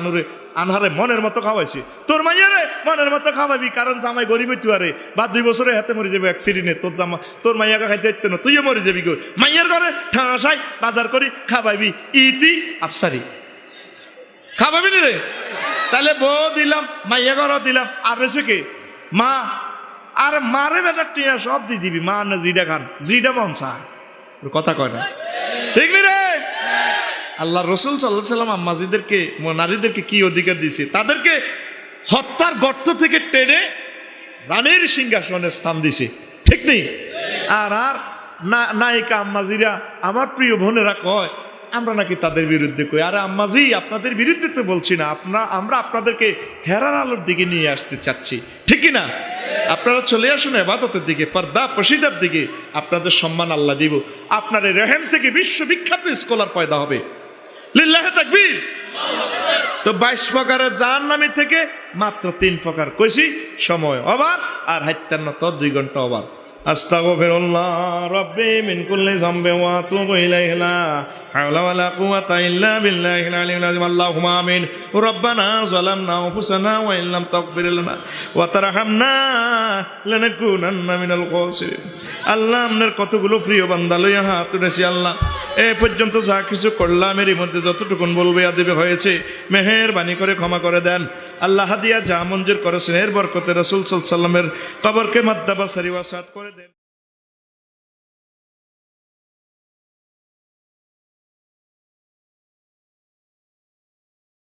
S2: আনহারে মনের মতো খাওয়াইছি, তোর মাইয়ারে মনের মতো খাওয়াবি, কারণ জামাই গরিব তুই আরে বা 2 বছরে হাতে মরে যাবে অ্যাক্সিডেন্টে, তোর মাইয়াকে খাইতে দিতে না তুইও মরে যাবি গো। মাইয়ার ঘরে ঠাঁসায় বাজার করি খাওয়াইবি, ইতি আফসারি খাওয়াবি নি রে। তাহলে বউ দিলাম, মাইয়া ঘরও দিলাম, আর রয়েছে কে মা, আর মারে বেটার টিয়া সব দিয়ে দিবি, মা না জিডা খান জিডা মন চায় কথা কয় না, ঠিক নি রে। আল্লাহ রসুল সাল্লাল্লাহু আলাইহি সাল্লাম আম্মাজিদেরকে নারীদেরকে কি অধিকার দিয়েছে, তাদেরকে হত্যার গর্ত থেকে টেনে রানীর সিংহাসনে স্থান দিছে, ঠিক নেই। আর আর নায়িকা আম্মাজিরা আমার প্রিয় বোনেরা কয় আমরা নাকি তাদের বিরুদ্ধে কই, আরে আম্মাজি আপনাদের বিরুদ্ধে তো বলছি না, আমরা আপনাদেরকে হেরার আলোর দিকে নিয়ে আসতে চাচ্ছি, ঠিক কিনা। আপনারা চলে আসুন ইবাদতের দিকে, পর্দা পশিদার দিকে, আপনাদের সম্মান আল্লাহ দিব। আপনার এই রেহেম থেকে বিশ্ববিখ্যাত স্কলার পয়দা হবে, লিল্লাহি তাকবীর। তো 22 প্রকারের জাহান্নামী থেকে মাত্র 3 প্রকার কইছি, সময় অবার আর হাইতান্ন তো 2 ঘন্টা অবার। আস্তাগফিরুল্লাহ রাব্বি মিন কুল্লি যামবি ওয়া আতুবু ইলাইহি লা হাওলা ওয়ালা কুওয়াতা ইল্লা বিল্লাহিল আলিয়্যিল আযীম। আল্লাহুম্মা আমিন। রব্বানা যালামনা আনফুসানা ওয়া ইল্লাম তাগফির লানা ওয়া তারহামনা লানাকুনান্না মিনাল খাসিরিন। আল্লাহ আপনার কতগুলো প্রিয় বান্দা লইয়া হাত উঠেছি আল্লাহ, এ পর্যন্ত যা কিছু করলাম এর মধ্যে যতটুকুন বলবে আদেবে হয়েছে মেহেরবানি করে ক্ষমা করে দেন আল্লাহ। হাদিয়া যা মঞ্জুর করেছেন এর বরকতে রাসূল সাল্লাল্লাহু আলাইহি ওয়াসাল্লামের কবরকে মাদ্দাবা সারি ওয়াসাত করে দেন।